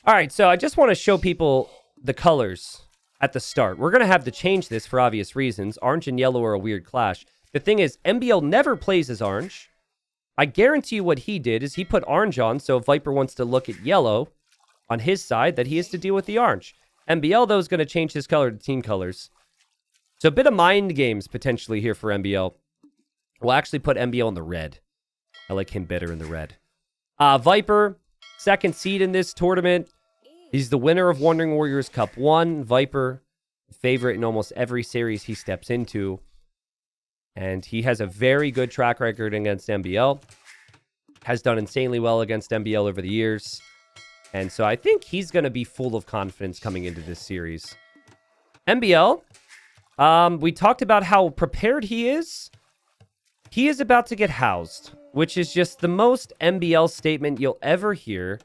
All right, so I just want to show people the colors at the start. We're going to have to change this for obvious reasons. Orange and yellow are a weird clash. The thing is, MbL never plays as orange. I guarantee you what he did is he put orange on, so if Viper wants to look at yellow on his side, that he has to deal with the orange. MbL, though, is going to change his color to team colors. So a bit of mind games potentially here for MbL. We'll actually put MbL in the red. I like him better in the red. Viper, second seed in this tournament. He's the winner of Wandering Warriors Cup 1. Viper, favorite in almost every series he steps into. And he has a very good track record against MbL. Has done insanely well against MbL over the years. And so I think he's going to be full of confidence coming into this series. MbL, we talked about how prepared he is. He is about to get housed, which is just the most MbL statement you'll ever hear.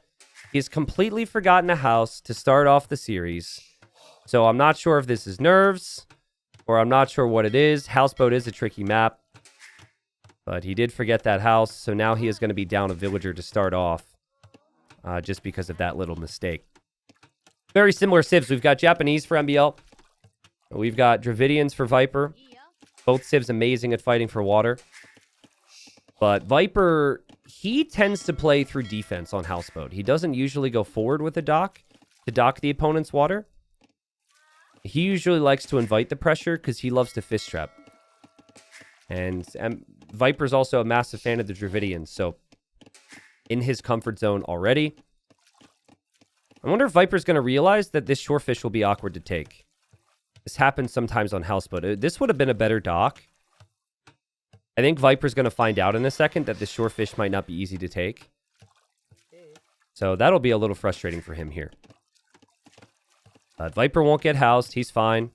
He's completely forgotten a house to start off the series. So I'm not sure if this is nerves, or I'm not sure what it is. Houseboat is a tricky map, but he did forget that house, so now he is going to be down a villager to start off, just because of that little mistake. Very similar civs. We've got Japanese for MbL. We've got Dravidians for Viper. Both civs amazing at fighting for water. But Viper, he tends to play through defense on Houseboat. He doesn't usually go forward with a dock to dock the opponent's water. He usually likes to invite the pressure because he loves to fish trap. And Viper's also a massive fan of the Dravidians, so in his comfort zone already. I wonder if Viper's going to realize that this shorefish will be awkward to take. This happens sometimes on Houseboat. This would have been a better dock. I think Viper's going to find out in a second that this shorefish might not be easy to take. So that'll be a little frustrating for him here. Viper won't get housed. He's fine.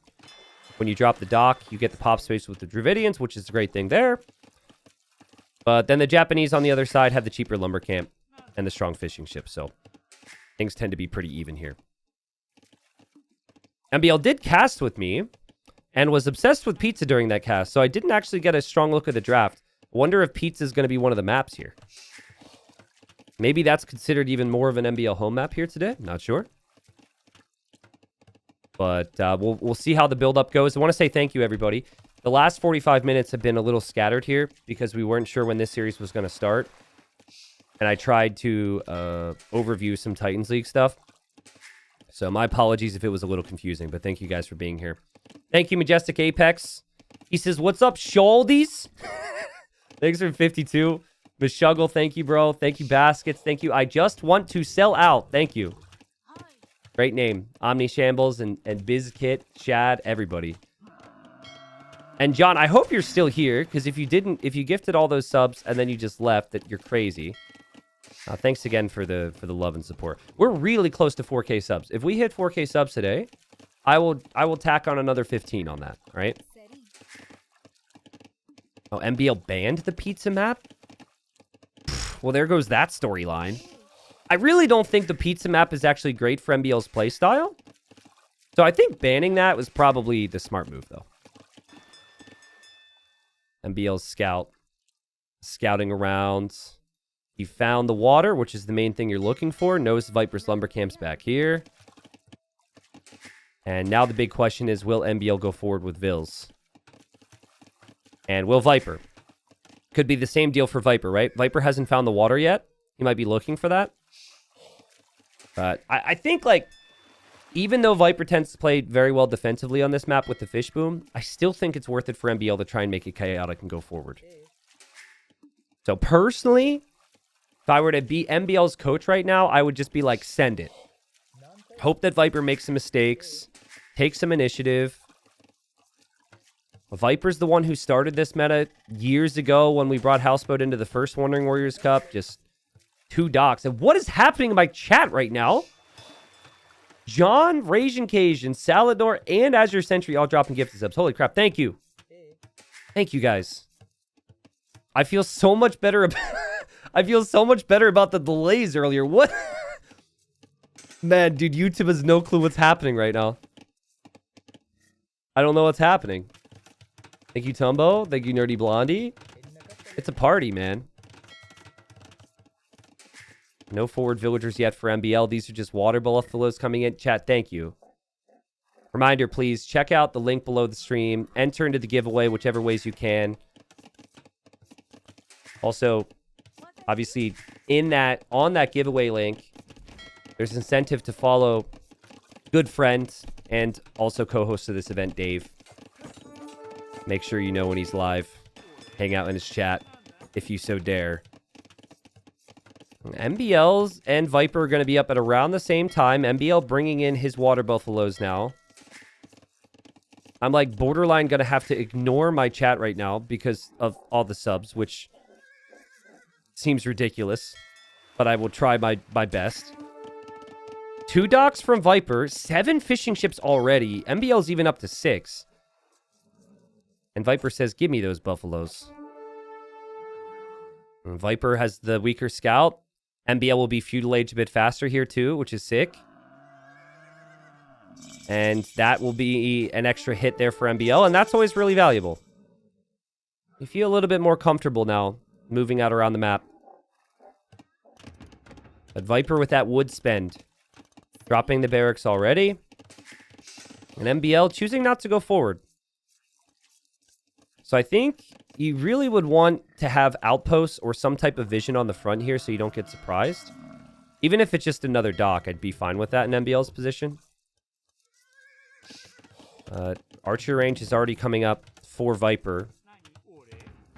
When you drop the dock, you get the pop space with the Dravidians, which is a great thing there. But then the Japanese on the other side have the cheaper lumber camp and the strong fishing ship. So things tend to be pretty even here. MbL did cast with me and was obsessed with pizza during that cast. So I didn't actually get a strong look at the draft. Wonder if pizza is going to be one of the maps here. Maybe that's considered even more of an MbL home map here today. Not sure. But we'll see how the build-up goes. I want to say thank you, everybody. The last 45 minutes have been a little scattered here because we weren't sure when this series was going to start. And I tried to overview some Titans League stuff. So my apologies if it was a little confusing, but thank you guys for being here. Thank you, Majestic Apex. He says, what's up, Sholdies? Thanks for 52. Mishuggle, thank you, bro. Thank you, Baskets. Thank you. I just want to sell out. Thank you. Great name. Omni Shambles and BizKit, Shad, everybody. And John, I hope you're still here, because if you gifted all those subs and then you just left, that you're crazy. Thanks again for the love and support. We're really close to 4K subs. If we hit 4K subs today, I will tack on another 15 on that, right? Oh, MbL banned the pizza map? Well, there goes that storyline. I really don't think the pizza map is actually great for MbL's playstyle. So I think banning that was probably the smart move, though. MbL's scouting around. He found the water, which is the main thing you're looking for. Knows Viper's lumber camp's back here. And now the big question is, will MbL go forward with Vils? And will Viper? Could be the same deal for Viper, right? Viper hasn't found the water yet. He might be looking for that. But I think, like, even though Viper tends to play very well defensively on this map with the fish boom, I still think it's worth it for MbL to try and make it chaotic and go forward. So personally, if I were to be MbL's coach right now, I would just be like, send it. Hope that Viper makes some mistakes, take some initiative. Viper's the one who started this meta years ago when we brought Houseboat into the first Wandering Warriors Cup. Just 2 docks. And what is happening in my chat right now? John, Raging Cajun, Salador, and Azure Sentry all dropping gifted subs. Holy crap. Thank you. Thank you, guys. I feel so much better about... I feel so much better about the delays earlier. What? Man, dude, YouTube has no clue what's happening right now. I don't know what's happening. Thank you, Tumbo. Thank you, Nerdy Blondie. It's a party, man. No forward villagers yet for MbL. These are just water buffaloes coming in. Chat, thank you. Reminder, please, check out the link below the stream. Enter into the giveaway whichever ways you can. Also, obviously, on that giveaway link, there's incentive to follow good friends and also co-host of this event, Dave. Make sure you know when he's live. Hang out in his chat, if you so dare. MbL's and Viper are going to be up at around the same time. MbL bringing in his water buffaloes now. I'm like borderline going to have to ignore my chat right now because of all the subs, which seems ridiculous, but I will try my best. 2 docks from Viper, 7 fishing ships already. MbL's even up to 6. And Viper says, give me those buffaloes. And Viper has the weaker scout. MbL will be feudal age a bit faster here too, which is sick. And that will be an extra hit there for MbL, and that's always really valuable. You feel a little bit more comfortable now, moving out around the map. But Viper with that wood spend. Dropping the barracks already. And MbL choosing not to go forward. So I think you really would want to have outposts or some type of vision on the front here so you don't get surprised. Even if it's just another dock, I'd be fine with that in MbL's position. Archer range is already coming up for Viper.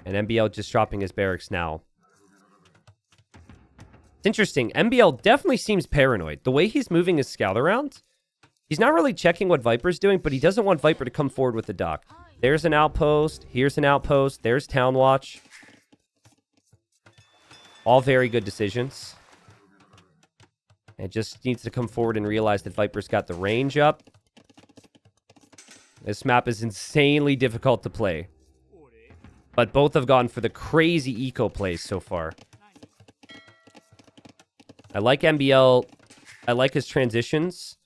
And MbL just dropping his barracks now. It's interesting. MbL definitely seems paranoid. The way he's moving his scout around, he's not really checking what Viper's doing, but he doesn't want Viper to come forward with the dock. There's an outpost. Here's an outpost. There's Town Watch. All very good decisions. It just needs to come forward and realize that Viper's got the range up. This map is insanely difficult to play. But both have gone for the crazy eco plays so far. I like MbL. I like his transitions.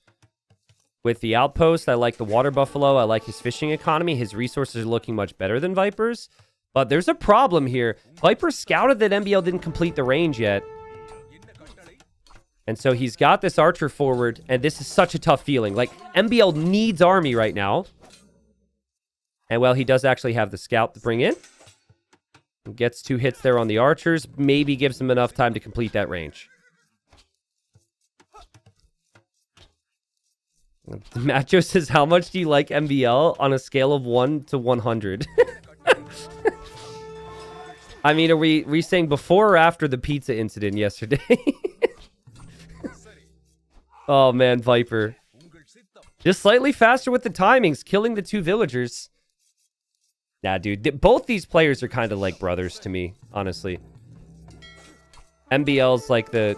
With the outpost, I like the water buffalo. I like his fishing economy. His resources are looking much better than Viper's. But there's a problem here. Viper scouted that MbL didn't complete the range yet. And so he's got this archer forward, and this is such a tough feeling. Like, MbL needs army right now. And, well, he does actually have the scout to bring in. Gets 2 hits there on the archers. Maybe gives him enough time to complete that range. Macho says, how much do you like MbL on a scale of 1 to 100? I mean, are we saying before or after the pizza incident yesterday? Oh, man, Viper. Just slightly faster with the timings, killing the 2 villagers. Nah, dude, both these players are kind of like brothers to me, honestly. MbL's like the...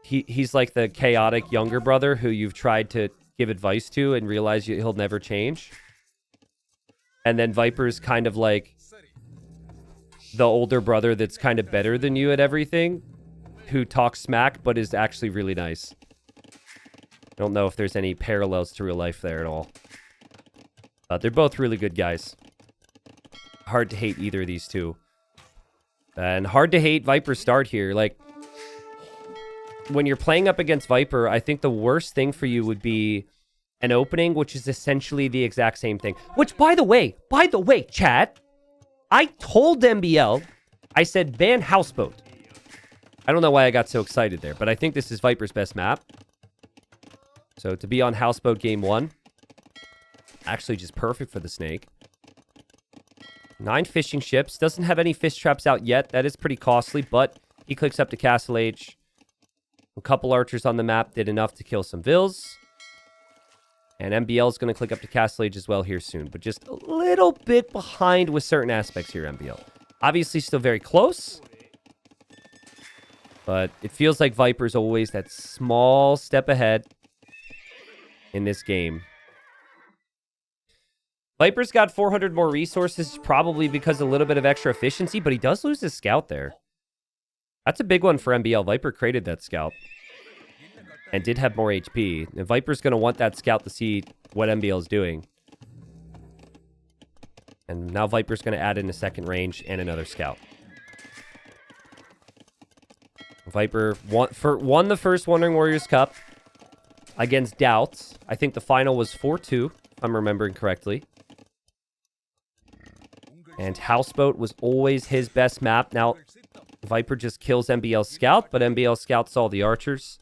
He's like the chaotic younger brother who you've tried to give advice to and realize he'll never change. And then Viper's kind of like the older brother that's kind of better than you at everything, who talks smack but is actually really nice. I don't know if there's any parallels to real life there at all. They're both really good guys. Hard to hate either of these two. And hard to hate Viper's start here. Like, when you're playing up against Viper, I think the worst thing for you would be an opening, which is essentially the exact same thing. Which, by the way, chat, I told MbL, I said, ban Houseboat. I don't know why I got so excited there, but I think this is Viper's best map. So to be on Houseboat game 1, actually just perfect for the snake. 9 fishing ships. Doesn't have any fish traps out yet. That is pretty costly, but he clicks up to Castle Age. A couple archers on the map did enough to kill some vills. And MbL is going to click up to Castle Age as well here soon. But just a little bit behind with certain aspects here, MbL. Obviously still very close. But it feels like Viper's always that small step ahead in this game. Viper's got 400 more resources, probably because of a little bit of extra efficiency, but he does lose his scout there. That's a big one for MbL. Viper created that scout and did have more HP. And Viper's going to want that scout to see what MbL is doing. And now Viper's going to add in a second range and another scout. Viper won the first Wandering Warriors Cup against Doubts. I think the final was 4-2, if I'm remembering correctly. And Houseboat was always his best map. Now, Viper just kills MbL Scout, but MbL Scout saw the archers.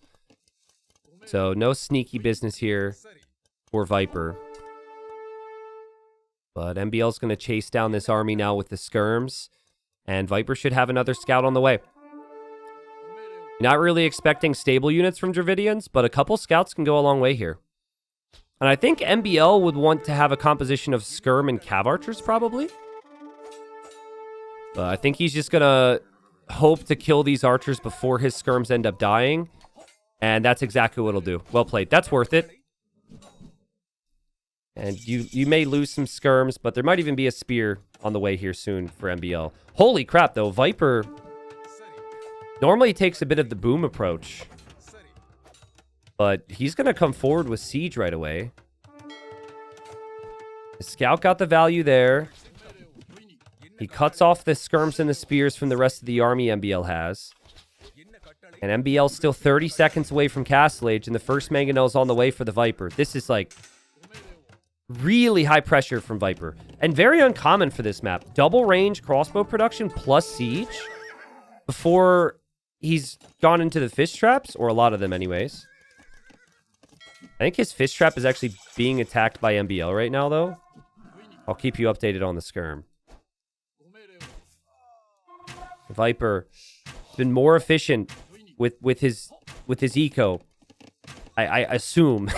So no sneaky business here for Viper. But MbL's going to chase down this army now with the skirms. And Viper should have another scout on the way. Not really expecting stable units from Dravidians, but a couple scouts can go a long way here. And I think MbL would want to have a composition of skirm and cav archers, probably. But I think he's just going to hope to kill these archers before his skirms end up dying. And that's exactly what he'll do. Well played. That's worth it. And you may lose some skirms, but there might even be a spear on the way here soon for MbL. Holy crap, though. Viper normally takes a bit of the boom approach. But he's going to come forward with siege right away. The scout got the value there. He cuts off the skirms and the spears from the rest of the army MbL has. And MbL's still 30 seconds away from Castle Age, and the first Mangonel's on the way for the Viper. This is like really high pressure from Viper. And very uncommon for this map. Double range crossbow production plus siege before he's gone into the fish traps, or a lot of them anyways. I think his fish trap is actually being attacked by MbL right now, though. I'll keep you updated on the skirm. Viper has been more efficient with his eco, I assume,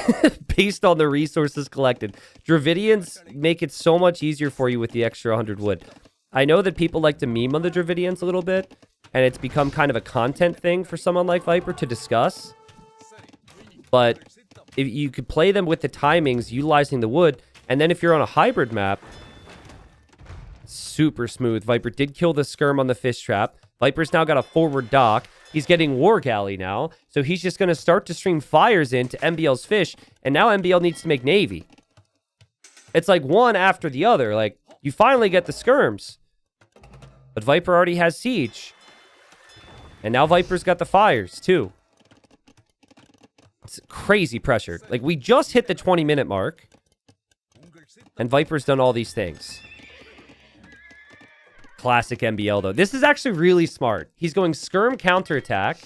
based on the resources collected. Dravidians make it so much easier for you with the extra 100 wood. I know that people like to meme on the Dravidians a little bit, and it's become kind of a content thing for someone like Viper to discuss. But if you could play them with the timings, utilizing the wood, and then if you're on a hybrid map, super smooth. Viper did kill the skirm on the fish trap. Viper's now got a forward dock. He's getting War Galley now. So he's just going to start to stream fires into MbL's fish. And now MbL needs to make Navy. It's like one after the other. Like, you finally get the skirms. But Viper already has siege. And now Viper's got the fires, too. It's crazy pressure. Like, we just hit the 20-minute mark. And Viper's done all these things. Classic MbL, though. This is actually really smart. He's going skirm counterattack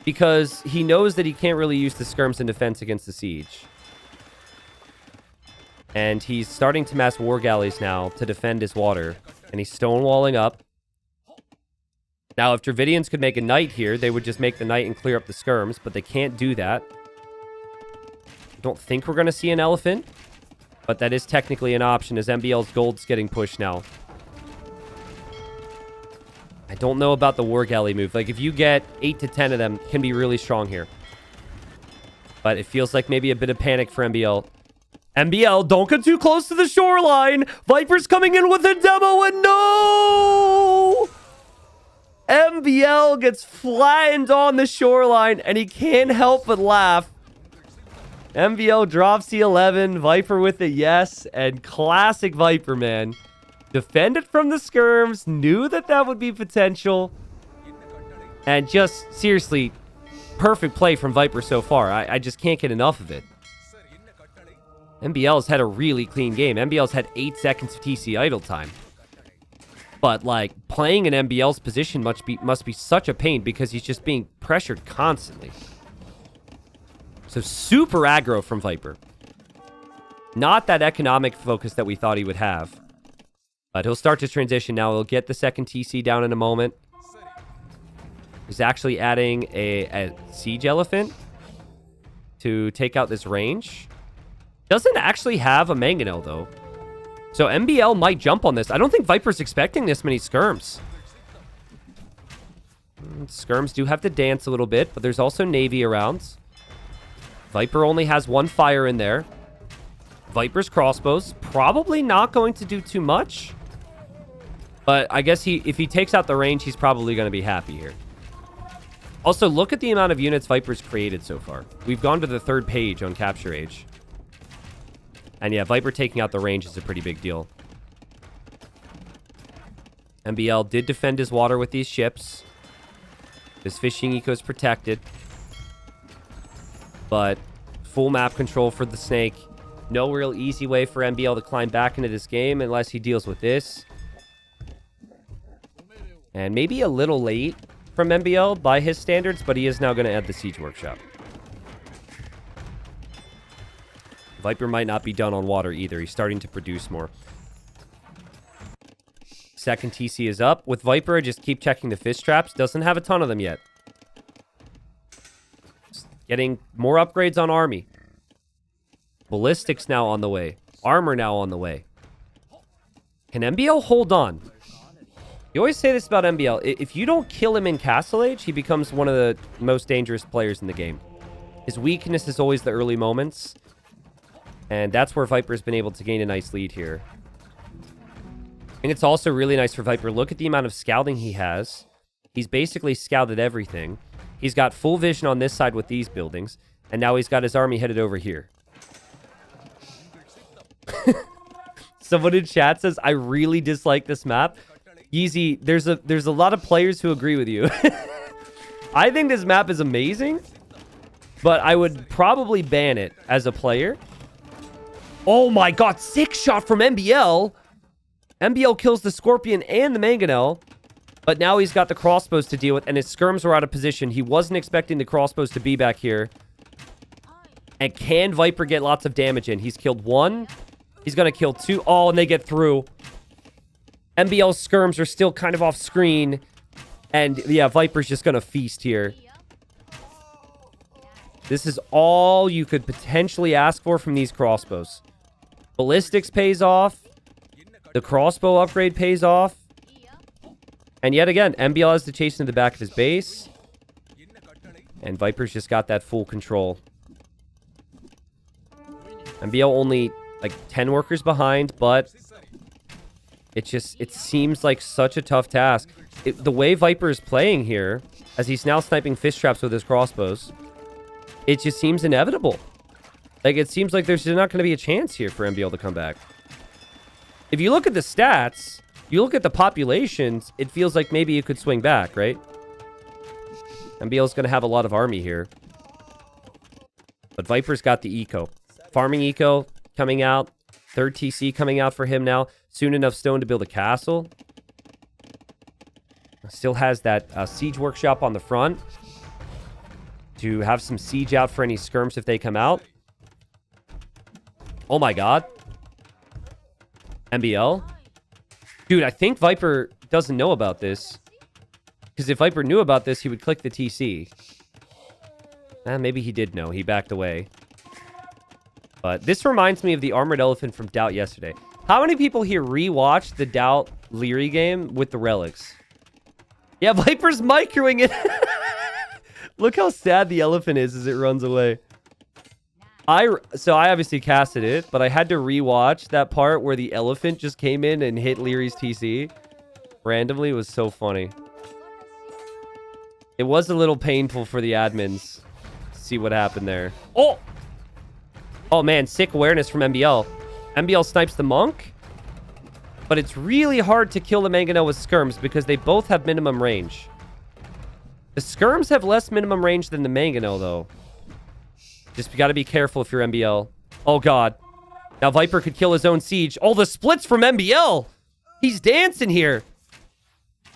because he knows that he can't really use the skirms in defense against the siege. And he's starting to mass war galleys now to defend his water. And he's stonewalling up. Now, if Dravidians could make a knight here, they would just make the knight and clear up the skirms, but they can't do that. I don't think we're going to see an elephant, but that is technically an option as MbL's gold's getting pushed now. I don't know about the War Galley move. Like, if you get 8 to 10 of them, it can be really strong here. But it feels like maybe a bit of panic for MbL. MbL, don't get too close to the shoreline. Viper's coming in with a demo, and no! MbL gets flattened on the shoreline, and he can't help but laugh. MbL drops the 11. Viper with a yes, and classic Viper, man. Defended from the skirms, knew that that would be potential. And just, seriously, perfect play from Viper so far. I just can't get enough of it. MbL's had a really clean game. MbL's had 8 seconds of TC idle time. But, like, playing in MbL's position must be such a pain because he's just being pressured constantly. So, super aggro from Viper. Not that economic focus that we thought he would have. But he'll start to transition now. He'll get the second TC down in a moment. He's actually adding a siege elephant to take out this range. Doesn't actually have a mangonel, though. So MbL might jump on this. I don't think Viper's expecting this many skirms. Skirms do have to dance a little bit, but there's also Navy around. Viper only has one fire in there. Viper's crossbows. Probably not going to do too much. But I guess if he takes out the range, he's probably going to be happy here. Also, look at the amount of units Viper's created so far. We've gone to the 3rd page on Capture Age. And yeah, Viper taking out the range is a pretty big deal. MbL did defend his water with these ships. This fishing eco is protected. But full map control for the snake. No real easy way for MbL to climb back into this game unless he deals with this. And maybe a little late from MbL by his standards, but he is now going to add the Siege Workshop. Viper might not be done on water either. He's starting to produce more. Second TC is up. With Viper, I just keep checking the fish traps. Doesn't have a ton of them yet. Just getting more upgrades on Army. Ballistics now on the way. Armor now on the way. Can MbL hold on? You always say this about MbL. If you don't kill him in Castle Age, he becomes one of the most dangerous players in the game. His weakness is always the early moments. And that's where Viper's been able to gain a nice lead here. And it's also really nice for Viper. Look at the amount of scouting he has. He's basically scouted everything. He's got full vision on this side with these buildings. And now he's got his army headed over here. Someone in chat says, I really dislike this map. Yeezy, there's a lot of players who agree with you. I think this map is amazing. But I would probably ban it as a player. Oh my god, 6-shot from MbL. MbL kills the Scorpion and the Mangonel. But now he's got the crossbows to deal with, and his skirms are out of position. He wasn't expecting the crossbows to be back here. And can Viper get lots of damage in? He's killed one. He's going to kill two. Oh, and they get through. MbL's skirms are still kind of off screen. And yeah, Viper's just going to feast here. This is all you could potentially ask for from these crossbows. Ballistics pays off. The crossbow upgrade pays off. And yet again, MbL has to chase into the back of his base. And Viper's just got that full control. MbL only like 10 workers behind, but it seems like such a tough task. The way Viper is playing here, as he's now sniping fish traps with his crossbows, it just seems inevitable. Like, it seems like there's not going to be a chance here for MbL to come back. If you look at the stats, you look at the populations, it feels like maybe you could swing back, right? MbL's going to have a lot of army here. But Viper's got the eco. Farming eco coming out. Third TC coming out for him now. Soon enough stone to build a castle. Still has that siege workshop on the front. To have some siege out for any skirms if they come out. Oh my god. MbL. Dude, I think Viper doesn't know about this. Because if Viper knew about this, he would click the TC. Maybe he did know. He backed away. But this reminds me of the Armored Elephant from Doubt yesterday. How many people here rewatched the Doubt Leary game with the relics? Yeah, Viper's microing it. Look how sad the elephant is as it runs away. So I obviously casted it, but I had to rewatch that part where the elephant just came in and hit Leary's TC. Randomly. It was so funny. It was a little painful for the admins to see what happened there. Oh! Oh man, sick awareness from MbL. MbL snipes the monk. But it's really hard to kill the Mangonel with skirms because they both have minimum range. The skirms have less minimum range than the Mangonel, though. Just got to be careful if you're MbL. Oh, God. Now Viper could kill his own siege. Oh, the splits from MbL! He's dancing here.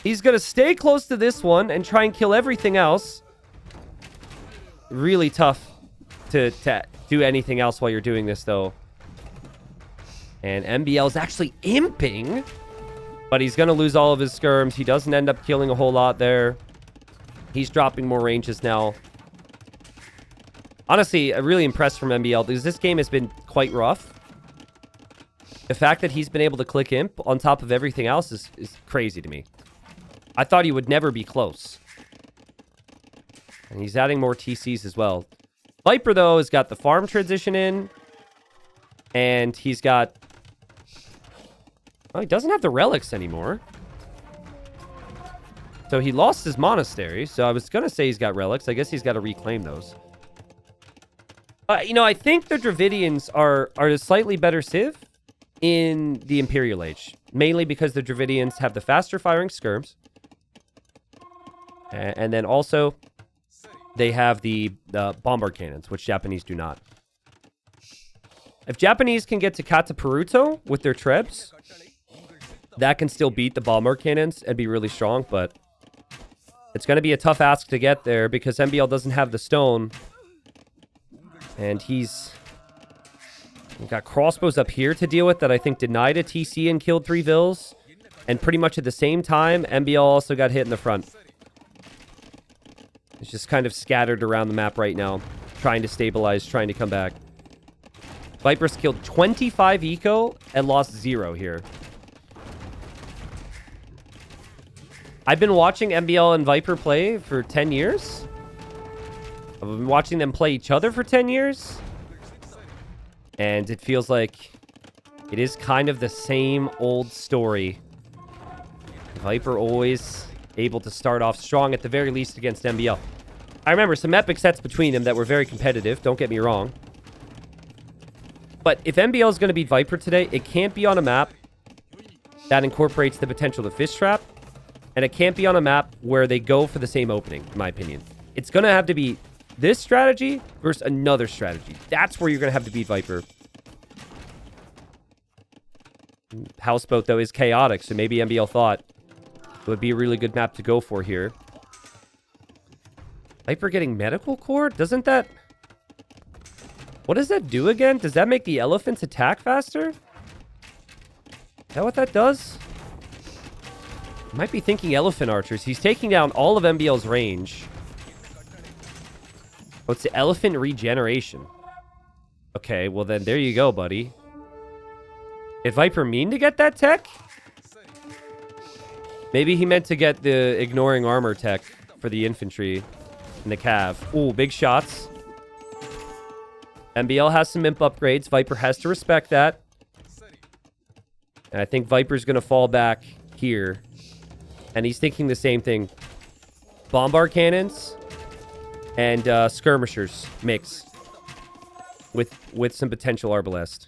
He's going to stay close to this one and try and kill everything else. Really tough to do anything else while you're doing this, though. And MbL's actually imping. But he's going to lose all of his skirms. He doesn't end up killing a whole lot there. He's dropping more ranges now. Honestly, I'm really impressed from MbL because this game has been quite rough. The fact that he's been able to click imp on top of everything else is crazy to me. I thought he would never be close. And he's adding more TCs as well. Viper, though, has got the farm transition in. And he's got... Oh, he doesn't have the relics anymore. So he lost his monastery. So I was going to say he's got relics. I guess he's got to reclaim those. You know, I think the Dravidians are a slightly better civ in the Imperial Age. Mainly because the Dravidians have the faster firing skirms. And then also, they have the bombard cannons, which Japanese do not. If Japanese can get to Katapuruto with their trebs, that can still beat the bombard cannons and be really strong, but it's going to be a tough ask to get there because MbL doesn't have the stone. And he's got crossbows up here to deal with that I think denied a TC and killed 3 Vills. And pretty much at the same time, MbL also got hit in the front. It's just kind of scattered around the map right now, trying to stabilize, trying to come back. Viper's killed 25 eco and lost 0 here. I've been watching MbL and Viper play for 10 years. I've been watching them play each other for 10 years. And it feels like it is kind of the same old story. Viper always able to start off strong at the very least against MbL. I remember some epic sets between them that were very competitive, don't get me wrong. But if MbL is going to beat Viper today, it can't be on a map that incorporates the potential to fish trap. And it can't be on a map where they go for the same opening, in my opinion. It's going to have to be this strategy versus another strategy. That's where you're going to have to beat Viper. Houseboat, though, is chaotic, so maybe MbL thought it would be a really good map to go for here. Viper getting medical core? Doesn't that... What does that do again? Does that make the elephants attack faster? Is that what that does? Might be thinking elephant archers. He's taking down all of MbL's range. Oh, it's the elephant regeneration. Okay, well then there you go, buddy. Did Viper mean to get that tech? Maybe he meant to get the ignoring armor tech for the infantry and the cav. Ooh, big shots. MbL has some imp upgrades. Viper has to respect that. And I think Viper's going to fall back here. And he's thinking the same thing. Bombard cannons and skirmishers mix with some potential arbalest.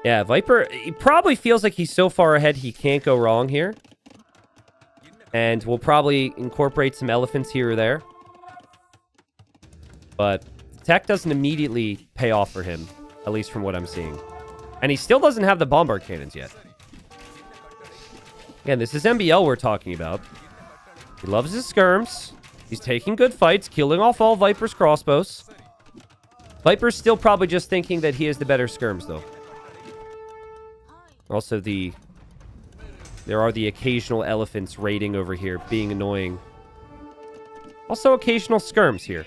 Yeah, Viper, he probably feels like he's so far ahead he can't go wrong here. And we'll probably incorporate some elephants here or there. But tech doesn't immediately pay off for him, at least from what I'm seeing. And he still doesn't have the bombard cannons yet. Again, this is MbL we're talking about. He loves his skirms. He's taking good fights, killing off all Viper's crossbows. Viper's still probably just thinking that he is the better skirms, though. Also, there are the occasional elephants raiding over here, being annoying. Also, occasional skirms here.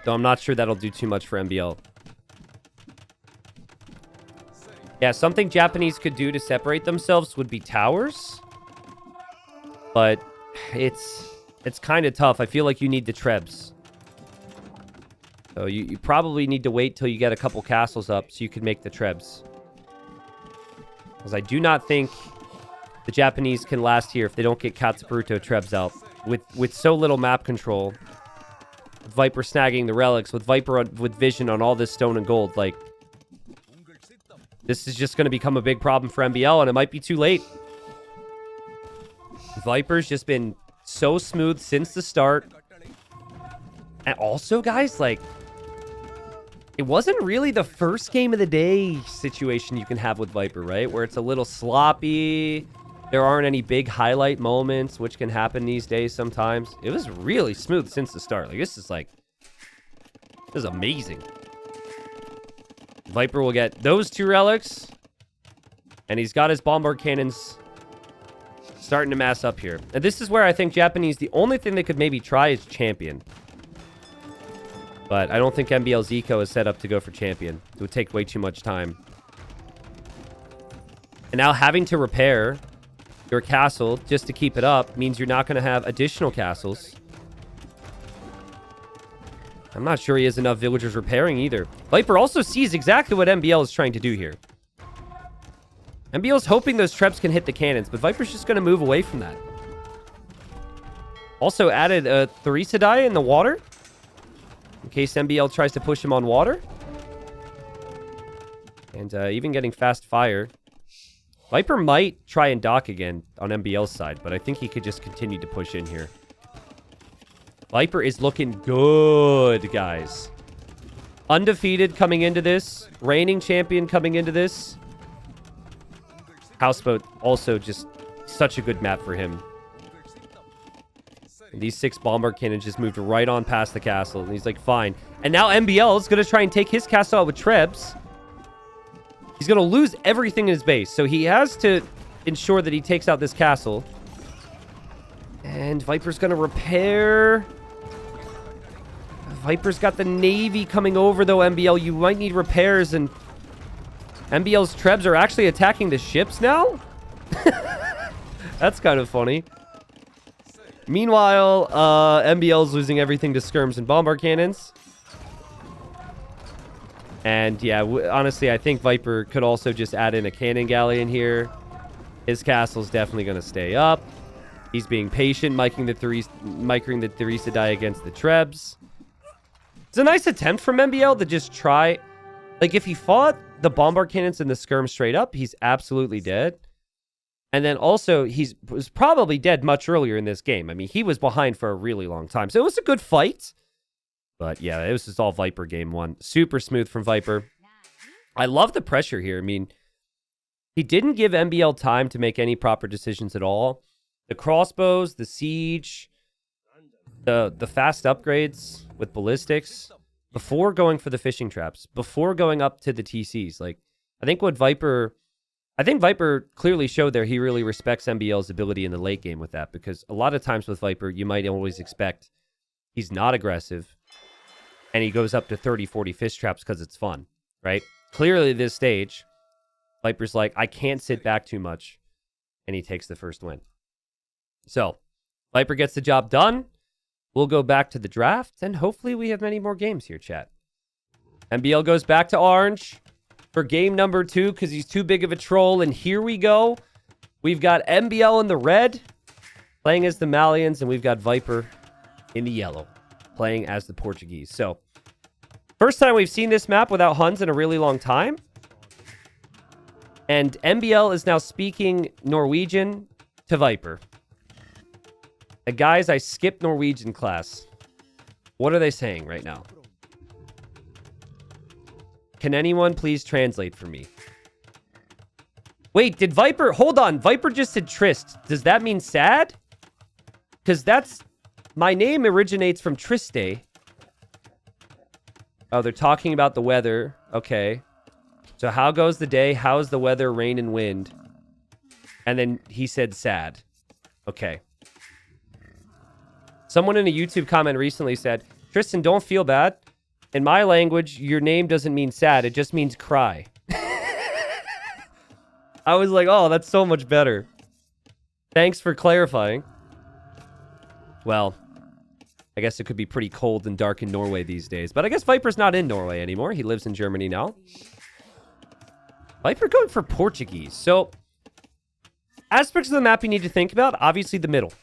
Though I'm not sure that'll do too much for MbL. Yeah, something Japanese could do to separate themselves would be towers. But it's kind of tough. I feel like you need the trebs. So you probably need to wait till you get a couple castles up so you can make the trebs. Because I do not think the Japanese can last here if they don't get Katsupuruto trebs out. With so little map control. With Viper snagging the relics. With Viper with vision on all this stone and gold. Like, this is just going to become a big problem for MbL, and it might be too late. Viper's just been so smooth since the start. And also, guys, like, it wasn't really the first game of the day situation you can have with Viper, right? Where it's a little sloppy. There aren't any big highlight moments, which can happen these days sometimes. It was really smooth since the start. Like, this is amazing. Viper will get those 2 relics. And he's got his bombard cannons starting to mass up here. And this is where I think Japanese, the only thing they could maybe try is champion. But I don't think MbL's eco is set up to go for champion. It would take way too much time. And now having to repair your castle just to keep it up means you're not going to have additional castles. I'm not sure he has enough villagers repairing either. Viper also sees exactly what MbL is trying to do here. MbL's hoping those trebs can hit the cannons, but Viper's just going to move away from that. Also added a Therisadai in the water, in case MbL tries to push him on water. And even getting fast fire. Viper might try and dock again on MbL's side, but I think he could just continue to push in here. Viper is looking good, guys. Undefeated coming into this. Reigning champion coming into this. Houseboat also just such a good map for him. And these 6 bombard cannons just moved right on past the castle. And he's like, fine. And now MbL is going to try and take his castle out with Trebs. He's going to lose everything in his base. So he has to ensure that he takes out this castle. And Viper's going to repair. Viper's got the Navy coming over, though, MbL. You might need repairs, and MbL's Trebs are actually attacking the ships now? That's kind of funny. Meanwhile, MbL's losing everything to skirms and bombard cannons. And, yeah, honestly, I think Viper could also just add in a cannon galleon here. His castle's definitely going to stay up. He's being patient, micring the Theresa die against the Trebs. It's a nice attempt from MbL to just try. Like, if he fought the bombard cannons and the skirm straight up, he's absolutely dead. And then also, was probably dead much earlier in this game. I mean, he was behind for a really long time. So it was a good fight. But yeah, it was just all Viper game 1. Super smooth from Viper. I love the pressure here. I mean, he didn't give MbL time to make any proper decisions at all. The crossbows, the siege, the fast upgrades with ballistics, before going for the fishing traps, before going up to the TCs. Like, I think Viper clearly showed there he really respects MbL's ability in the late game with that, because a lot of times with Viper, you might always expect he's not aggressive and he goes up to 30, 40 fish traps because it's fun, right? Clearly this stage, Viper's like, I can't sit back too much, and he takes the first win. So, Viper gets the job done. We'll go back to the draft, and hopefully we have many more games here, chat. MbL goes back to orange for game number 2 because he's too big of a troll, and here we go. We've got MbL in the red, playing as the Malians, and we've got Viper in the yellow, playing as the Portuguese. So, first time we've seen this map without Huns in a really long time. And MbL is now speaking Norwegian to Viper. Guys, I skipped Norwegian class. What are they saying right now? Can anyone please translate for me? Wait, did Viper... Hold on. Viper just said Trist. Does that mean sad? Because that's... My name originates from Triste. Oh, they're talking about the weather. Okay. So how goes the day? How's the weather, rain, and wind? And then he said sad. Okay. Someone in a YouTube comment recently said, Tristan, don't feel bad. In my language, your name doesn't mean sad. It just means cry. I was like, oh, that's so much better. Thanks for clarifying. Well, I guess it could be pretty cold and dark in Norway these days. But I guess Viper's not in Norway anymore. He lives in Germany now. Viper going for Portuguese. So, aspects of the map you need to think about. Obviously, the middle.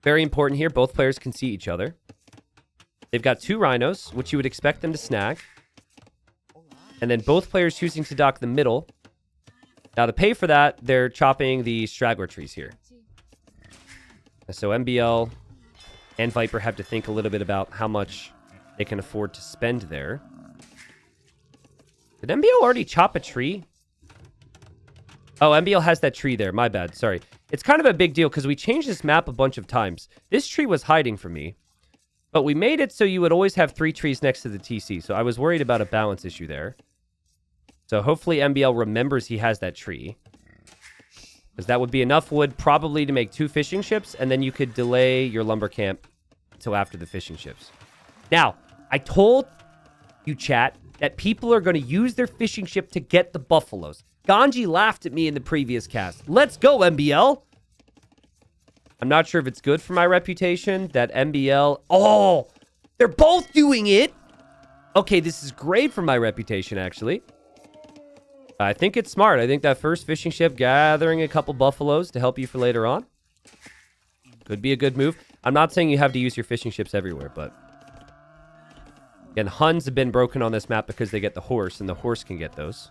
Very important here. Both players can see each other. They've got 2 rhinos, which you would expect them to snag. And then both players choosing to dock the middle. Now, to pay for that, they're chopping the straggler trees here. So MbL and Viper have to think a little bit about how much they can afford to spend there. Did MbL already chop a tree? Oh, MbL has that tree there. My bad. Sorry. It's kind of a big deal because we changed this map a bunch of times. This tree was hiding from me, but we made it so you would always have 3 trees next to the TC. So I was worried about a balance issue there. So hopefully MbL remembers he has that tree, because that would be enough wood probably to make 2 fishing ships, and then you could delay your lumber camp until after the fishing ships. Now, I told you, chat, that people are going to use their fishing ship to get the buffaloes. Ganji laughed at me in the previous cast. Let's go, MbL. I'm not sure if it's good for my reputation that MbL... Oh, they're both doing it. Okay, this is great for my reputation, actually. I think it's smart. I think that first fishing ship gathering a couple buffaloes to help you for later on could be a good move. I'm not saying you have to use your fishing ships everywhere, but... Again, Huns have been broken on this map because they get the horse, and the horse can get those.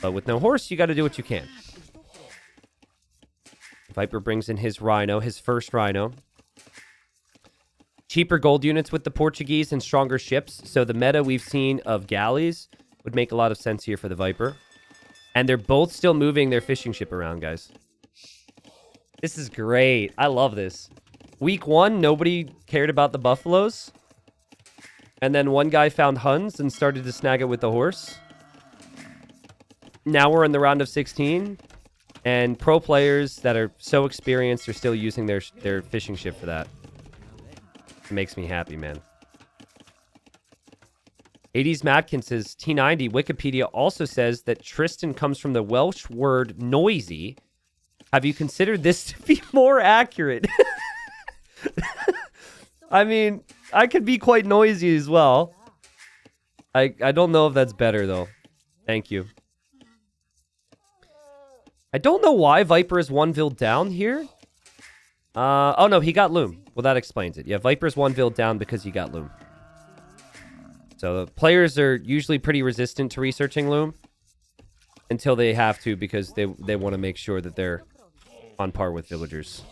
But with no horse, you got to do what you can. Viper brings in his Rhino, his first Rhino. Cheaper gold units with the Portuguese and stronger ships. So the meta we've seen of galleys would make a lot of sense here for the Viper. And they're both still moving their fishing ship around, guys. This is great. I love this. Week 1, nobody cared about the buffaloes. And then one guy found Huns and started to snag it with the horse. Now we're in the round of 16. And pro players that are so experienced are still using their fishing ship for that. It makes me happy, man. 80s Matkins says, T90, Wikipedia also says that Tristan comes from the Welsh word noisy. Have you considered this to be more accurate? I mean, I could be quite noisy as well. I don't know if that's better, though. Thank you. I don't know why Viper is 1 vil down here. Oh, no, he got Loom. Well, that explains it. Yeah, Viper's 1 vil down because he got Loom. So the players are usually pretty resistant to researching Loom until they have to because they want to make sure that they're on par with villagers.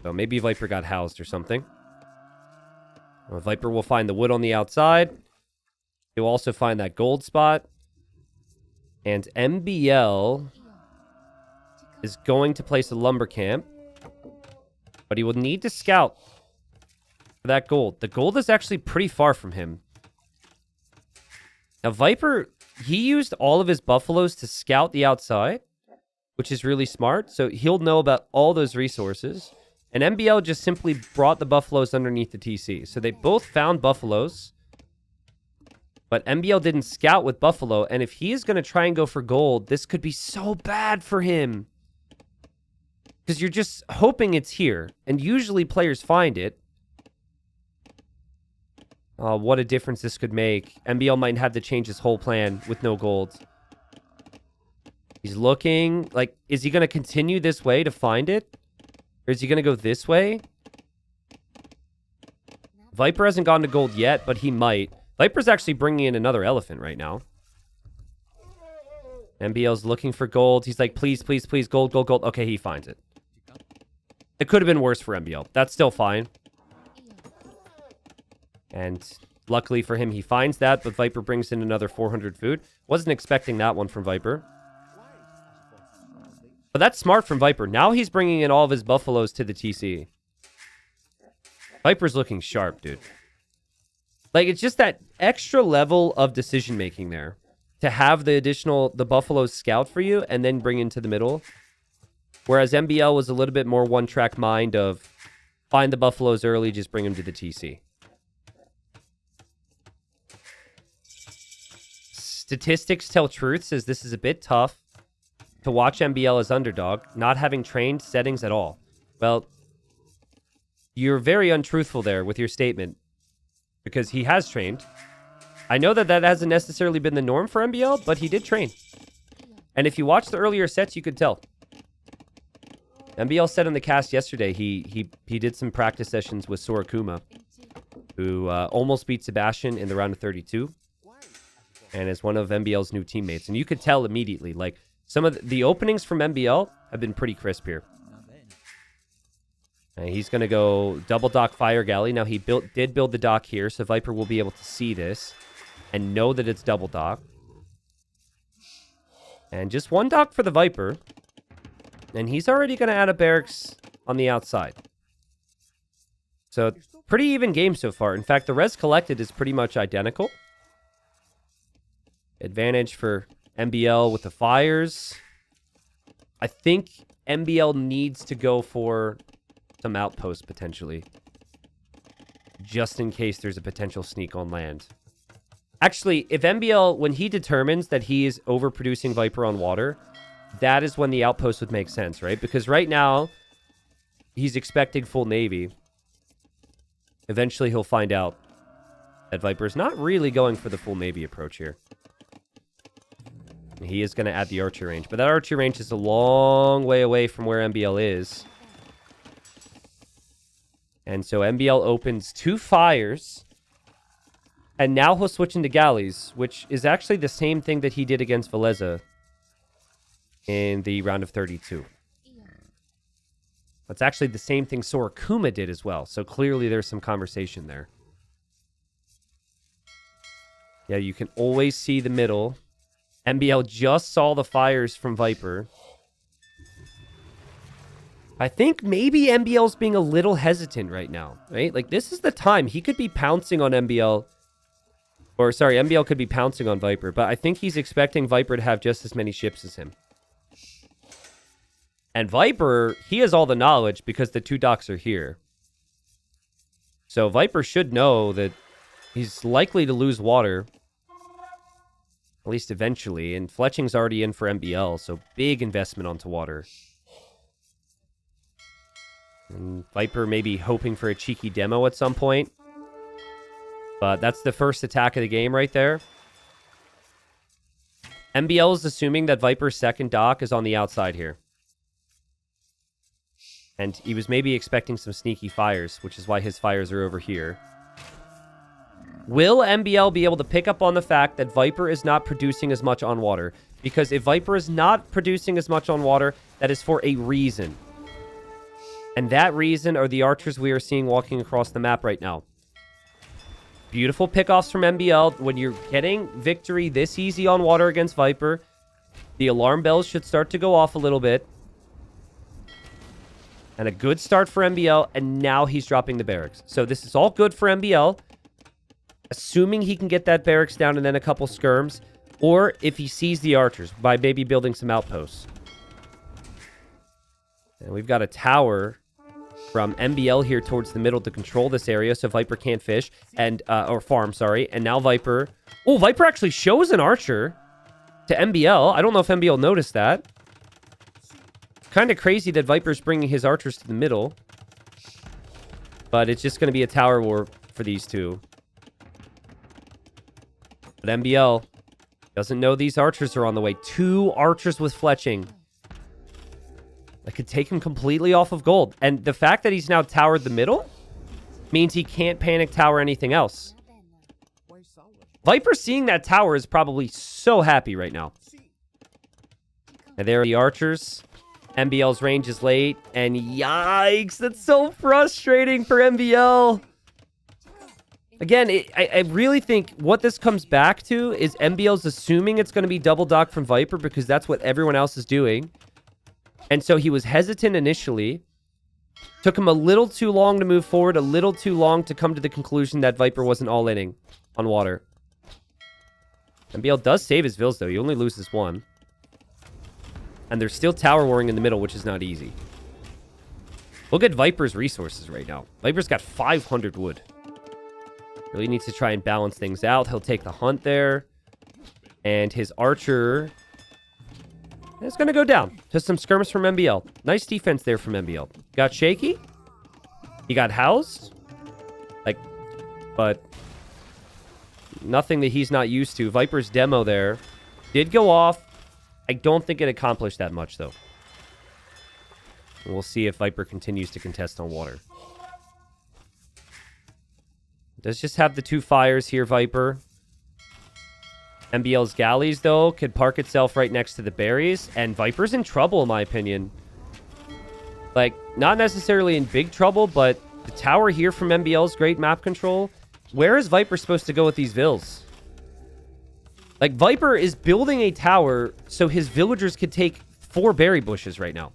So maybe Viper got housed or something. Well, Viper will find the wood on the outside. He'll also find that gold spot. And MbL is going to place a lumber camp. But he will need to scout for that gold. The gold is actually pretty far from him. Now, Viper, he used all of his buffaloes to scout the outside, which is really smart. So he'll know about all those resources. And MbL just simply brought the buffaloes underneath the TC. So they both found buffaloes. But MbL didn't scout with buffalo. And if he is going to try and go for gold, this could be so bad for him. Because you're just hoping it's here. And usually players find it. What a difference this could make. MbL might have to change his whole plan with no gold. He's looking. Like, is he going to continue this way to find it? Or is he going to go this way? Viper hasn't gone to gold yet, but he might. Viper's actually bringing in another elephant right now. MbL's looking for gold. He's like, please, please, please, gold, gold, gold. Okay, he finds it. It could have been worse for MbL. That's still fine. And luckily for him, he finds that, but Viper brings in another 400 food. Wasn't expecting that one from Viper. But that's smart from Viper. Now he's bringing in all of his buffaloes to the TC. Viper's looking sharp, dude. Like, it's just that extra level of decision-making there. To have the buffaloes scout for you and then bring into the middle. Whereas MbL was a little bit more one-track mind of find the buffaloes early, just bring them to the TC. Statistics Tell Truth says this is a bit tough to watch MbL as underdog, not having trained settings at all. Well, you're very untruthful there with your statement because he has trained. I know that hasn't necessarily been the norm for MbL, but he did train. And if you watch the earlier sets, you could tell. MbL said in the cast yesterday he did some practice sessions with Sorakuma, who almost beat Sebastian in the round of 32. And is one of MbL's new teammates. And you could tell immediately, like, some of the openings from MbL have been pretty crisp here. And he's going to go double dock fire galley. Now, he did build the dock here, so Viper will be able to see this and know that it's double dock. And just one dock for the Viper. And he's already going to add a barracks on the outside. So, pretty even game so far. In fact, the res collected is pretty much identical. Advantage for MbL with the fires. I think MbL needs to go for some outposts potentially. Just in case there's a potential sneak on land. Actually, if MbL, when he determines that he is overproducing Viper on water, that is when the outpost would make sense, right? Because right now, he's expecting full navy. Eventually, he'll find out that Viper's not really going for the full navy approach here. He is going to add the archer range. But that archer range is a long way away from where MbL is. And so MbL opens 2 fires And now he'll switch into galleys, which is actually the same thing that he did against Veleza in the round of 32. That's actually the same thing Sorakuma did as well. So clearly there's some conversation there. Yeah, you can always see the middle. MbL just saw the fires from Viper. I think maybe MbL's being a little hesitant right now, right? Like, this is the time. He could be pouncing on MbL. Or, sorry, MbL could be pouncing on Viper. But I think he's expecting Viper to have just as many ships as him. And Viper, he has all the knowledge because the 2 docks are here. So Viper should know that he's likely to lose water. At least eventually. And Fletching's already in for MbL, so big investment onto water. And Viper maybe hoping for a cheeky demo at some point. But that's the first attack of the game right there. MbL is assuming that Viper's second dock is on the outside here. And he was maybe expecting some sneaky fires, which is why his fires are over here. Will MbL be able to pick up on the fact that Viper is not producing as much on water? Because if Viper is not producing as much on water, that is for a reason. And that reason are the archers we are seeing walking across the map right now. Beautiful pickoffs from MbL. When you're getting victory this easy on water against Viper, the alarm bells should start to go off a little bit. And a good start for MbL, and now he's dropping the barracks. So this is all good for MbL, assuming he can get that barracks down and then a couple skirms, or if he sees the archers by maybe building some outposts. And we've got a tower from MbL here towards the middle to control this area so Viper can't fish, and or farm, sorry. And now Viper... Oh, Viper actually shows an archer to MbL. I don't know if MbL noticed that. Kind of crazy that Viper's bringing his archers to the middle. But it's just going to be a tower war for these two. But MbL doesn't know these archers are on the way. 2 archers with fletching. That could take him completely off of gold. And the fact that he's now towered the middle means he can't panic tower anything else. Viper seeing that tower is probably so happy right now. And there are the archers. MbL's range is late, and yikes, that's so frustrating for MbL. Again, I really think what this comes back to is MbL's assuming it's going to be double dock from Viper because that's what everyone else is doing. And so he was hesitant initially. Took him a little too long to move forward, a little too long to come to the conclusion that Viper wasn't all-inning on water. MbL does save his vills, though. He only loses 1. And they're still tower warring in the middle, which is not easy. Look at Viper's resources right now. Viper's got 500 wood. Really needs to try and balance things out. He'll take the hunt there. And his archer is going to go down. Just some skirms from MbL. Nice defense there from MbL. Got shaky. He got housed. But nothing that he's not used to. Viper's demo there did go off. I don't think it accomplished that much, though. And we'll see if Viper continues to contest on water. Does just have the 2 fires here, Viper. MbL's galleys, though, could park itself right next to the berries. And Viper's in trouble, in my opinion. Like, not necessarily in big trouble, but the tower here from MbL's great map control. Where is Viper supposed to go with these vills? Like, Viper is building a tower so his villagers could take 4 berry bushes right now.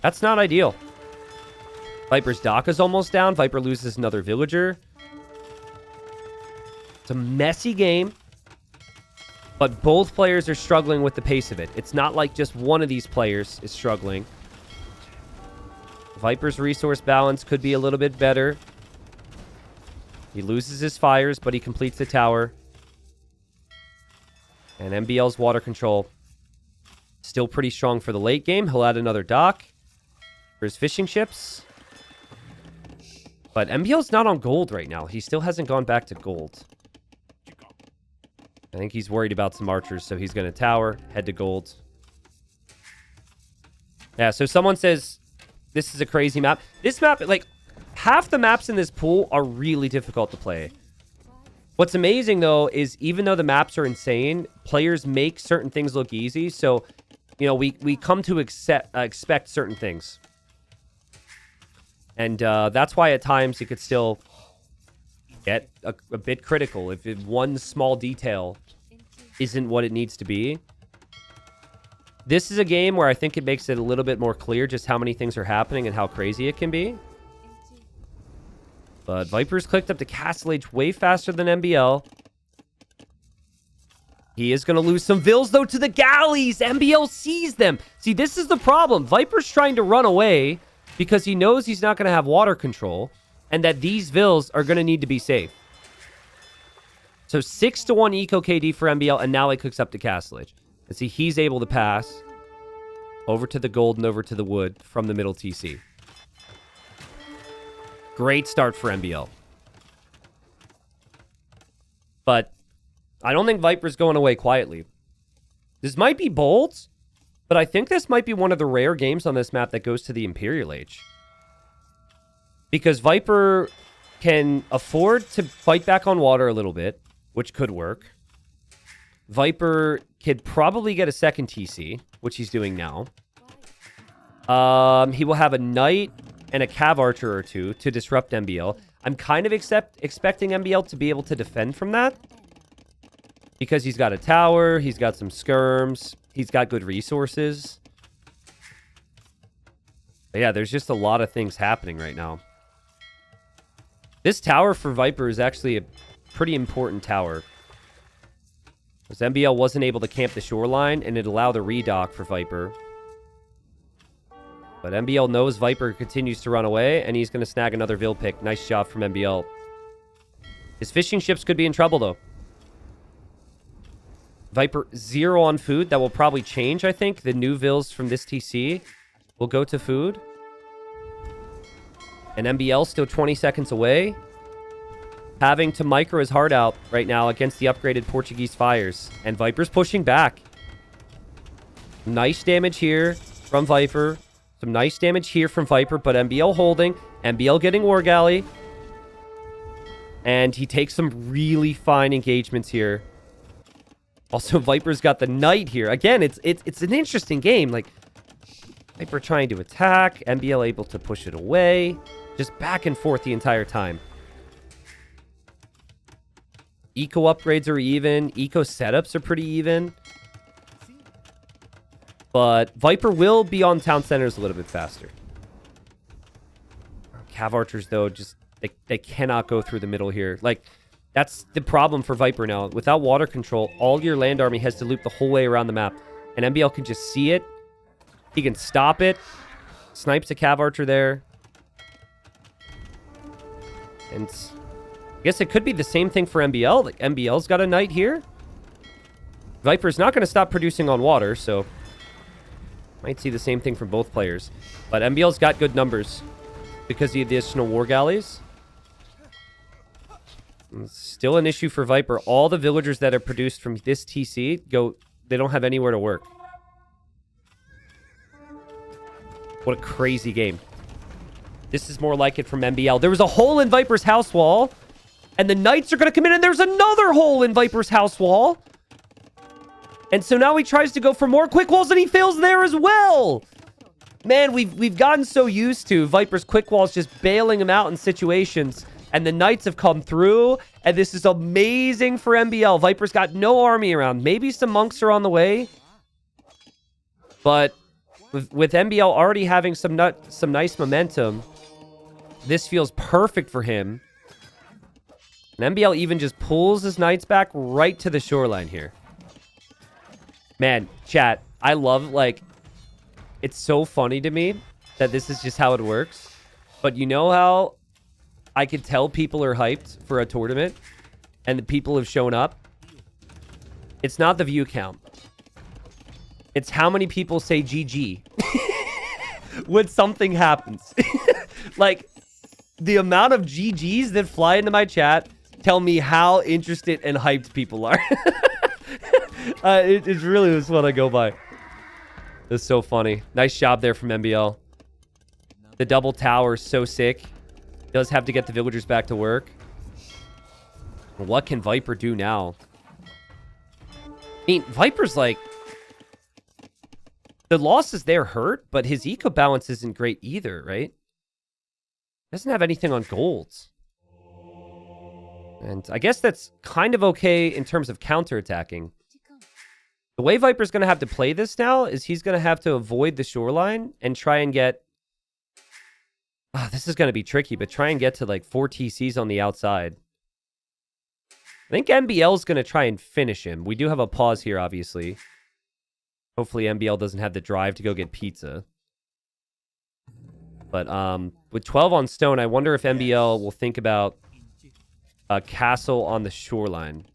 That's not ideal. Viper's dock is almost down. Viper loses another villager. It's a messy game. But both players are struggling with the pace of it. It's not like just one of these players is struggling. Viper's resource balance could be a little bit better. He loses his fires, but he completes the tower. And MbL's water control still pretty strong for the late game. He'll add another dock for his fishing ships. But MbL's not on gold right now. He still hasn't gone back to gold. I think he's worried about some archers, so he's going to tower, head to gold. Yeah, so someone says this is a crazy map. This map, like, half the maps in this pool are really difficult to play. What's amazing, though, is even though the maps are insane, players make certain things look easy. So, you know, we come to expect certain things. And that's why at times it could still get a bit critical if one small detail isn't what it needs to be. This is a game where I think it makes it a little bit more clear just how many things are happening and how crazy it can be. But Viper's clicked up to Castle Age way faster than MbL. He is going to lose some Vils, though, to the galleys. MbL sees them. See, this is the problem. Viper's trying to run away because he knows he's not going to have water control and that these Vils are going to need to be safe. So 6-1 eco KD for MbL, and now he clicks up to Castle Age. And see, he's able to pass over to the gold and over to the wood from the middle TC. Great start for MbL. But I don't think Viper's going away quietly. This might be bold, but I think this might be one of the rare games on this map that goes to the Imperial Age. Because Viper can afford to fight back on water a little bit, which could work. Viper could probably get a second TC, which he's doing now. He will have a Knight and a Cav Archer or two to disrupt MbL. I'm kind of expecting MbL to be able to defend from that. Because he's got a tower, he's got some skirms, he's got good resources. But yeah, there's just a lot of things happening right now. This tower for Viper is actually a pretty important tower. Because MbL wasn't able to camp the shoreline, and it allowed a redock for Viper. But MbL knows Viper continues to run away, and he's going to snag another Vil pick. Nice job from MbL. His fishing ships could be in trouble, though. Viper 0 on food. That will probably change, I think. The new Vils from this TC will go to food. And MbL still 20 seconds away. Having to micro his heart out right now against the upgraded Portuguese fires. And Viper's pushing back. Nice damage here from Viper. Some nice damage here from Viper, but MbL holding. MbL getting War Galley. And he takes some really fine engagements here. Also, Viper's got the Knight here. Again, it's an interesting game. Like, Viper trying to attack. MbL able to push it away. Just back and forth the entire time. Eco upgrades are even. Eco setups are pretty even. But Viper will be on town centers a little bit faster. Cav Archers, though, just they cannot go through the middle here. Like, that's the problem for Viper now. Without water control, all your land army has to loop the whole way around the map. And MbL can just see it. He can stop it. Snipes a Cav Archer there. And I guess it could be the same thing for MbL. Like, MbL's got a Knight here. Viper's not going to stop producing on water, so might see the same thing from both players. But MbL's got good numbers because of the additional War Galleys. It's still an issue for Viper. All the villagers that are produced from this TC, they don't have anywhere to work. What a crazy game. This is more like it from MbL. There was a hole in Viper's house wall, and the Knights are going to come in, and there's another hole in Viper's house wall. And so now he tries to go for more quick walls, and he fails there as well. Man, we've gotten so used to Viper's quick walls just bailing him out in situations, and the Knights have come through, and this is amazing for MbL. Viper's got no army around. Maybe some monks are on the way, but with MbL already having some nice momentum, this feels perfect for him. And MbL even just pulls his Knights back right to the shoreline here. Man, chat, I love, like, it's so funny to me that this is just how it works. But you know how I could tell people are hyped for a tournament and the people have shown up? It's not the view count. It's how many people say GG when something happens. Like, the amount of GGs that fly into my chat tell me how interested and hyped people are. It really was what I go by. It's so funny. Nice job there from MbL. The double tower is so sick. Does have to get the villagers back to work. What can Viper do now? I mean, Viper's like... The losses there hurt, but his eco balance isn't great either, right? Doesn't have anything on golds. And I guess that's kind of okay in terms of counterattacking. The way Viper's going to have to play this now is he's going to have to avoid the shoreline and try and get... this is going to be tricky, but try and get to like 4 TCs on the outside. I think MbL is going to try and finish him. We do have a pause here, obviously. Hopefully MbL doesn't have the drive to go get pizza. But with 12 on stone, I wonder if MbL will think about a castle on the shoreline.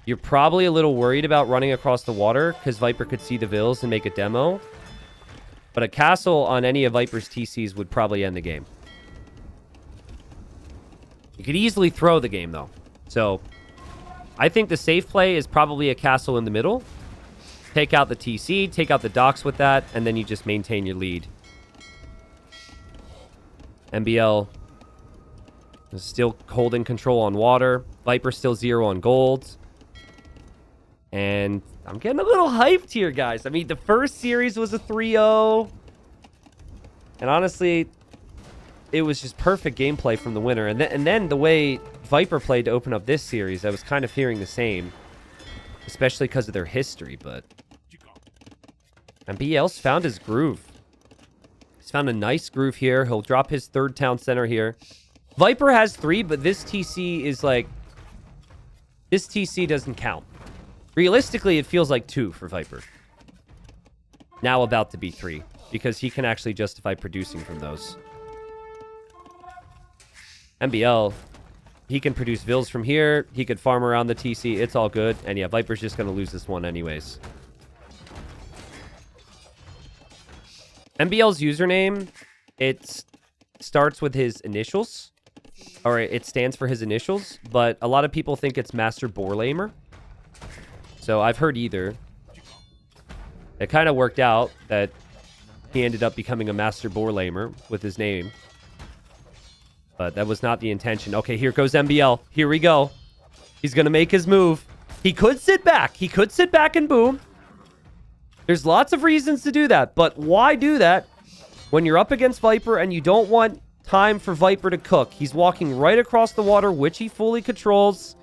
You're probably a little worried about running across the water because Viper could see the vills and make a demo. But a castle on any of Viper's TCs would probably end the game. You could easily throw the game, though. So, I think the safe play is probably a castle in the middle. Take out the TC, take out the docks with that, and then you just maintain your lead. MbL is still holding control on water. Viper still 0 on gold. And I'm getting a little hyped here, guys. I mean, the first series was a 3-0. And honestly, it was just perfect gameplay from the winner. And then the way Viper played to open up this series, I was kind of fearing the same. Especially because of their history, but... MbL's found his groove. He's found a nice groove here. He'll drop his third town center here. Viper has 3, but this TC is like... This TC doesn't count. Realistically, it feels like 2 for Viper. Now about to be 3, because he can actually justify producing from those. MbL, he can produce vills from here. He could farm around the TC. It's all good. And yeah, Viper's just going to lose this one anyways. MbL's username, it starts with his initials. Or it stands for his initials. But a lot of people think it's Master Borlamer. So I've heard either. It kind of worked out that he ended up becoming a Master Borlamer with his name. But that was not the intention. Okay, here goes MbL. Here we go. He's going to make his move. He could sit back. He could sit back and boom. There's lots of reasons to do that. But why do that when you're up against Viper and you don't want time for Viper to cook? He's walking right across the water, which he fully controls.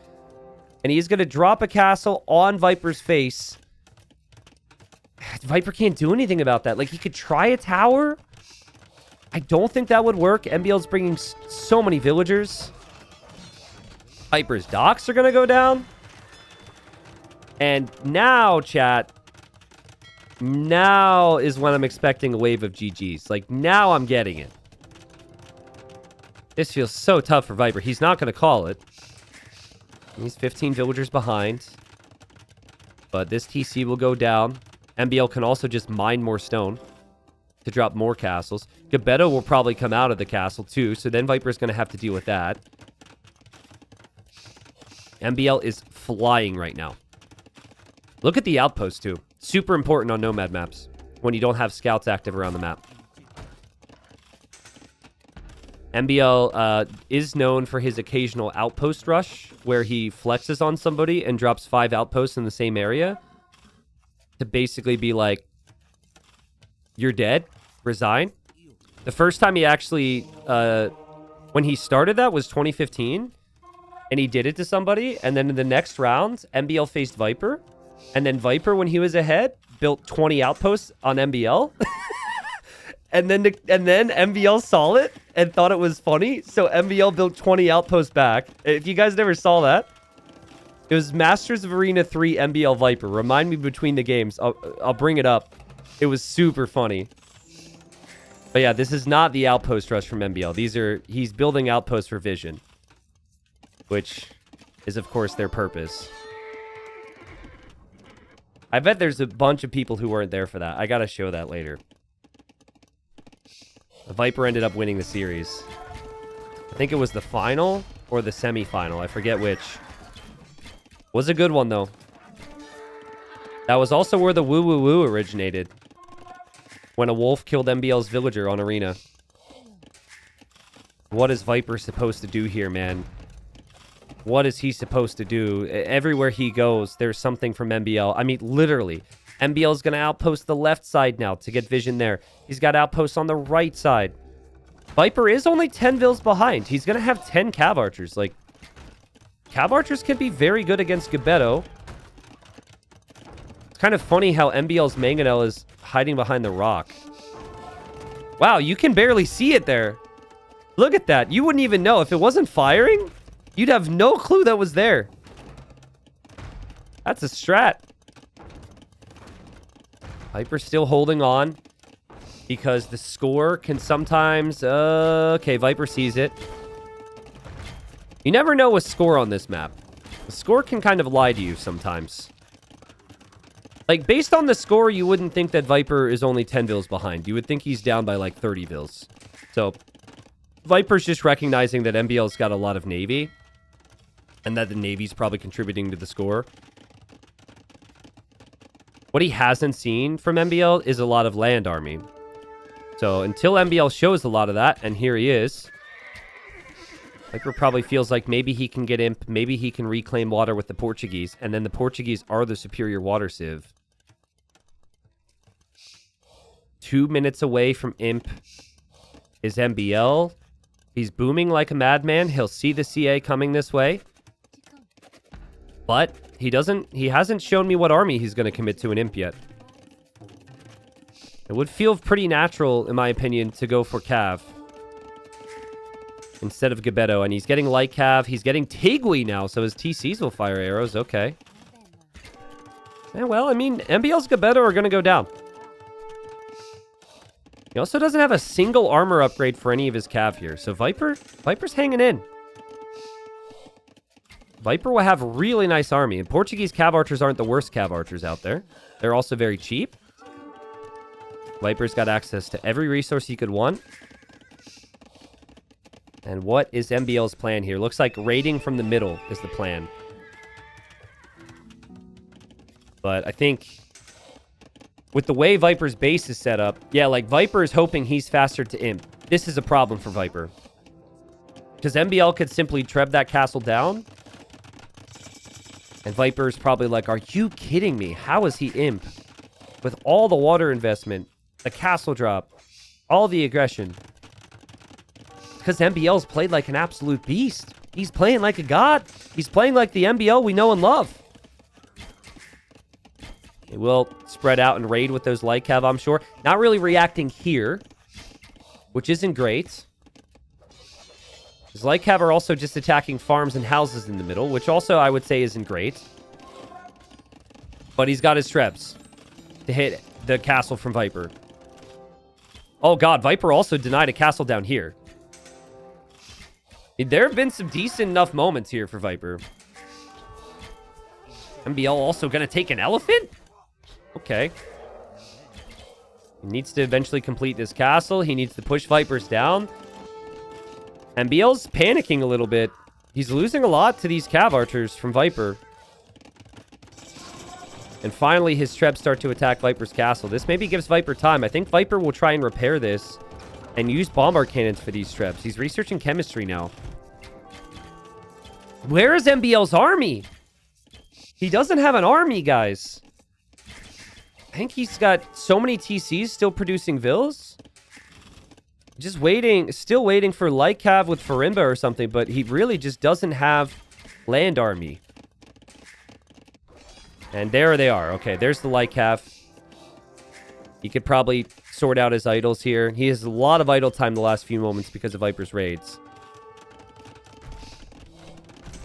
And he's going to drop a castle on Viper's face. Viper can't do anything about that. Like, he could try a tower. I don't think that would work. MbL's bringing so many villagers. Viper's docks are going to go down. And now, chat, now is when I'm expecting a wave of GGs. Like, now I'm getting it. This feels so tough for Viper. He's not going to call it. He's 15 villagers behind. But this TC will go down. MbL can also just mine more stone to drop more castles. Gebetto will probably come out of the castle too, so then Viper's going to have to deal with that. MbL is flying right now. Look at the outpost too. Super important on Nomad maps when you don't have scouts active around the map. MbL is known for his occasional outpost rush, where he flexes on somebody and drops 5 outposts in the same area to basically be like, you're dead, resign. The first time he actually, when he started that was 2015, and he did it to somebody, and then in the next round, MbL faced Viper, and then Viper, when he was ahead, built 20 outposts on MbL. And then MbL saw it and thought it was funny. So MbL built 20 outposts back. If you guys never saw that, it was Masters of Arena 3 MbL Viper. Remind me between the games. I'll bring it up. It was super funny. But yeah, this is not the outpost rush from MbL. He's building outposts for Vision, which is of course their purpose. I bet there's a bunch of people who weren't there for that. I gotta show that later. Viper ended up winning the series. I think it was the final or the semi-final. I forget which. Was a good one, though. That was also where the woo woo woo originated. When a wolf killed MbL's villager on Arena. What is Viper supposed to do here, man? what is he supposed to do? Everywhere he goes, there's something from MbL. I mean, literally. MbL is going to outpost the left side now to get vision there. He's got outposts on the right side. Viper is only 10 vills behind. He's going to have 10 cav archers. Like, cav archers can be very good against Gebetto. It's kind of funny how MbL's Mangonel is hiding behind the rock. Wow, you can barely see it there. Look at that. You wouldn't even know. If it wasn't firing, you'd have no clue that was there. That's a strat. Viper's still holding on because the score can sometimes... okay, Viper sees it. You never know a score on this map. The score can kind of lie to you sometimes. Like, based on the score, you wouldn't think that Viper is only 10 vills behind. You would think he's down by like 30 vills. So, Viper's just recognizing that MbL's got a lot of Navy. And that the Navy's probably contributing to the score. What he hasn't seen from MbL is a lot of land army. So, until MbL shows a lot of that, and here he is... Viper probably feels like maybe he can get imp, maybe he can reclaim water with the Portuguese, and then the Portuguese are the superior water civ. 2 minutes away from imp is MbL. He's booming like a madman. He'll see the CA coming this way. But he hasn't shown me what army he's going to commit to an imp yet. It would feel pretty natural, in my opinion, to go for Cav instead of Gebetto. And he's getting light Cav. He's getting Tigui now, so his TCs will fire arrows. Okay. Yeah, well, I mean, MbL's Gebetto are going to go down. He also doesn't have a single armor upgrade for any of his Cav here. So Viper's hanging in. Viper will have a really nice army. And Portuguese Cav archers aren't the worst Cav archers out there. They're also very cheap. Viper's got access to every resource he could want. And what is MbL's plan here? Looks like raiding from the middle is the plan. But I think with the way Viper's base is set up, yeah, like Viper is hoping he's faster to imp. This is a problem for Viper. Because MbL could simply treb that castle down. And Viper's probably like, are you kidding me? How is he imp? With all the water investment, the castle drop, all the aggression. Because MbL's played like an absolute beast. He's playing like a god. He's playing like the MbL we know and love. He will spread out and raid with those light cav, I'm sure. Not really reacting here, which isn't great. His light cav are also just attacking farms and houses in the middle, which also I would say isn't great. But he's got his trebs to hit the castle from Viper. Oh god, Viper also denied a castle down here. There have been some decent enough moments here for Viper. MbL also going to take an elephant? Okay. He needs to eventually complete this castle. He needs to push Vipers down. MbL's panicking a little bit. He's losing a lot to these cav archers from Viper. And finally, his trebs start to attack Viper's castle. This maybe gives Viper time. I think Viper will try and repair this and use bombard cannons for these trebs. He's researching chemistry now. Where is MbL's army? He doesn't have an army, guys. I think he's got so many TCs still producing vills. Just waiting, still waiting for light cav with Farimba or something, but he really just doesn't have land army. And there they are. Okay, there's the light cav. He could probably sort out his idols here. He has a lot of idle time the last few moments because of Viper's raids.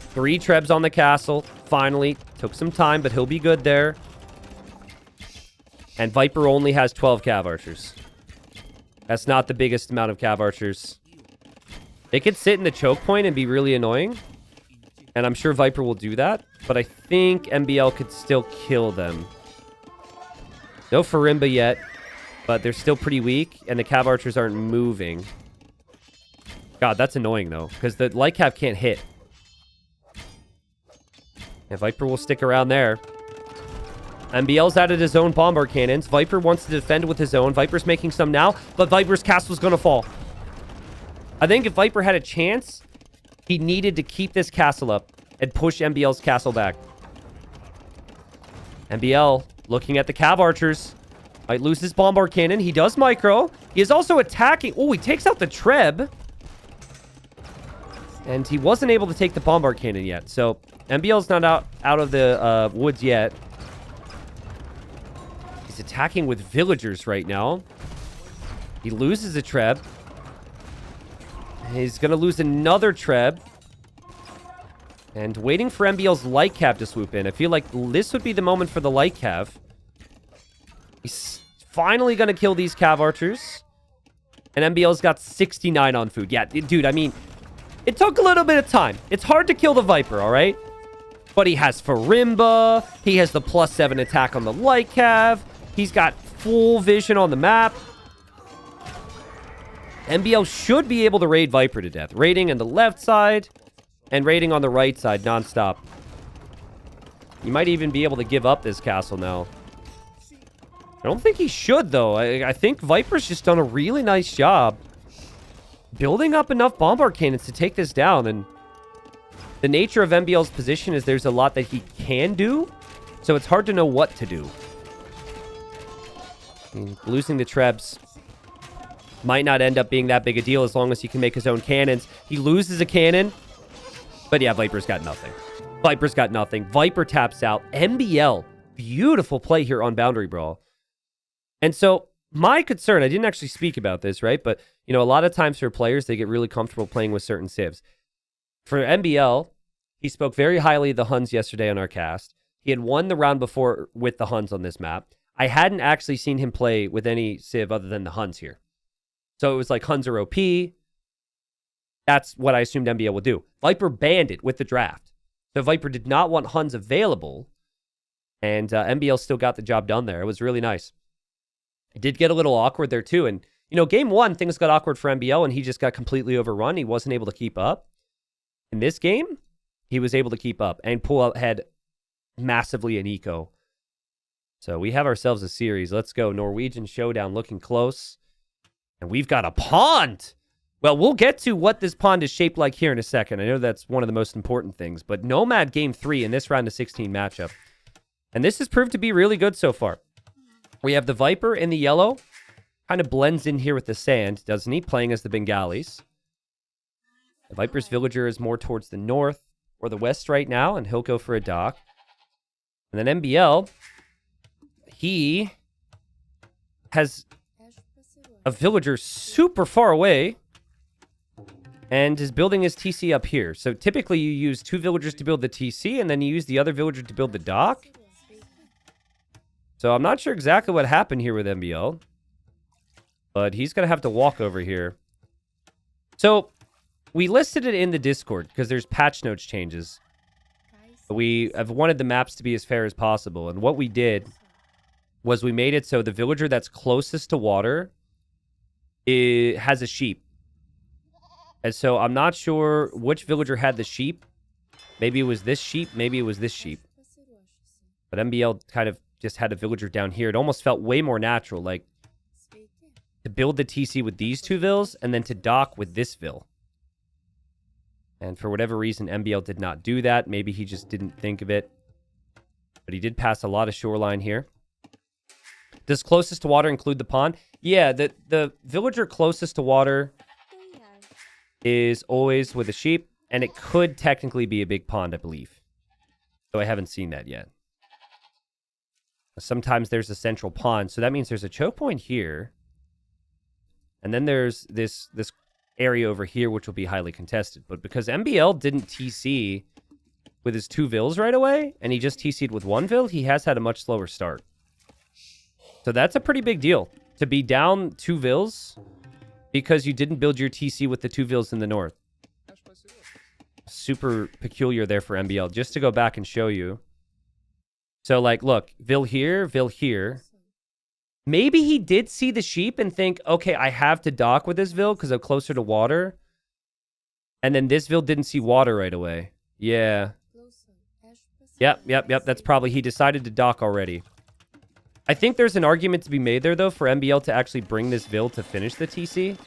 3 trebs on the castle. Finally. Took some time, but he'll be good there. And Viper only has 12 cav archers. That's not the biggest amount of cav archers. They could sit in the choke point and be really annoying. And I'm sure Viper will do that. But I think MbL could still kill them. No Farimba yet. But they're still pretty weak. And the cav archers aren't moving. God, that's annoying though. Because the light cav can't hit. And Viper will stick around there. MbL's added his own bombard cannons. Viper wants to defend with his own. Viper's making some now, but Viper's castle's going to fall. I think if Viper had a chance, he needed to keep this castle up and push MbL's castle back. MbL looking at the Cav archers. Might lose his bombard cannon. He does micro. He is also attacking. Oh, he takes out the Treb. And he wasn't able to take the bombard cannon yet. So MbL's not out of the woods yet. He's attacking with villagers right now. He loses a Treb. He's going to lose another Treb. And waiting for MbL's light cav to swoop in. I feel like this would be the moment for the light cav. He's finally going to kill these cav archers. And MbL's got 69 on food. Yeah, dude, I mean, it took a little bit of time. It's hard to kill the Viper, all right? But he has Farimba. He has the +7 attack on the light cav. He's got full vision on the map. MbL should be able to raid Viper to death. Raiding on the left side and raiding on the right side nonstop. You might even be able to give up this castle now. I don't think he should, though. I think Viper's just done a really nice job building up enough bombard cannons to take this down. And the nature of MbL's position is there's a lot that he can do, so it's hard to know what to do. I mean, losing the Trebs might not end up being that big a deal as long as he can make his own cannons. He loses a cannon, but yeah, Viper's got nothing. Viper's got nothing. Viper taps out. MbL, beautiful play here on Boundary Brawl. And so my concern, I didn't actually speak about this, right? But, you know, a lot of times for players, they get really comfortable playing with certain civs. For MbL, he spoke very highly of the Huns yesterday on our cast. He had won the round before with the Huns on this map. I hadn't actually seen him play with any civ other than the Huns here. So it was like Huns are OP. That's what I assumed MbL would do. Viper banned it with the draft. So Viper did not want Huns available. And MbL still got the job done there. It was really nice. It did get a little awkward there too. And, you know, game one, things got awkward for MbL and he just got completely overrun. He wasn't able to keep up. In this game, he was able to keep up and pull ahead massively in eco. So we have ourselves a series. Let's go. Norwegian Showdown looking close. And we've got a pond. Well, we'll get to what this pond is shaped like here in a second. I know that's one of the most important things. But Nomad game 3 in this round of 16 matchup. And this has proved to be really good so far. We have the Viper in the yellow. Kind of blends in here with the sand, doesn't he? Playing as the Bengalis. The Viper's villager is more towards the north or the west right now, and he'll go for a dock. And then MbL, he has a villager super far away and is building his TC up here. So typically you use 2 villagers to build the TC, and then you use the other villager to build the dock. So I'm not sure exactly what happened here with MbL. But he's going to have to walk over here. So we listed it in the Discord because there's patch notes changes. We have wanted the maps to be as fair as possible. And what we did was we made it so the villager that's closest to water has a sheep. And so I'm not sure which villager had the sheep. Maybe it was this sheep. Maybe it was this sheep. But MbL kind of just had a villager down here. It almost felt way more natural, like to build the TC with these 2 vills and then to dock with this vill. And for whatever reason, MbL did not do that. Maybe he just didn't think of it. But he did pass a lot of shoreline here. Does closest to water include the pond? Yeah, the villager closest to water is always with a sheep. And it could technically be a big pond, I believe. So I haven't seen that yet. Sometimes there's a central pond. So that means there's a choke point here. And then there's this area over here, which will be highly contested. But because MbL didn't TC with his 2 vills right away, and he just TC'd with 1 vill, he has had a much slower start. So that's a pretty big deal. To be down 2 vills because you didn't build your TC with the 2 vills in the north. Super peculiar there for MbL. Just to go back and show you. So, like, look, vill here, vill here. Maybe he did see the sheep and think, okay, I have to dock with this vill because I'm closer to water. And then this vill didn't see water right away. Yeah. Yep. That's probably, he decided to dock already. I think there's an argument to be made there, though, for MbL to actually bring this vill to finish the TC.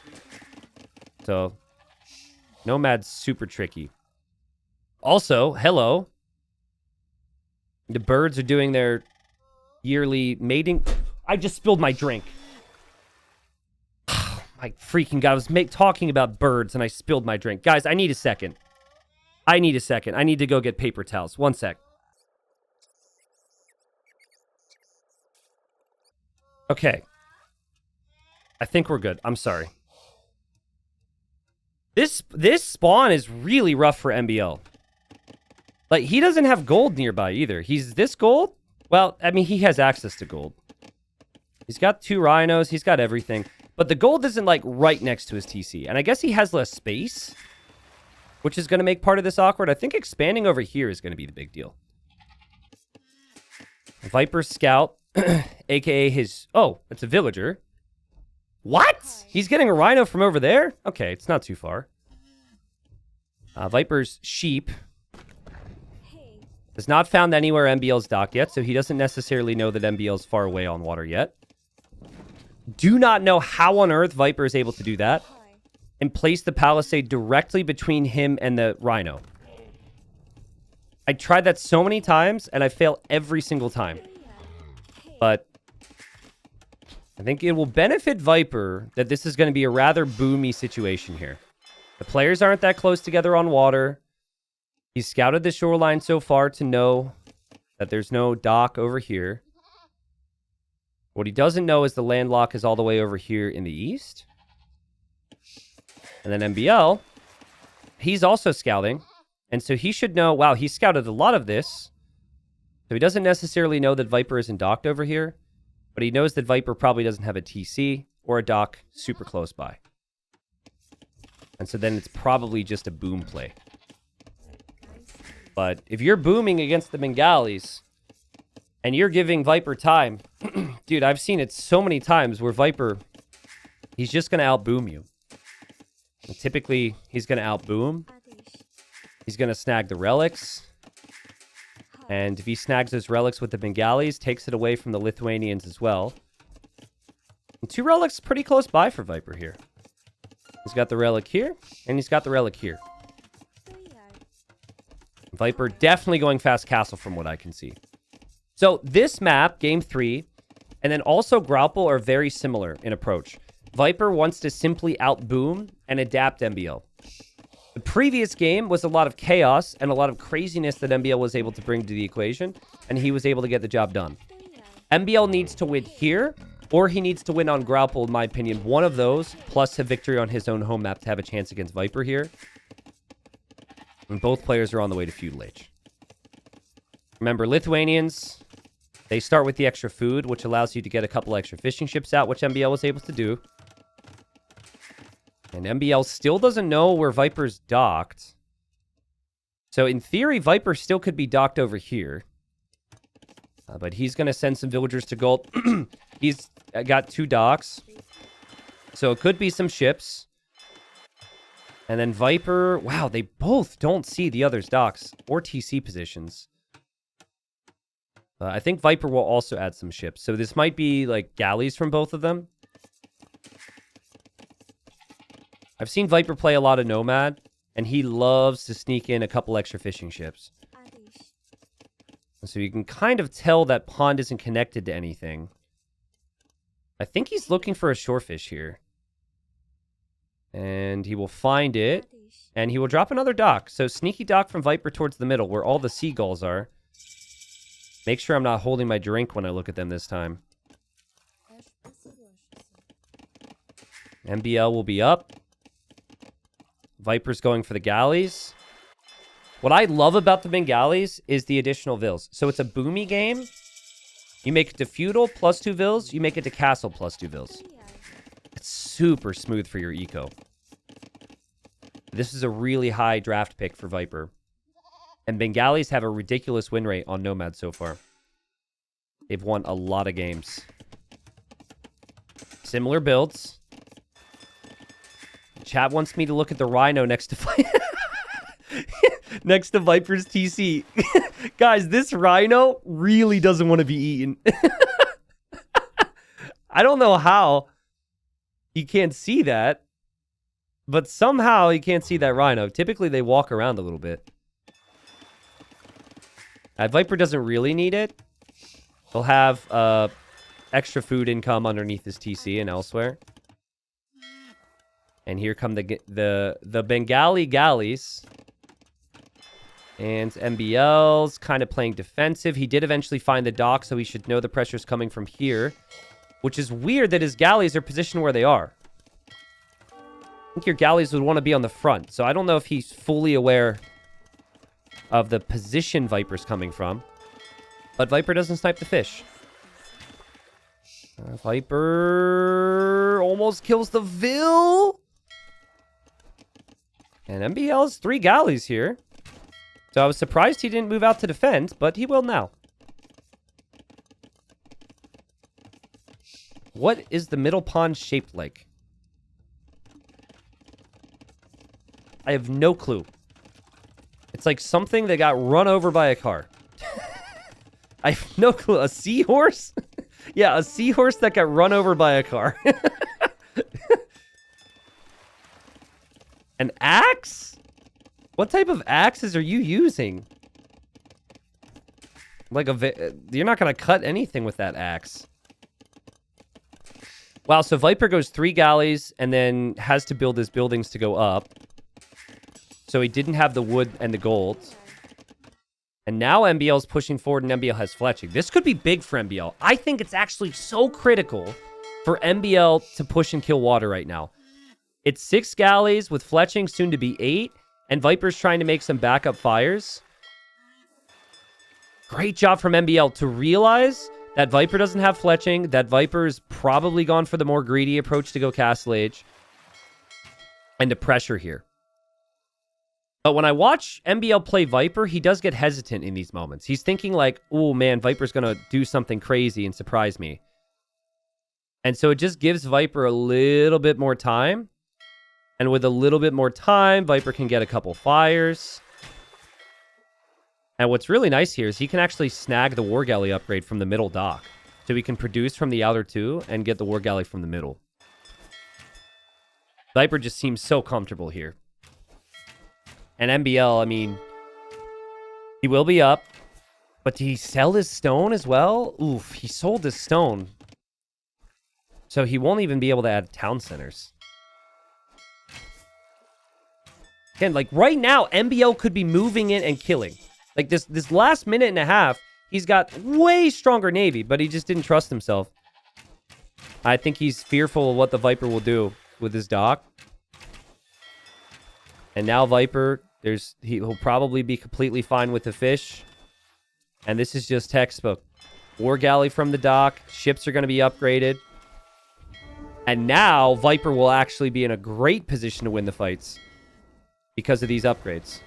So, Nomad's super tricky. Also, hello. The birds are doing their yearly mating. I just spilled my drink. My freaking God. I was talking about birds and I spilled my drink. Guys, I need a second. I need to go get paper towels. One sec. Okay. I think we're good. I'm sorry. This spawn is really rough for MbL. Like, he doesn't have gold nearby either. He's this gold? Well, I mean, he has access to gold. He's got 2 rhinos. He's got everything. But the gold isn't, like, right next to his TC. And I guess he has less space, which is going to make part of this awkward. I think expanding over here is going to be the big deal. Viper Scout, a.k.a. his... Oh, it's a villager. What? He's getting a rhino from over there? Okay, it's not too far. Viper's sheep is not found anywhere MbL's docked yet, so he doesn't necessarily know that MbL's far away on water yet. Do not know how on earth Viper is able to do that and place the palisade directly between him and the rhino. I tried that so many times, and I fail every single time. But I think it will benefit Viper that this is going to be a rather boomy situation here. The players aren't that close together on water. He's scouted the shoreline so far to know that there's no dock over here. What he doesn't know is the landlock is all the way over here in the east. And then MbL, he's also scouting. And so he should know, wow, he scouted a lot of this. So he doesn't necessarily know that Viper isn't docked over here. But he knows that Viper probably doesn't have a TC or a dock super close by. And so then it's probably just a boom play. But if you're booming against the Bengalis and you're giving Viper time, dude, I've seen it so many times where Viper, he's just going to outboom you. And typically, he's going to outboom. He's going to snag the relics. And if he snags those relics with the Bengalis, takes it away from the Lithuanians as well. And 2 relics pretty close by for Viper here. He's got the relic here, and he's got the relic here. Viper definitely going fast castle from what I can see. So this map, game 3, and then also Grapple are very similar in approach. Viper wants to simply outboom and adapt MbL. The previous game was a lot of chaos and a lot of craziness that MbL was able to bring to the equation, and he was able to get the job done. MbL needs to win here, or he needs to win on Grapple, in my opinion. One of those, plus a victory on his own home map to have a chance against Viper here. And both players are on the way to Feudal Age. Remember, Lithuanians, they start with the extra food, which allows you to get a couple extra fishing ships out, which MbL was able to do. And MbL still doesn't know where Viper's docked. So in theory, Viper still could be docked over here. But he's going to send some villagers to gold. He's got 2 docks. So it could be some ships. And then Viper... Wow, they both don't see the other's docks or TC positions. I think Viper will also add some ships. So this might be like galleys from both of them. I've seen Viper play a lot of Nomad, and he loves to sneak in a couple extra fishing ships. So you can kind of tell that pond isn't connected to anything. I think he's looking for a shorefish here. And he will find it, and he will drop another dock. So sneaky dock from Viper towards the middle, where all the seagulls are. Make sure I'm not holding my drink when I look at them this time. MbL will be up. Viper's going for the galleys. What I love about the Bengalis is the additional vills. So it's a boomy game. You make it to feudal plus 2 vills. You make it to castle plus 2 vills. It's super smooth for your eco. This is a really high draft pick for Viper. And Bengalis have a ridiculous win rate on Nomad so far. They've won a lot of games. Similar builds. Chat wants me to look at the Rhino next to next to Viper's TC. Guys, this Rhino really doesn't want to be eaten. I don't know how he can't see that, but somehow he can't see that Rhino. Typically, they walk around a little bit. Viper doesn't really need it. He'll have extra food income underneath his TC and elsewhere. And here come the Bengali galleys. And MbL's kind of playing defensive. He did eventually find the dock, so he should know the pressure's coming from here. Which is weird that his galleys are positioned where they are. I think your galleys would want to be on the front. So I don't know if he's fully aware of the position Viper's coming from. But Viper doesn't snipe the fish. Viper almost kills the Vil. And MbL has 3 galleys here. So I was surprised he didn't move out to defend, but he will now. What is the middle pond shaped like? I have no clue. It's like something that got run over by a car. I have no clue. A seahorse? Yeah, a seahorse that got run over by a car. An axe? What type of axes are you using? Like you're not going to cut anything with that axe. Wow, so Viper goes 3 galleys and then has to build his buildings to go up. So he didn't have the wood and the gold. And now MbL's pushing forward and MbL has fletching. This could be big for MbL. I think it's actually so critical for MbL to push and kill water right now. It's 6 galleys with fletching, soon to be 8. And Viper's trying to make some backup fires. Great job from MbL to realize that Viper doesn't have fletching. That Viper's probably gone for the more greedy approach to go Castle Age. And to pressure here. But when I watch MbL play Viper, he does get hesitant in these moments. He's thinking like, oh man, Viper's going to do something crazy and surprise me. And so it just gives Viper a little bit more time. And with a little bit more time, Viper can get a couple fires. And what's really nice here is he can actually snag the War Galley upgrade from the middle dock. So he can produce from the outer 2 and get the War Galley from the middle. Viper just seems so comfortable here. And MbL, I mean, he will be up. But did he sell his stone as well? Oof, he sold his stone. So he won't even be able to add town centers. Again, like right now, MbL could be moving in and killing. Like this last minute and a half, he's got way stronger Navy, but he just didn't trust himself. I think he's fearful of what the Viper will do with his dock. And now Viper, he'll probably be completely fine with the fish. And this is just textbook. War Galley from the dock. Ships are going to be upgraded. And now Viper will actually be in a great position to win the fights. Because of these upgrades.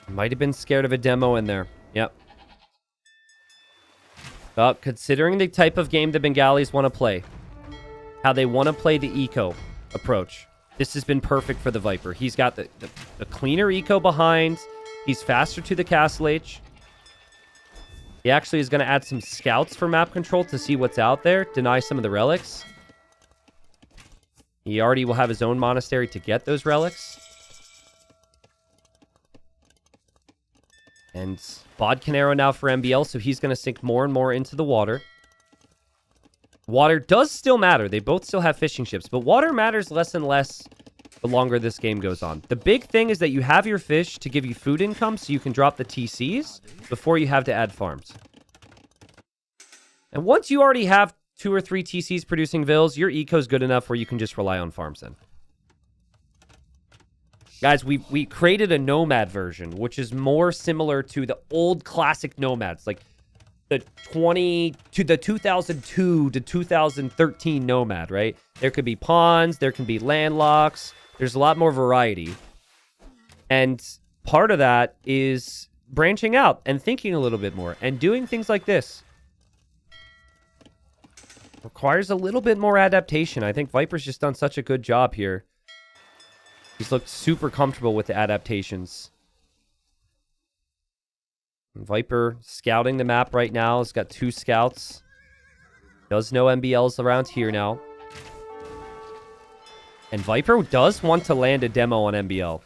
Might have been scared of a demo in there. Yep. But considering the type of game the Bengalis want to play. How they want to play the eco approach. This has been perfect for the Viper. He's got the cleaner eco behind. He's faster to the Castle Age. He actually is going to add some scouts for map control to see what's out there. Deny some of the relics. He already will have his own monastery to get those relics. And Bodkin arrow now for MbL, so he's going to sink more and more into the water. Water does still matter. They both still have fishing ships, but water matters less and less the longer this game goes on. The big thing is that you have your fish to give you food income so you can drop the TCs before you have to add farms. And once you already have 2 or 3 TCs producing Vils, your eco's good enough where you can just rely on farms then. Guys, we created a Nomad version, which is more similar to the old classic Nomads, like the 2002 to 2013 Nomad, right? There could be ponds, there can be landlocks, there's a lot more variety. And part of that is branching out and thinking a little bit more and doing things like this. Requires a little bit more adaptation. I think Viper's just done such a good job here. He's looked super comfortable with the adaptations. Viper scouting the map right now. He's got 2 scouts. Does know MbL's around here now. And Viper does want to land a demo on MbL.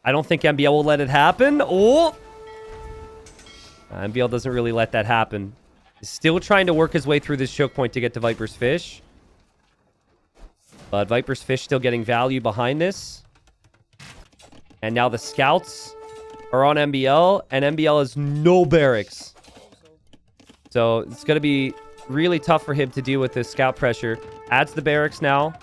I don't think MbL will let it happen. Oh! MbL doesn't really let that happen. He's still trying to work his way through this choke point to get to Viper's Fish. But Viper's Fish still getting value behind this. And now the scouts are on MbL, and MbL has no barracks. So it's going to be really tough for him to deal with this scout pressure. Adds the barracks now.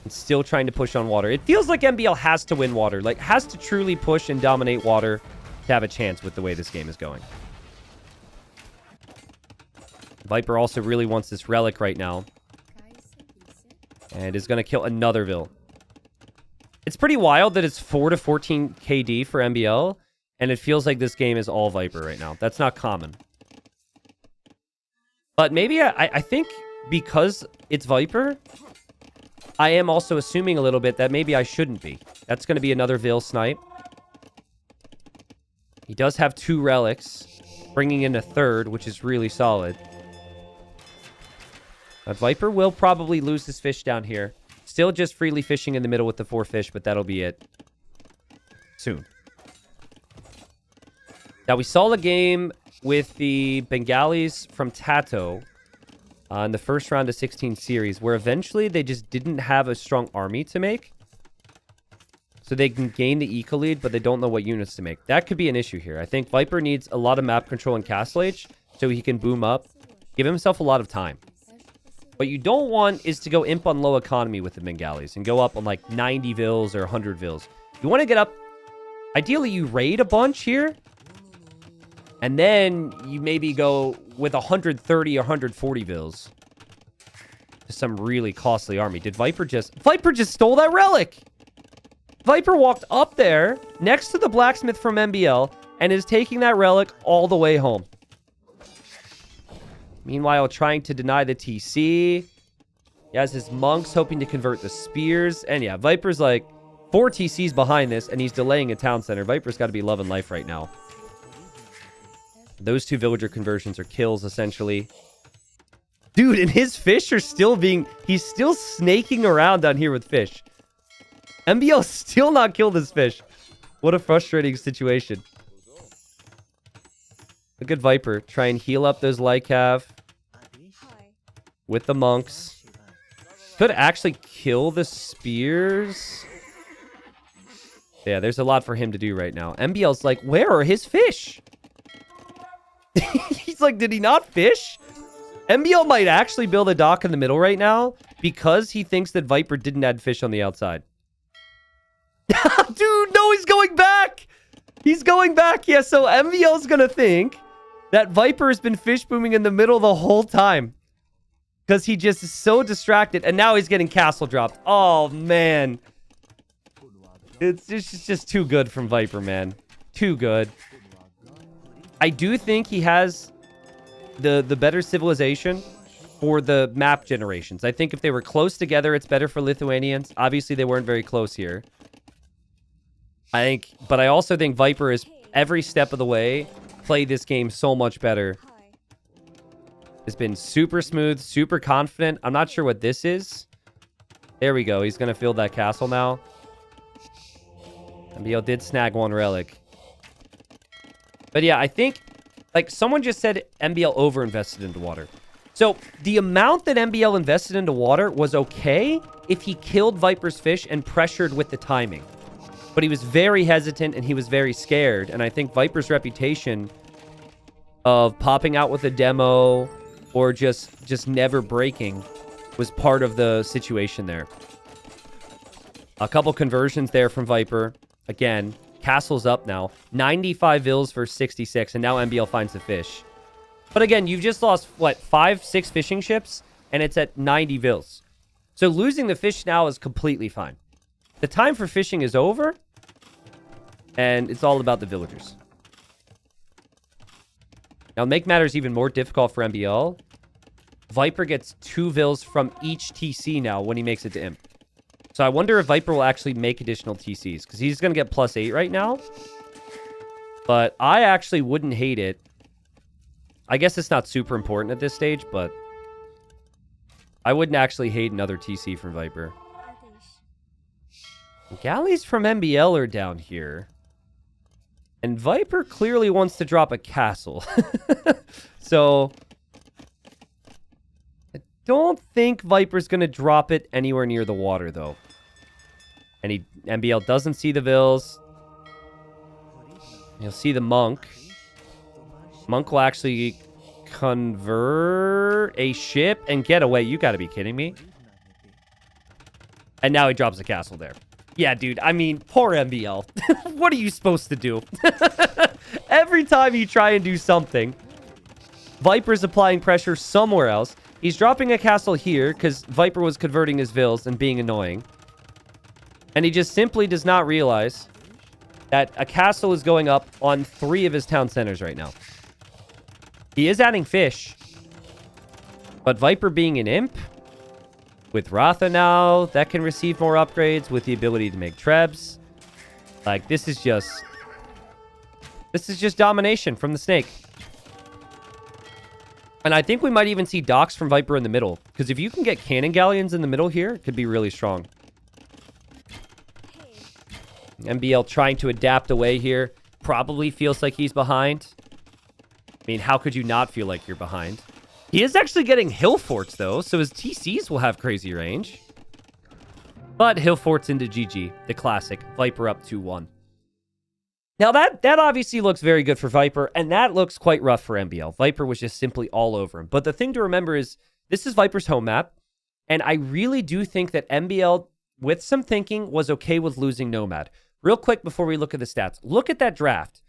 And still trying to push on water. It feels like MbL has to win water. Like, has to truly push and dominate water to have a chance with the way this game is going. Viper also really wants this relic right now. And is going to kill another Vil. It's pretty wild that it's 4 to 14 KD for MbL. And it feels like this game is all Viper right now. That's not common. But maybe I think because it's Viper, I am also assuming a little bit that maybe I shouldn't be. That's going to be another Vil snipe. He does have 2 relics, bringing in a 3rd, which is really solid. But Viper will probably lose his fish down here. Still just freely fishing in the middle with the 4 fish, but that'll be it soon. Now, we saw the game with the Bengalis from Tato in the first round of 16 series, where eventually they just didn't have a strong army to make. So they can gain the eco lead, but they don't know what units to make. That could be an issue here. I think Viper needs a lot of map control and castle age so he can boom up. Give himself a lot of time. What you don't want is to go imp on low economy with the Bengalis and go up on like 90 Vils or 100 Vils. You want to get up... Ideally, you raid a bunch here. And then you maybe go with 130 or 140 Vils. Some really costly army. Did Viper just... Viper just stole that relic! Viper walked up there next to the blacksmith from MbL and is taking that relic all the way home. Meanwhile, trying to deny the TC. He has his monks hoping to convert the spears. And yeah, Viper's like 4 TCs behind this, and he's delaying a town center. Viper's got to be loving life right now. Those 2 villager conversions are kills, essentially. Dude, and his fish are still being... He's still snaking around down here with fish. MbL still not killed his fish. What a frustrating situation. Look at Viper. Try and heal up those Lycav with the monks. Could actually kill the spears. Yeah, there's a lot for him to do right now. MbL's like, where are his fish? He's like, did he not fish? MbL might actually build a dock in the middle right now because he thinks that Viper didn't add fish on the outside. Dude, no, he's going back. He's going back. Yeah, so MbL's going to think that Viper has been fish booming in the middle the whole time. Because he just is so distracted. And now he's getting castle dropped. Oh, man. It's just too good from Viper, man. Too good. I do think he has the better civilization for the map generations. I think if they were close together, it's better for Lithuanians. Obviously, they weren't very close here. But I also think Viper is every step of the way played this game so much better. It's been super smooth, super confident. I'm not sure what this is. There we go. He's going to fill that castle now. MbL did snag 1 relic. But yeah, I think, like, someone just said MbL overinvested into water. So the amount that MbL invested into water was okay if he killed Viper's fish and pressured with the timing. But he was very hesitant and he was very scared. And I think Viper's reputation of popping out with a demo or just never breaking was part of the situation there. A couple conversions there from Viper. Again, castle's up now. 95 Vils versus 66. And now MbL finds the fish. But again, you've just lost, what, 5, 6 fishing ships? And it's at 90 Vils. So losing the fish now is completely fine. The time for fishing is over. And it's all about the villagers. Now, make matters even more difficult for MbL. Viper gets 2 Vils from each TC now when he makes it to Imp. So I wonder if Viper will actually make additional TCs. Because he's going to get +8 right now. But I actually wouldn't hate it. I guess it's not super important at this stage, but I wouldn't actually hate another TC from Viper. Galleys from MbL are down here. And Viper clearly wants to drop a castle. So I don't think Viper's going to drop it anywhere near the water, though. And MbL doesn't see the Vils. You'll see the Monk. Monk will actually convert a ship and get away. You got to be kidding me. And now he drops a castle there. Yeah, dude. I mean, poor MbL. What are you supposed to do? Every time you try and do something, Viper's applying pressure somewhere else. He's dropping a castle here because Viper was converting his Vils and being annoying. And he just simply does not realize that a castle is going up on 3 of his town centers right now. He is adding fish. But Viper being an imp, with Ratha now, that can receive more upgrades with the ability to make trebs. Like, this is just domination from the snake. And I think we might even see docks from Viper in the middle. Because if you can get cannon galleons in the middle here, it could be really strong. MbL trying to adapt away here. Probably feels like he's behind. I mean, how could you not feel like you're behind? He is actually getting hill forts, though, so his TCs will have crazy range. But hill forts into GG, the classic. Viper up 2-1. Now, that obviously looks very good for Viper, and that looks quite rough for MbL. Viper was just simply all over him. But the thing to remember is, this is Viper's home map, and I really do think that MbL, with some thinking, was okay with losing Nomad. Real quick before we look at the stats, look at that draft.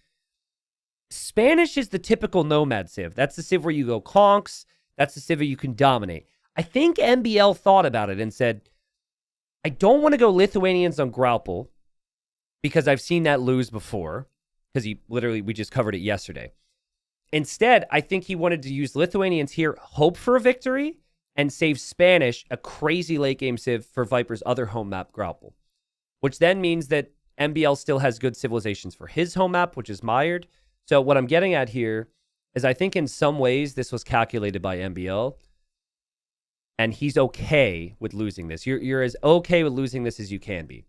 Spanish is the typical Nomad civ. That's the civ where you go conks. That's the civ where you can dominate. I think MbL thought about it and said, I don't want to go Lithuanians on Graupel because I've seen that lose before. Because we just covered it yesterday. Instead, I think he wanted to use Lithuanians here, hope for a victory, and save Spanish, a crazy late game civ for Viper's other home map, Graupel. Which then means that MbL still has good civilizations for his home map, which is mired. So what I'm getting at here is I think in some ways this was calculated by MbL. And he's okay with losing this. You're as okay with losing this as you can be.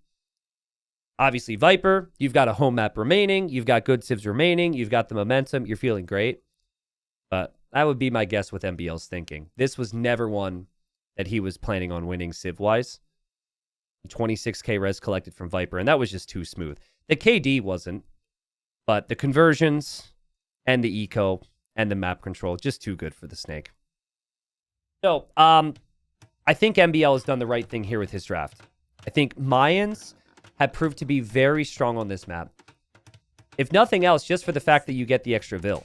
Obviously, Viper, you've got a home map remaining. You've got good civs remaining. You've got the momentum. You're feeling great. But that would be my guess with MbL's thinking. This was never one that he was planning on winning civ-wise. 26k res collected from Viper, and that was just too smooth. The KD wasn't, but the conversions and the eco and the map control, just too good for the snake. So, I think MbL has done the right thing here with his draft. I think Mayans have proved to be very strong on this map. If nothing else, just for the fact that you get the extra Vil,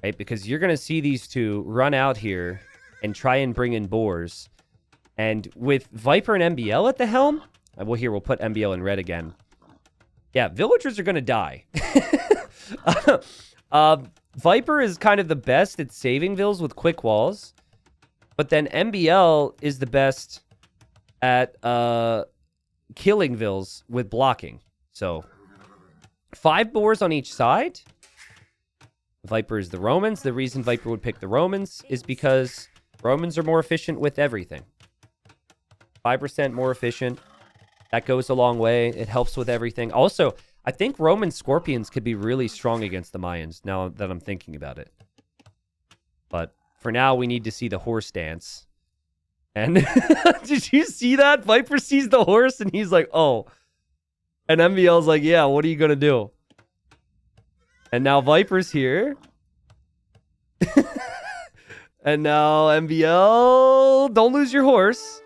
right? Because you're going to see these two run out here and try and bring in boars. And with Viper and MbL at the helm, well, here, we'll put MbL in red again. Yeah, villagers are going to die. Viper is kind of the best at saving Vils with quick walls. But then MbL is the best at killing Vils with blocking. So, 5 boars on each side. Viper is the Romans. The reason Viper would pick the Romans is because Romans are more efficient with everything. 5% more efficient. That goes a long way. It helps with everything. Also, I think Roman Scorpions could be really strong against the Mayans, now that I'm thinking about it. But for now, we need to see the horse dance. And did you see that? Viper sees the horse and he's like, oh. And MbL's like, yeah, what are you going to do? And now Viper's here. And now MbL, don't lose your horse.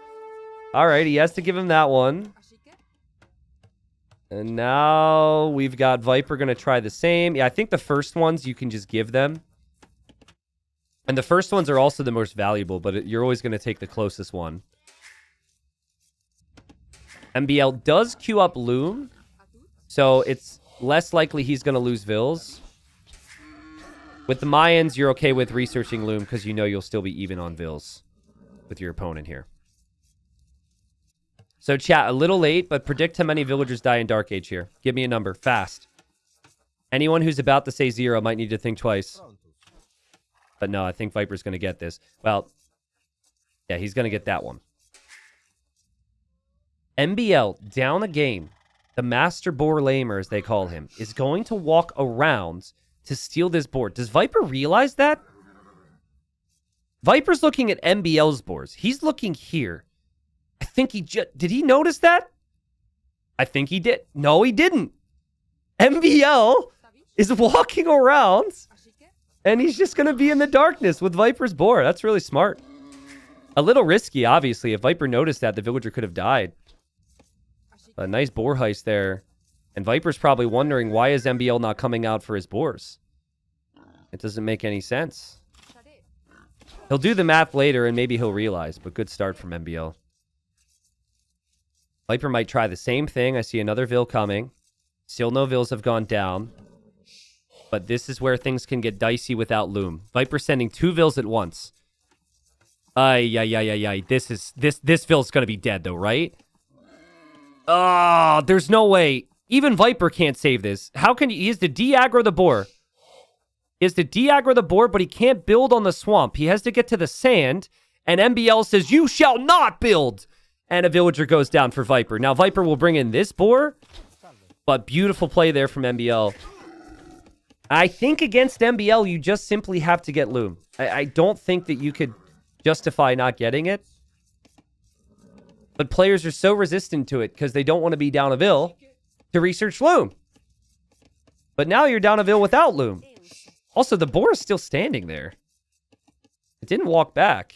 All right, he has to give him that one. And now we've got Viper going to try the same. Yeah, I think the first ones you can just give them. And the first ones are also the most valuable, but you're always going to take the closest one. MbL does queue up Loom, so it's less likely he's going to lose Vils. With the Mayans, you're okay with researching Loom because you know you'll still be even on Vils with your opponent here. So chat, a little late, but predict how many villagers die in Dark Age here. Give me a number, fast. Anyone who's about to say 0 might need to think twice. But no, I think Viper's going to get this. Well, yeah, he's going to get that one. MbL down a game the Master Boar Lamer, as they call him, is going to walk around to steal this boar. Does Viper realize that? Viper's looking at MbL's boars. He's looking here. I think he just... Did he notice that? I think he did. No, he didn't. MbL is walking around, and he's just going to be in the darkness with Viper's boar. That's really smart. A little risky, obviously. If Viper noticed that, the villager could have died. A nice boar heist there. And Viper's probably wondering, why is MbL not coming out for his boars? It doesn't make any sense. He'll do the math later, and maybe he'll realize. But good start from MbL. Viper might try the same thing. I see another Vill coming. Still no Vills have gone down. But this is where things can get dicey without Loom. Viper sending 2 Vills at once. Ay. This Vill's gonna be dead though, right? Oh, there's no way. Even Viper can't save this. How can he has to de-aggro the boar. He has to de-aggro the boar, but he can't build on the swamp. He has to get to the sand, and MbL says, "You shall not build!" And a villager goes down for Viper. Now Viper will bring in this boar, but beautiful play there from MbL. I think against MbL, you just simply have to get Loom. I don't think that you could justify not getting it. But players are so resistant to it because they don't want to be down a Vill to research Loom. But now you're down a Vill without Loom. Also, the boar is still standing there. It didn't walk back.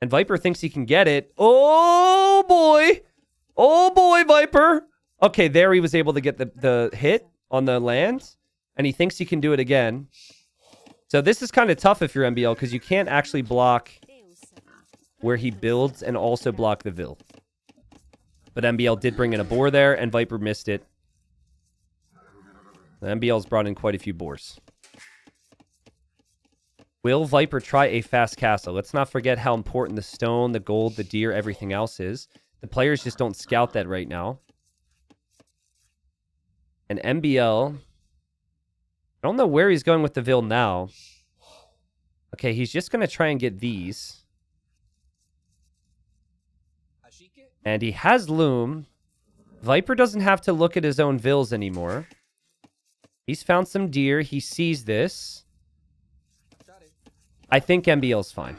And Viper thinks he can get it. Oh, boy. Oh, boy, Viper. Okay, there he was able to get the hit on the land. And he thinks he can do it again. So this is kind of tough if you're MbL because you can't actually block where he builds and also block the Vill. But MbL did bring in a boar there, and Viper missed it. MbL's brought in quite a few boars. Will Viper try a fast castle? Let's not forget how important the stone, the gold, the deer, everything else is. The players just don't scout that right now. And MbL... I don't know where he's going with the Vill now. Okay, he's just going to try and get these. And he has Loom. Viper doesn't have to look at his own Vills anymore. He's found some deer. He sees this. I think MbL's fine.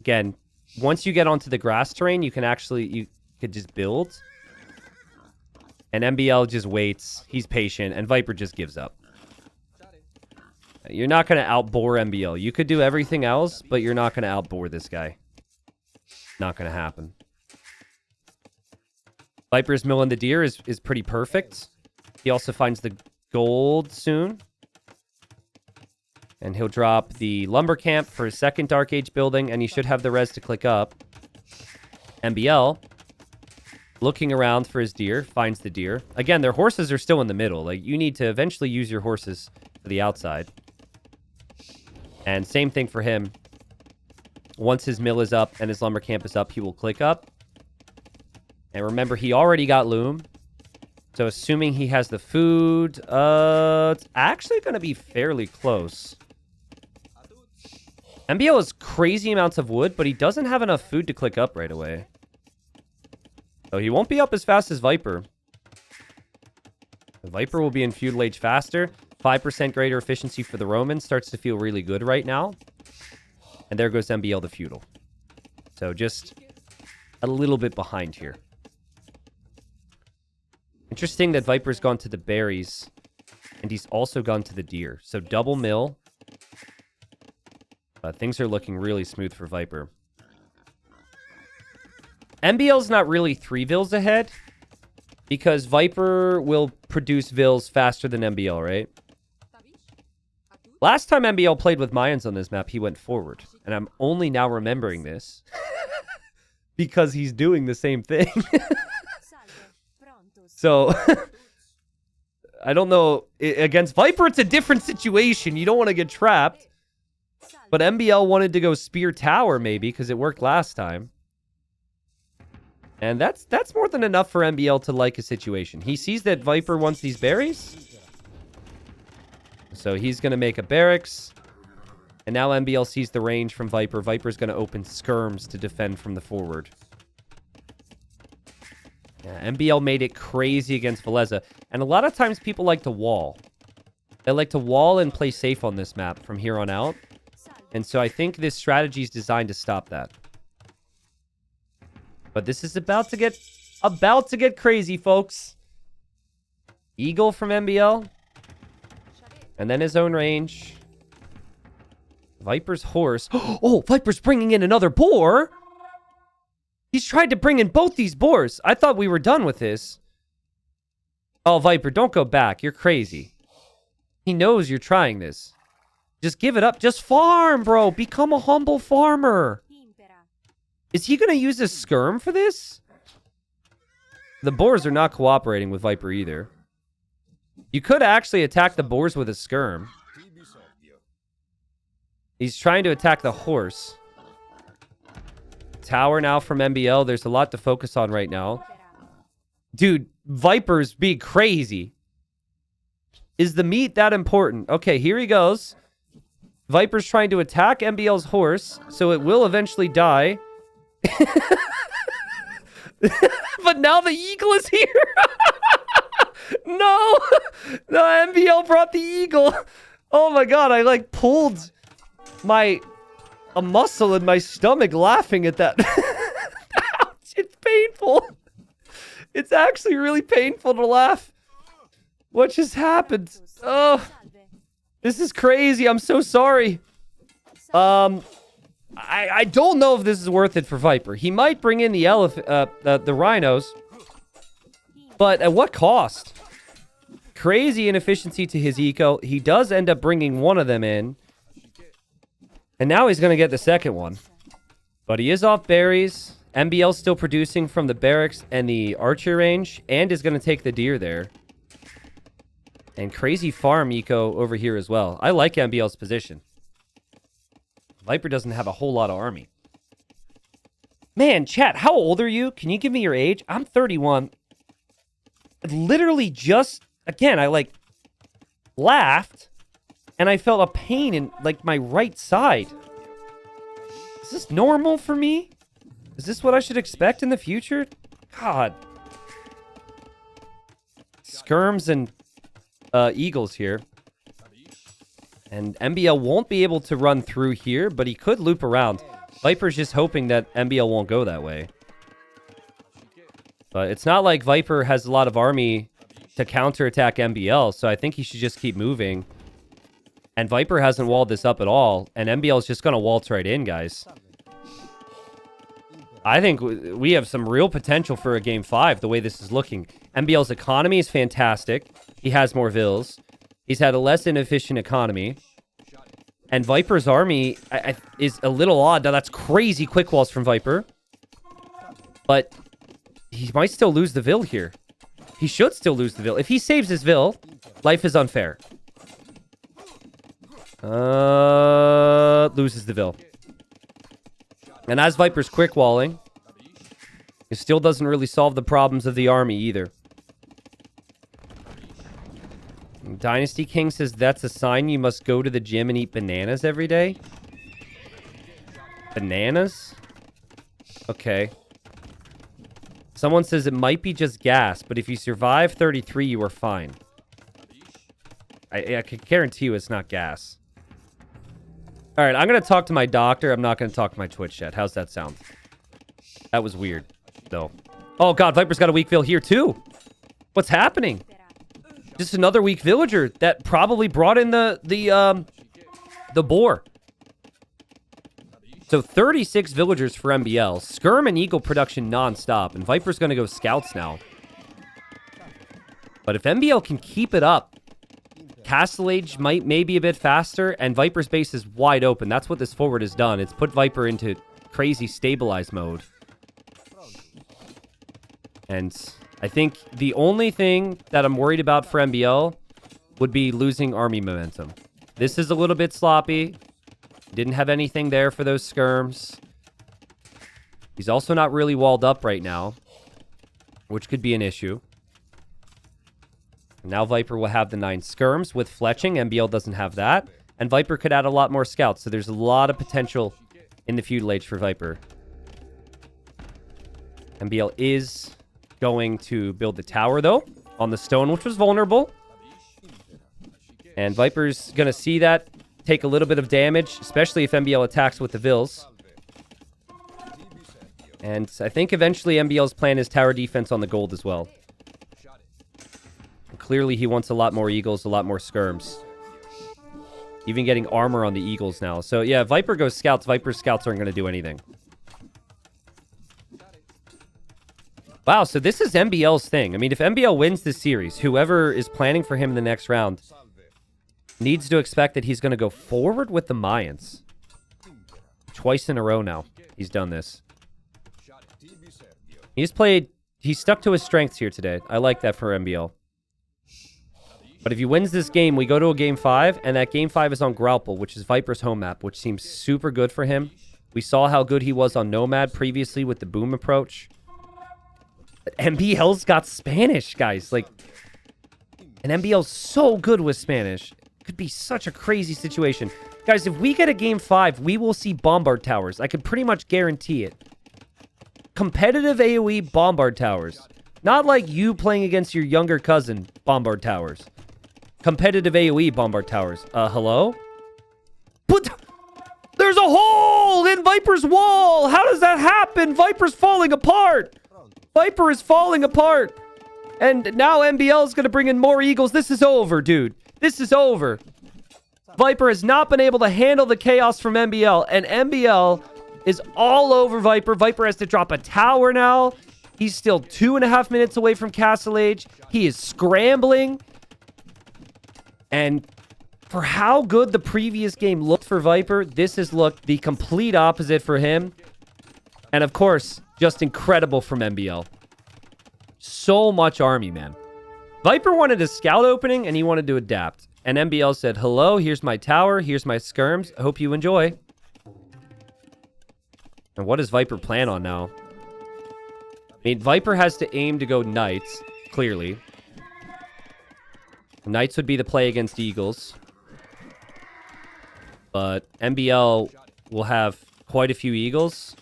Again, once you get onto the grass terrain, you could just build. And MbL just waits. He's patient. And Viper just gives up. You're not going to outbore MbL. You could do everything else, but you're not going to outbore this guy. Not going to happen. Viper's milling the deer is pretty perfect. He also finds the gold soon. And he'll drop the lumber camp for his second Dark Age building, and he should have the res to click up. MbL, looking around for his deer, finds the deer. Again, their horses are still in the middle. Like, you need to eventually use your horses for the outside. And same thing for him. Once his mill is up and his lumber camp is up, he will click up. And remember, he already got Loom. So assuming he has the food, it's actually going to be fairly close. MbL has crazy amounts of wood, but he doesn't have enough food to click up right away. So he won't be up as fast as Viper. The Viper will be in feudal age faster. 5% greater efficiency for the Romans starts to feel really good right now. And there goes MbL the feudal. So just a little bit behind here. Interesting that Viper's gone to the berries. And he's also gone to the deer. So double mill. Things are looking really smooth for Viper. MbL's not really 3 Vills ahead. Because Viper will produce Vills faster than MbL, right? Last time MbL played with Mayans on this map, he went forward. And I'm only now remembering this. Because he's doing the same thing. So, I don't know. Against Viper, it's a different situation. You don't want to get trapped. But MbL wanted to go Spear Tower, maybe, because it worked last time. And that's more than enough for MbL to like a situation. He sees that Viper wants these berries. So he's going to make a barracks. And now MbL sees the range from Viper. Viper's going to open skirms to defend from the forward. Yeah, MbL made it crazy against Veleza. And a lot of times people like to wall. They like to wall and play safe on this map from here on out. And so I think this strategy is designed to stop that. But this is about to get crazy, folks. Eagle from MbL. And then his own range. Viper's horse. Oh, Viper's bringing in another boar. He's tried to bring in both these boars. I thought we were done with this. Oh, Viper, don't go back. You're crazy. He knows you're trying this. Just give it up. Just farm, bro. Become a humble farmer. Is he going to use a skirm for this? The boars are not cooperating with Viper either. You could actually attack the boars with a skirm. He's trying to attack the horse. Tower now from MbL. There's a lot to focus on right now. Dude, Viper's be crazy. Is the meat that important? Okay, here he goes. Viper's trying to attack MbL's horse, so it will eventually die. But now the eagle is here. No. No, MbL brought the eagle. Oh my god, I like pulled a muscle in my stomach laughing at that. Ouch, it's painful. It's actually really painful to laugh. What just happened? Oh, this is crazy. I'm so sorry. I don't know if this is worth it for Viper. He might bring in the the rhinos, but at what cost? Crazy inefficiency to his eco. He does end up bringing one of them in, and now he's going to get the second one. But he is off berries. MbL still producing from the barracks and the archer range, and is going to take the deer there. And crazy farm eco over here as well. I like MbL's position. Viper doesn't have a whole lot of army. Man, chat, how old are you? Can you give me your age? I'm 31. Literally just, again, I like laughed and I felt a pain in like my right side. Is this normal for me? Is this what I should expect in the future? God. Skirms and eagles here. And MbL won't be able to run through here, but he could loop around. Viper's just hoping that MbL won't go that way. But it's not like Viper has a lot of army to counterattack MbL, so I think he should just keep moving. And Viper hasn't walled this up at all, and MbL is just going to waltz right in, guys. I think we have some real potential for a Game 5, the way this is looking. MbL's economy is fantastic. He has more vills. He's had a less inefficient economy. And Viper's army is a little odd. Now, that's crazy quick walls from Viper. But he might still lose the Vill here. He should still lose the Vill. If he saves his Vill, life is unfair. Loses the Vill. And as Viper's quick walling, it still doesn't really solve the problems of the army either. Dynasty King says that's a sign you must go to the gym and eat bananas every day. Bananas? Okay. Someone says it might be just gas, but if you survive 33, you are fine. I can guarantee you it's not gas. All right, I'm going to talk to my doctor. I'm not going to talk to my Twitch chat. How's that sound? That was weird, though. Oh, God, Viper's got a weak vill here, too. What's happening? Just another weak villager that probably brought in the boar. So 36 villagers for MbL. Skirm and Eagle production non-stop. And Viper's going to go scouts now. But if MbL can keep it up, Castle Age may be a bit faster. And Viper's base is wide open. That's what this forward has done. It's put Viper into crazy stabilize mode. And I think the only thing that I'm worried about for MbL would be losing army momentum. This is a little bit sloppy. Didn't have anything there for those skirms. He's also not really walled up right now, which could be an issue. Now Viper will have the 9 skirms with fletching. MbL doesn't have that. And Viper could add a lot more scouts, so there's a lot of potential in the feudal age for Viper. MbL is going to build the tower, though, on the stone, which was vulnerable. And Viper's going to see that, take a little bit of damage, especially if MbL attacks with the Vils. And I think eventually MbL's plan is tower defense on the gold as well. And clearly he wants a lot more eagles, a lot more skirms. Even getting armor on the eagles now. So yeah, Viper goes scouts. Viper's scouts aren't going to do anything. Wow, so this is MbL's thing. I mean, if MbL wins this series, whoever is planning for him in the next round needs to expect that he's going to go forward with the Mayans. Twice in a row now, he's done this. He's stuck to his strengths here today. I like that for MbL. But if he wins this game, we go to a game 5, and that game 5 is on Graupel, which is Viper's home map, which seems super good for him. We saw how good he was on Nomad previously with the boom approach. MbL's got Spanish, guys. Like, and MbL's so good with Spanish. It could be such a crazy situation. Guys, if we get a game 5, we will see Bombard Towers. I could pretty much guarantee it. Competitive AoE Bombard Towers. Not like you playing against your younger cousin, Bombard Towers. Competitive AoE Bombard Towers. Hello? But there's a hole in Viper's wall! How does that happen? Viper's falling apart! Viper is falling apart! And now MbL is going to bring in more eagles. This is over, dude. This is over. Viper has not been able to handle the chaos from MbL, and MbL is all over Viper. Viper has to drop a tower now. He's still 2.5 minutes away from Castle Age. He is scrambling. And for how good the previous game looked for Viper, this has looked the complete opposite for him. And of course, just incredible from MbL. So much army, man. Viper wanted a scout opening, and he wanted to adapt. And MbL said, hello, here's my tower, here's my skirms. I hope you enjoy. And what does Viper plan on now? I mean, Viper has to aim to go Knights, clearly. Knights would be the play against Eagles. But MbL will have quite a few Eagles.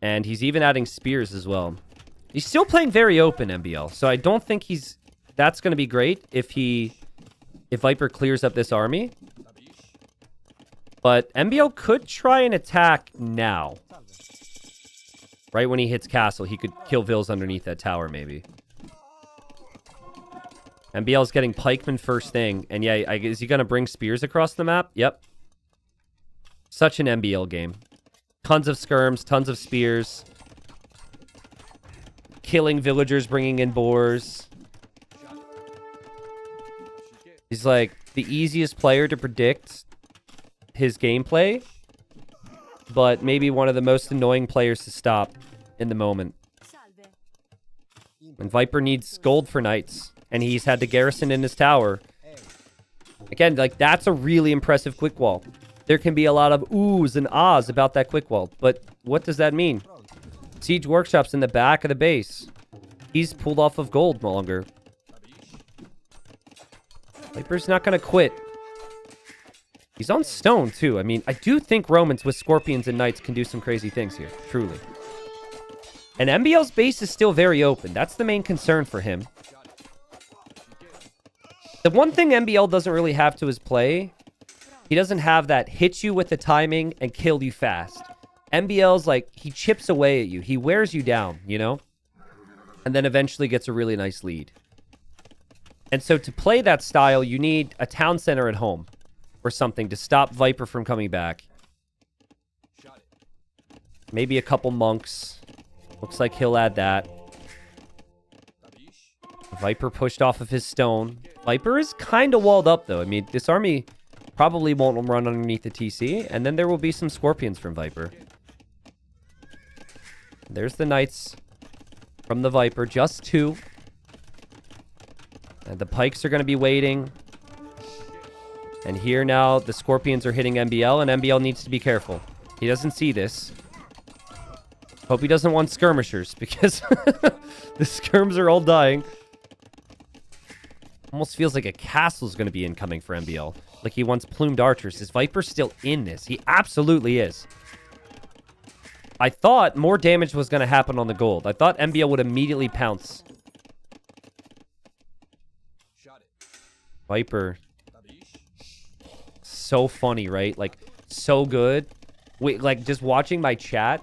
And he's even adding Spears as well. He's still playing very open, MbL. So I don't think that's going to be great if Viper clears up this army. But MbL could try and attack now. Right when he hits castle, he could kill Vils underneath that tower, maybe. MbL's getting pikemen first thing. And yeah, is he going to bring spears across the map? Yep. Such an MbL game. Tons of skirms, tons of spears. Killing villagers, bringing in boars. He's like the easiest player to predict his gameplay, but maybe one of the most annoying players to stop in the moment. And Viper needs gold for Knights, and he's had the garrison in his tower. Again, like, that's a really impressive quick wall. There can be a lot of oohs and ahs about that quick wall, but what does that mean? Siege Workshop's in the back of the base. He's pulled off of gold longer. Viper's not going to quit. He's on stone, too. I mean, I do think Romans with Scorpions and Knights can do some crazy things here. Truly. And MbL's base is still very open. That's the main concern for him. The one thing MbL doesn't really have to his play, he doesn't have that hit you with the timing and kill you fast. MbL's like, he chips away at you. He wears you down, you know? And then eventually gets a really nice lead. And so to play that style, you need a town center at home. Or something to stop Viper from coming back. Maybe a couple monks. Looks like he'll add that. Viper pushed off of his stone. Viper is kind of walled up, though. I mean, this army probably won't run underneath the TC. And then there will be some Scorpions from Viper. There's the Knights from the Viper. Just 2. And the Pikes are going to be waiting. And here now, the Scorpions are hitting MbL, and MbL needs to be careful. He doesn't see this. Hope he doesn't want skirmishers, because the skirms are all dying. Almost feels like a castle's going to be incoming for MbL. Like he wants plumed archers. Is Viper still in this? He absolutely is. I thought more damage was going to happen on the gold. I thought MbL would immediately pounce. Viper. So funny, right? Like, so good. Wait, like, just watching my chat,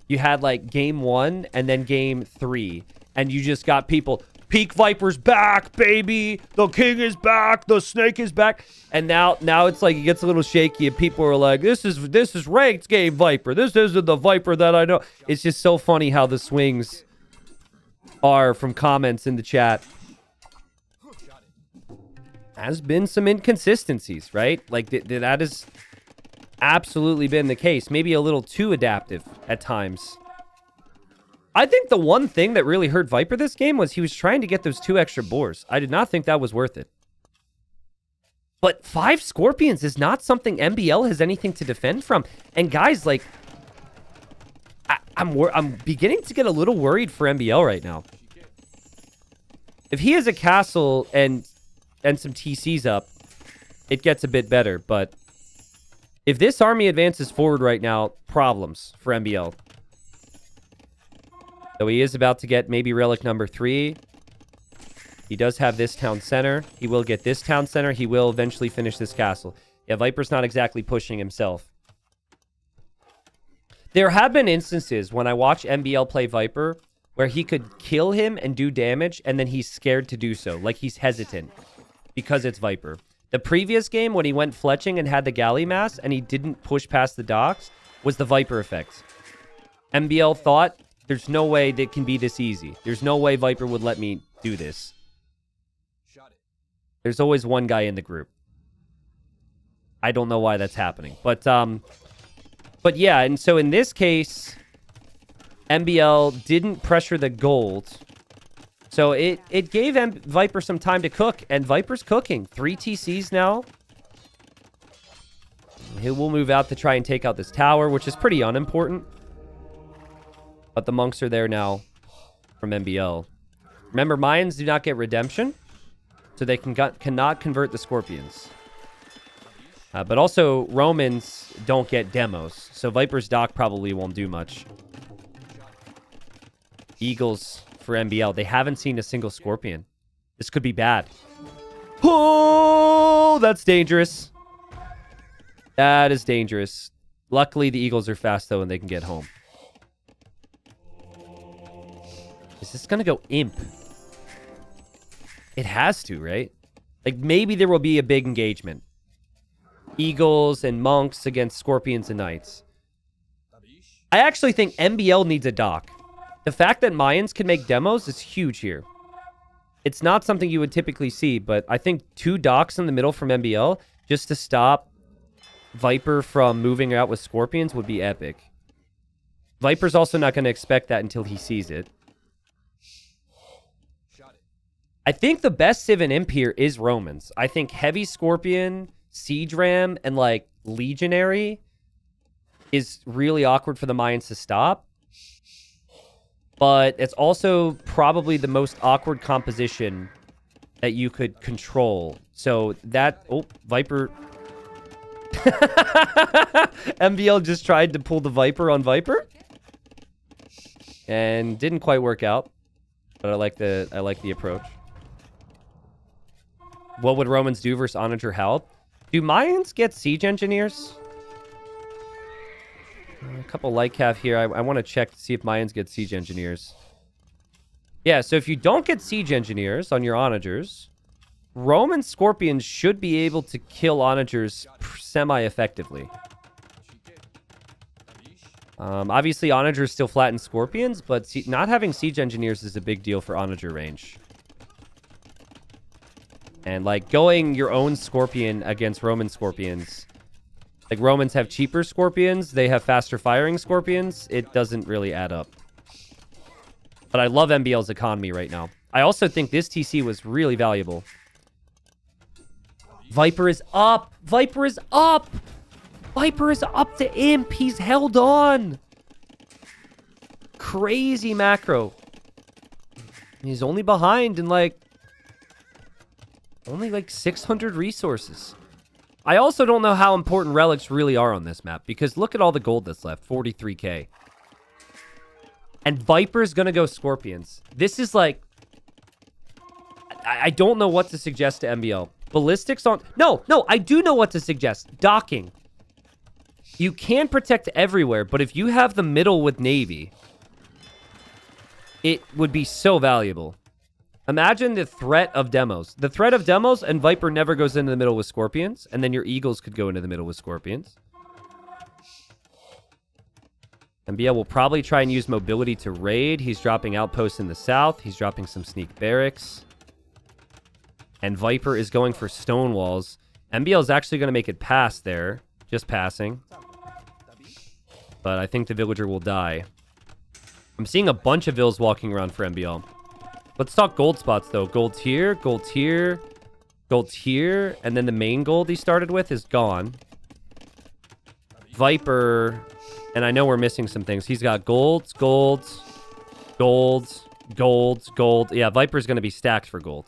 you had, like, game 1 and then game 3. And you just got people, Peak Viper's back, baby! The king is back! The snake is back! And now it's like, it gets a little shaky and people are like, this is ranked game Viper. This isn't the Viper that I know. It's just so funny how the swings are from comments in the chat. Has been some inconsistencies, right? Like, that has absolutely been the case. Maybe a little too adaptive at times. I think the one thing that really hurt Viper this game was he was trying to get those 2 extra boars. I did not think that was worth it. But 5 Scorpions is not something MbL has anything to defend from. And guys, like, I'm beginning to get a little worried for MbL right now. If he has a castle and some TCs up, it gets a bit better. But if this army advances forward right now, problems for MbL. So he is about to get maybe relic number 3. He does have this town center. He will get this town center. He will eventually finish this castle. Yeah, Viper's not exactly pushing himself. There have been instances when I watch MbL play Viper where he could kill him and do damage, and then he's scared to do so. Like, he's hesitant because it's Viper. The previous game, when he went fletching and had the galley mass and he didn't push past the docks, was the Viper effect. MbL thought, there's no way that can be this easy. There's no way Viper would let me do this. There's always one guy in the group. I don't know why that's happening. But yeah, and so in this case, MbL didn't pressure the gold. So it gave Viper some time to cook, and Viper's cooking. 3 TCs now. He will move out to try and take out this tower, which is pretty unimportant. But the monks are there now from MbL. Remember, Mayans do not get redemption, so they cannot convert the Scorpions. But also, Romans don't get demos, so Viper's dock probably won't do much. Eagles for MbL. They haven't seen a single Scorpion. This could be bad. Oh, that's dangerous. That is dangerous. Luckily, the Eagles are fast, though, and they can get home. Is this going to go Imp? It has to, right? Like, maybe there will be a big engagement. Eagles and monks against Scorpions and Knights. I actually think MbL needs a dock. The fact that Mayans can make demos is huge here. It's not something you would typically see, but I think 2 docks in the middle from MbL just to stop Viper from moving out with Scorpions would be epic. Viper's also not going to expect that until he sees it. I think the best Civ and Imp here is Romans. I think Heavy Scorpion, Siege Ram, and, like, Legionary is really awkward for the Mayans to stop. But it's also probably the most awkward composition that you could control. So that... Oh, Viper... MbL just tried to pull the Viper on Viper. And didn't quite work out. But I like the approach. What would Romans do versus Onager Help? Do Mayans get siege engineers? A couple light cav here. I want to check to see if Mayans get siege engineers. Yeah, so if you don't get siege engineers on your onagers, Roman Scorpions should be able to kill onagers semi-effectively. Obviously, onagers still flatten Scorpions, but not having siege engineers is a big deal for onager range. And, like, going your own Scorpion against Roman Scorpions... Like, Romans have cheaper Scorpions. They have faster firing Scorpions. It doesn't really add up. But I love MbL's economy right now. I also think this TC was really valuable. Viper is up! Viper is up! Viper is up to Imp! He's held on! Crazy macro. He's only behind in, like... Only, like, 600 resources. I also don't know how important relics really are on this map, because look at all the gold that's left, 43k. And Viper's gonna go Scorpions. This is like... I don't know what to suggest to MbL. Ballistics on... No, I do know what to suggest. Docking. You can protect everywhere, but if you have the middle with Navy, it would be so valuable. Imagine the threat of demos. The threat of demos, and Viper never goes into the middle with Scorpions, and then your Eagles could go into the middle with Scorpions. MbL will probably try and use mobility to raid. He's dropping outposts in the south. He's dropping some sneak barracks. And Viper is going for stone walls. MbL is actually going to make it past there. Just passing. But I think the villager will die. I'm seeing a bunch of vills walking around for MbL. Let's talk gold spots, though. Gold's here, gold's here, gold's here. And then the main gold he started with is gone. Viper... And I know we're missing some things. He's got golds, golds, golds, golds, gold. Yeah, Viper's going to be stacked for gold.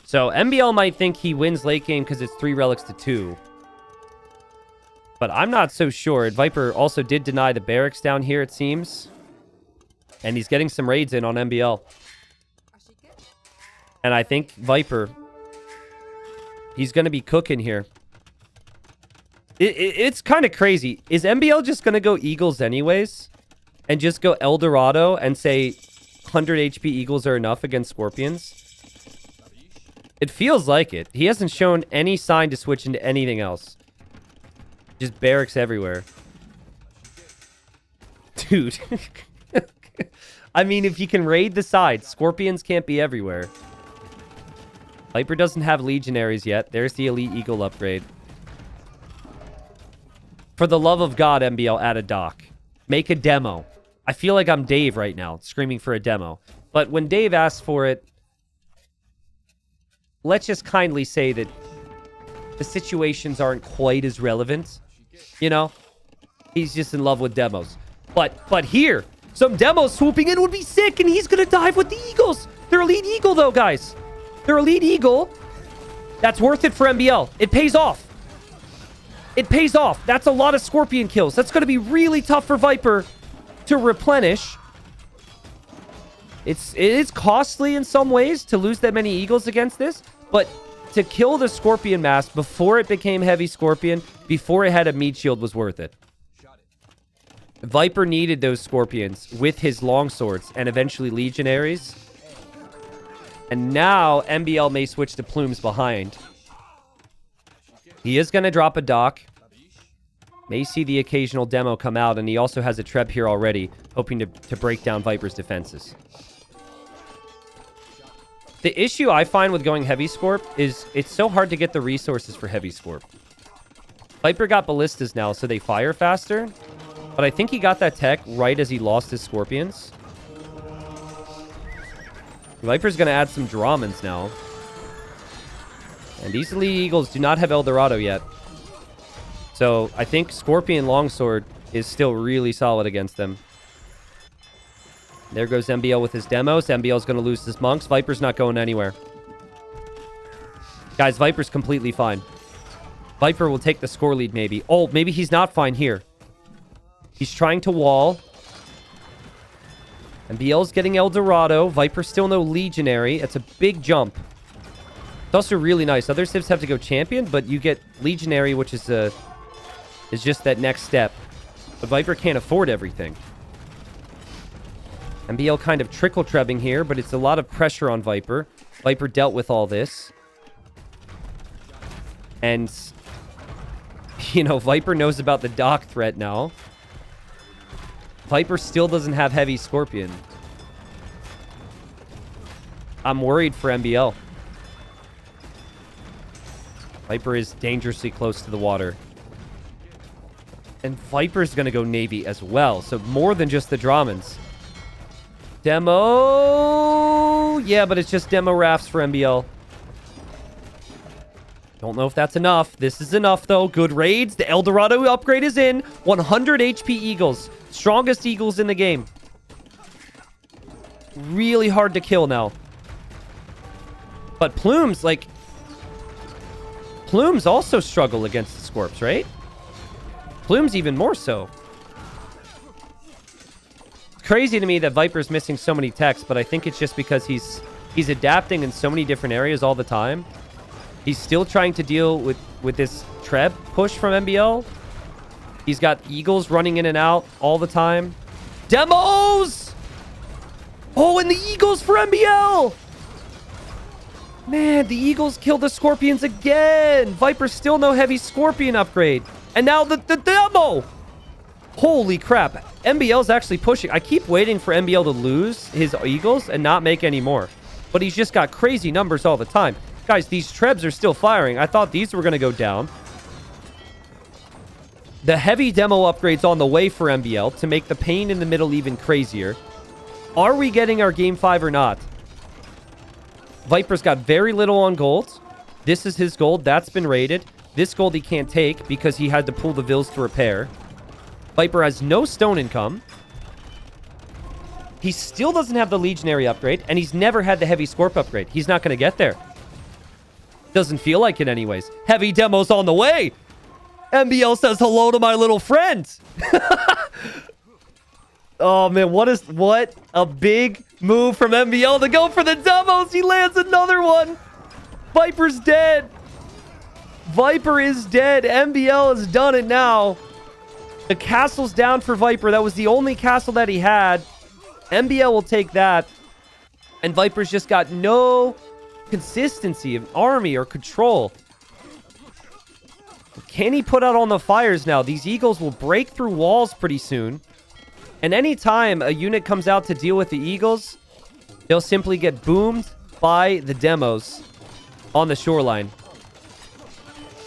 So MbL might think he wins late game because it's 3 relics to 2. But I'm not so sure. Viper also did deny the barracks down here, it seems. And he's getting some raids in on MbL. And I think Viper, he's going to be cooking here. It's kind of crazy. Is MbL just going to go Eagles anyways? And just go El Dorado and say 100 HP Eagles are enough against Scorpions? It feels like it. He hasn't shown any sign to switch into anything else. Just barracks everywhere. Dude. I mean, if you can raid the sides, Scorpions can't be everywhere. Viper doesn't have Legionaries yet. There's the Elite Eagle upgrade. For the love of God, MbL, add a dock. Make a demo. I feel like I'm Dave right now, screaming for a demo. But when Dave asks for it, let's just kindly say that the situations aren't quite as relevant. You know? He's just in love with demos. But here, some demos swooping in would be sick, and he's going to dive with the Eagles. They're Elite Eagle, though, guys. They're Elite Eagle. That's worth it for MbL. It pays off. It pays off. That's a lot of Scorpion kills. That's going to be really tough for Viper to replenish. It is costly in some ways to lose that many Eagles against this, but to kill the Scorpion mass before it became Heavy Scorpion, before it had a meat shield, was worth it. Viper needed those Scorpions with his longswords and eventually Legionaries. And now MbL may switch to Plumes behind. He is going to drop a dock. May see the occasional demo come out, and he also has a Treb here already, hoping to break down Viper's defenses. The issue I find with going Heavy Scorp is it's so hard to get the resources for Heavy Scorp. Viper got Ballistas now, so they fire faster, but I think he got that tech right as he lost his Scorpions. Viper's going to add some Dramans now. And these Elite Eagles do not have El Dorado yet. So I think Scorpion Longsword is still really solid against them. There goes MbL with his demos. MbL's going to lose his monks. Viper's not going anywhere. Guys, Viper's completely fine. Viper will take the score lead maybe. Oh, maybe he's not fine here. He's trying to wall. MbL's getting El Dorado. Viper still no Legionary. It's a big jump. It's also really nice. Other civs have to go champion, but you get Legionary, which is just that next step. But Viper can't afford everything. MbL kind of trickle-trebbing here, but it's a lot of pressure on Viper. Viper dealt with all this. And, you know, Viper knows about the dock threat now. Viper still doesn't have Heavy Scorpion. I'm worried for MbL. Viper is dangerously close to the water. And Viper's going to go Navy as well. So more than just the Dramans. Demo. Yeah, but it's just demo rafts for MbL. Don't know if that's enough. This is enough, though. Good raids. The El Dorado upgrade is in. 100 HP Eagles. Strongest Eagles in the game. Really hard to kill now. But Plumes, like... Plumes also struggle against the Scorps, right? Plumes even more so. It's crazy to me that Viper's missing so many techs, but I think it's just because he's adapting in so many different areas all the time. He's still trying to deal with this Treb push from MbL. He's got Eagles running in and out all the time. Demos! Oh, and the Eagles for MbL! Man, the Eagles killed the Scorpions again. Viper still no heavy Scorpion upgrade. And now the demo. Holy crap. MbL's actually pushing. I keep waiting for MbL to lose his Eagles and not make any more. But he's just got crazy numbers all the time. Guys, these Trebs are still firing. I thought these were going to go down. The heavy demo upgrade's on the way for MbL to make the pain in the middle even crazier. Are we getting our Game 5 or not? Viper's got very little on gold. This is his gold. That's been raided. This gold he can't take because he had to pull the Vils to repair. Viper has no stone income. He still doesn't have the Legionary upgrade, and he's never had the Heavy Scorp upgrade. He's not going to get there. Doesn't feel like it anyways. Heavy demo's on the way. MbL says hello to my little friend. Oh, man, what a big move from MbL to go for the demos. He lands another one. Viper's dead. Viper is dead. MbL has done it now. The castle's down for Viper. That was the only castle that he had. MbL will take that. And Viper's just got no consistency of army or control. Can he put out on the fires now? These Eagles will break through walls pretty soon. And anytime a unit comes out to deal with the Eagles, they'll simply get boomed by the demos on the shoreline.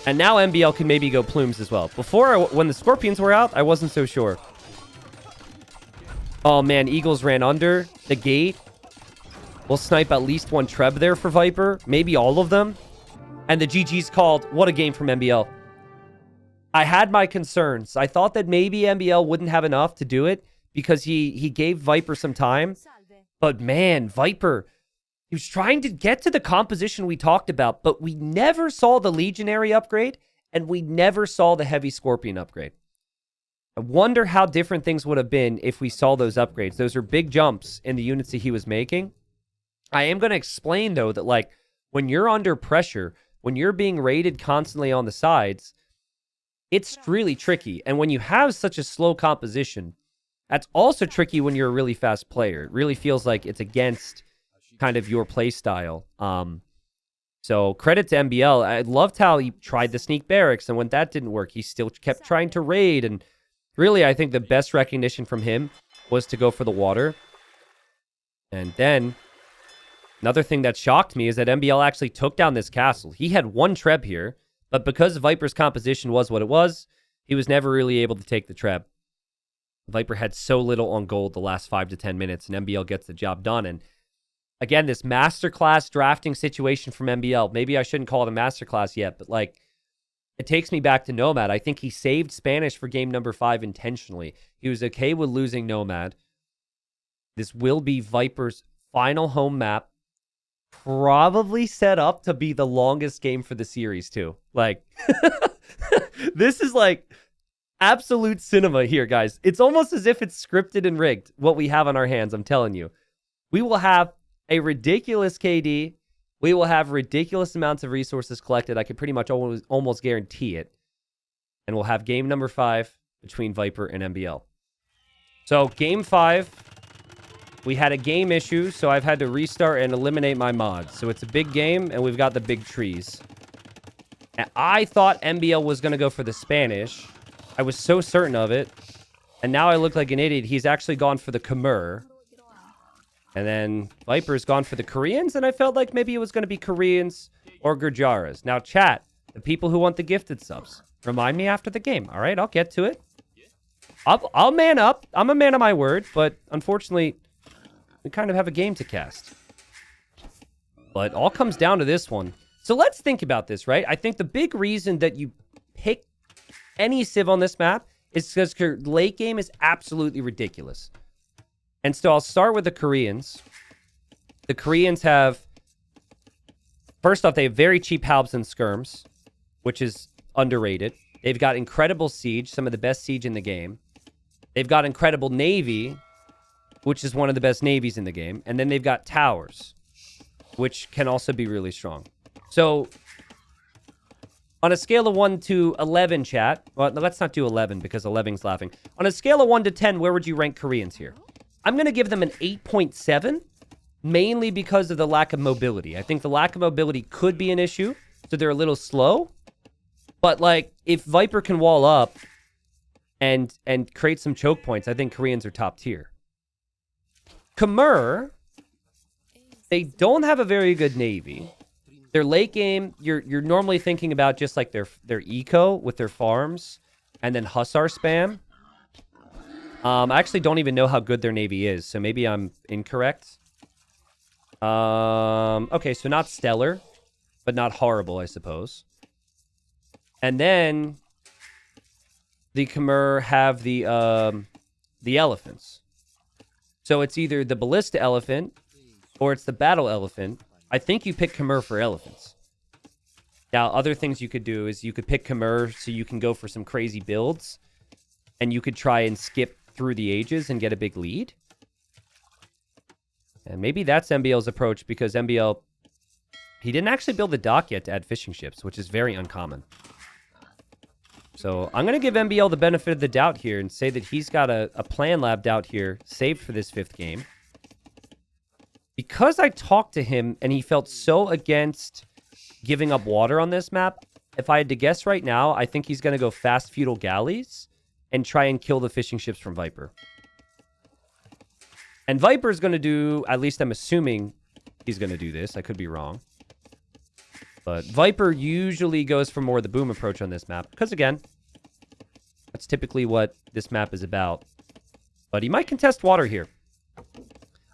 And now MbL can maybe go Plumes as well. Before, when the Scorpions were out, I wasn't so sure. Oh, man. Eagles ran under the gate. We'll snipe at least one Treb there for Viper. Maybe all of them. And the GG's called. What a game from MbL. I had my concerns. I thought that maybe MbL wouldn't have enough to do it because he gave Viper some time. But man, Viper, he was trying to get to the composition we talked about, but we never saw the Legionary upgrade, and we never saw the Heavy Scorpion upgrade. I wonder how different things would have been if we saw those upgrades. Those are big jumps in the units that he was making. I am going to explain, though, that like when you're under pressure, when you're being raided constantly on the sides, it's really tricky. And when you have such a slow composition, that's also tricky when you're a really fast player. It really feels like it's against kind of your play style. So credit to MbL. I loved how he tried the sneak barracks, and when that didn't work, he still kept trying to raid. And really, I think the best recognition from him was to go for the water. And then another thing that shocked me is that MbL actually took down this castle. He had one Treb here, but because Viper's composition was what it was, he was never really able to take the Treb. Viper had so little on gold the last 5 to 10 minutes, and MbL gets the job done. And again, this masterclass drafting situation from MbL. Maybe I shouldn't call it a masterclass yet, but like, it takes me back to Nomad. I think he saved Spanish for game number 5 intentionally. He was okay with losing Nomad. This will be Viper's final home map. Probably set up to be the longest game for the series, too. Like, this is like absolute cinema here, guys. It's almost as if it's scripted and rigged, what we have on our hands, I'm telling you. We will have a ridiculous KD. We will have ridiculous amounts of resources collected. I can pretty much almost guarantee it. And we'll have game number 5 between Viper and MbL. So, game 5, we had a game issue, so I've had to restart and eliminate my mods. So, it's a big game, and we've got the big trees. And I thought MbL was going to go for the Spanish. I was so certain of it. And now I look like an idiot. He's actually gone for the Khmer. And then Viper's gone for the Koreans, and I felt like maybe it was going to be Koreans or Gurjaras. Now, chat, the people who want the gifted subs, remind me after the game. All right, I'll get to it. I'll man up. I'm a man of my word, but unfortunately, we kind of have a game to cast. But all comes down to this one. So let's think about this, right? I think the big reason that you pick any Civ on this map is because your late game is absolutely ridiculous. And so I'll start with the Koreans. The Koreans have... First off, they have very cheap halbs and skirms. which is underrated. They've got incredible siege, some of the best siege in the game. They've got incredible navy, which is one of the best navies in the game. And then they've got towers, which can also be really strong. So on a scale of 1 to 11, chat. Well, let's not do 11 because 11's laughing. On a scale of 1 to 10, where would you rank Koreans here? I'm going to give them an 8.7, mainly because of the lack of mobility. I think the lack of mobility could be an issue, so they're a little slow. But, like, if Viper can wall up and create some choke points, I think Koreans are top tier. Khmer, they don't have a very good navy. Their late game, you're normally thinking about just like their eco with their farms and then Hussar spam. I actually don't even know how good their navy is, so maybe I'm incorrect. Okay, so not stellar, but not horrible, I suppose. And then the Khmer have the elephants. So it's either the ballista elephant or it's the battle elephant. I think you pick Khmer for elephants. Now, other things you could do is you could pick Khmer so you can go for some crazy builds. And you could try and skip through the ages and get a big lead. And maybe that's MbL's approach because MbL, he didn't actually build the dock yet to add fishing ships, which is very uncommon. So I'm going to give MbL the benefit of the doubt here and say that he's got a plan labbed out here saved for this 5th game. Because I talked to him and he felt so against giving up water on this map, if I had to guess right now, I think he's going to go fast feudal galleys and try and kill the fishing ships from Viper. And Viper's going to do, at least I'm assuming he's going to do this. I could be wrong. But Viper usually goes for more of the boom approach on this map. Because again, that's typically what this map is about. But he might contest water here.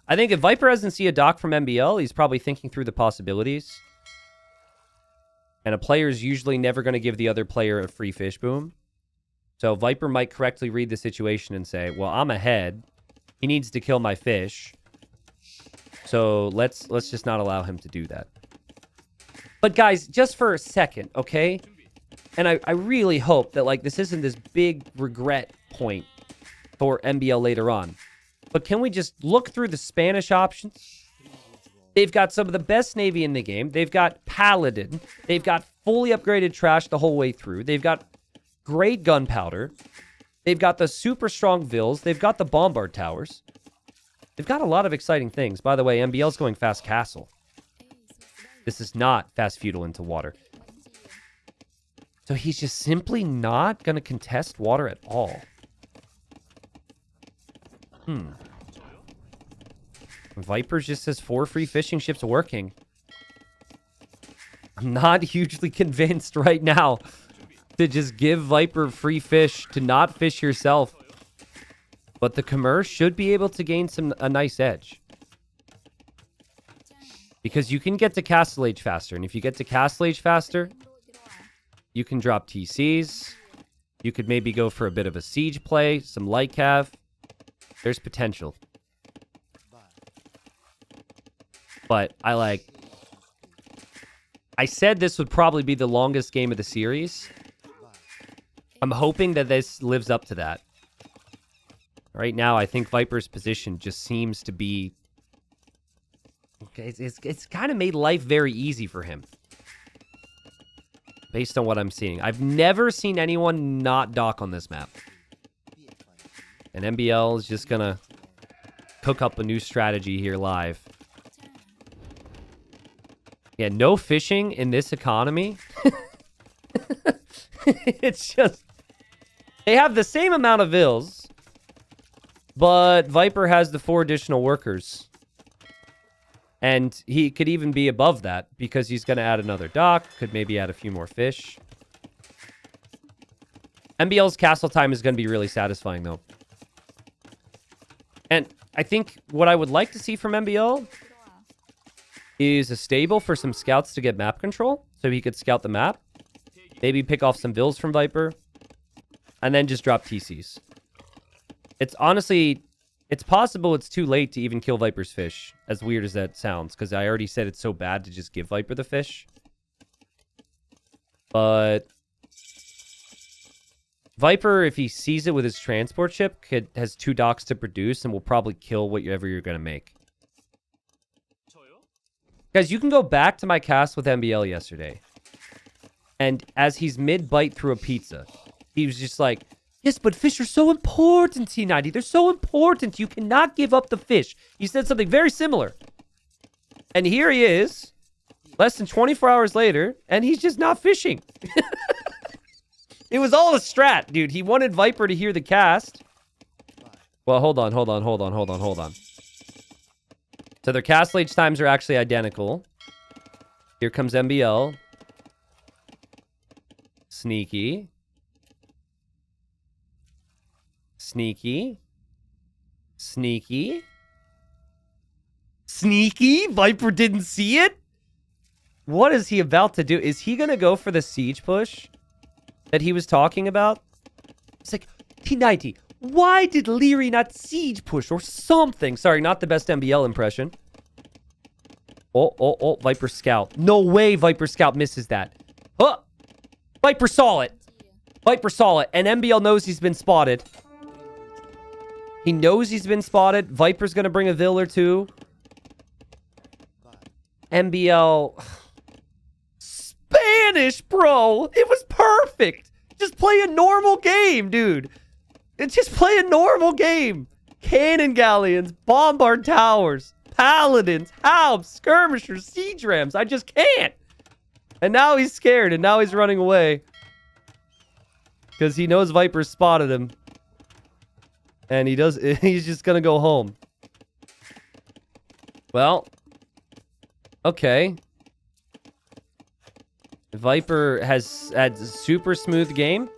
I think if Viper doesn't see a dock from MbL, he's probably thinking through the possibilities. And a player is usually never going to give the other player a free fish boom. So Viper might correctly read the situation and say, well, I'm ahead. He needs to kill my fish. So let's just not allow him to do that. But guys, just for a second, okay? And I really hope that like this isn't this big regret point for MbL later on. But can we just look through the Spanish options? They've got some of the best navy in the game. They've got Paladin. They've got fully upgraded trash the whole way through. They've got great gunpowder. They've got the super strong vills. They've got the bombard towers. They've got a lot of exciting things. By the way, MbL's going fast castle. This is not fast feudal into water. So he's just simply not going to contest water at all. Viper's just says 4 free fishing ships working. I'm not hugely convinced right now to just give Viper free fish to not fish yourself. But the Khmer should be able to gain a nice edge. Because you can get to Castle Age faster. And if you get to Castle Age faster, you can drop TCs. You could maybe go for a bit of a siege play, some light cav. There's potential. But I said this would probably be the longest game of the series. I'm hoping that this lives up to that. Right now, I think Viper's position just seems to be... Okay, it's kind of made life very easy for him. Based on what I'm seeing. I've never seen anyone not dock on this map. And MbL is just gonna cook up a new strategy here live. Yeah, no fishing in this economy. It's just... They have the same amount of vills, but Viper has the 4 additional workers. And he could even be above that because he's going to add another dock, could maybe add a few more fish. MbL's castle time is going to be really satisfying, though. And I think what I would like to see from MbL is a stable for some scouts to get map control, so he could scout the map. Maybe pick off some vills from Viper, and then just drop TCs. It's honestly, it's possible it's too late to even kill Viper's fish, as weird as that sounds, because I already said it's so bad to just give Viper the fish. But Viper, if he sees it with his transport ship, has 2 docks to produce and will probably kill whatever you're going to make. Guys, you can go back to my cast with MbL yesterday. And as he's mid-bite through a pizza, he was just like, yes, but fish are so important, T90. They're so important. You cannot give up the fish. He said something very similar. And here he is, less than 24 hours later, and he's just not fishing. It was all a strat, dude. He wanted Viper to hear the cast. Well, hold on. So their cast age times are actually identical. Here comes MbL. Sneaky. Sneaky. Sneaky. Sneaky? Viper didn't see it? What is he about to do? Is he going to go for the siege push that he was talking about? It's like, T90, why did Leary not siege push or something? Sorry, not the best MbL impression. Oh, Viper Scout. No way Viper Scout misses that. Oh, Viper saw it. Viper saw it. And MbL knows he's been spotted. He knows he's been spotted. Viper's going to bring a Vill or 2. MbL... Spanish, bro. It was perfect. Just play a normal game, dude. Just play a normal game. Cannon galleons, bombard towers, paladins, halbs, skirmishers, siege rams. I just can't. And now he's scared, and now he's running away. Because he knows Viper spotted him. And he's just going to go home. Well. Okay. Viper has had a super smooth game.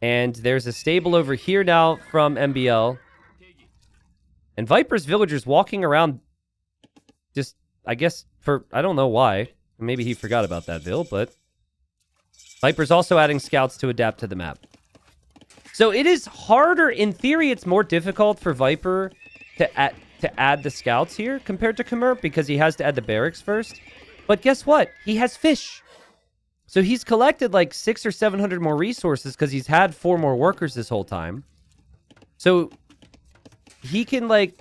And there's a stable over here now from MbL. And Viper's villagers walking around just, I guess, I don't know why. Maybe he forgot about that Vill, but Viper's also adding scouts to adapt to the map. So it is harder. In theory, it's more difficult for Viper to add the scouts here compared to Khmer because he has to add the barracks first. But guess what? He has fish. So he's collected like 600 or 700 more resources because he's had 4 more workers this whole time. So he could match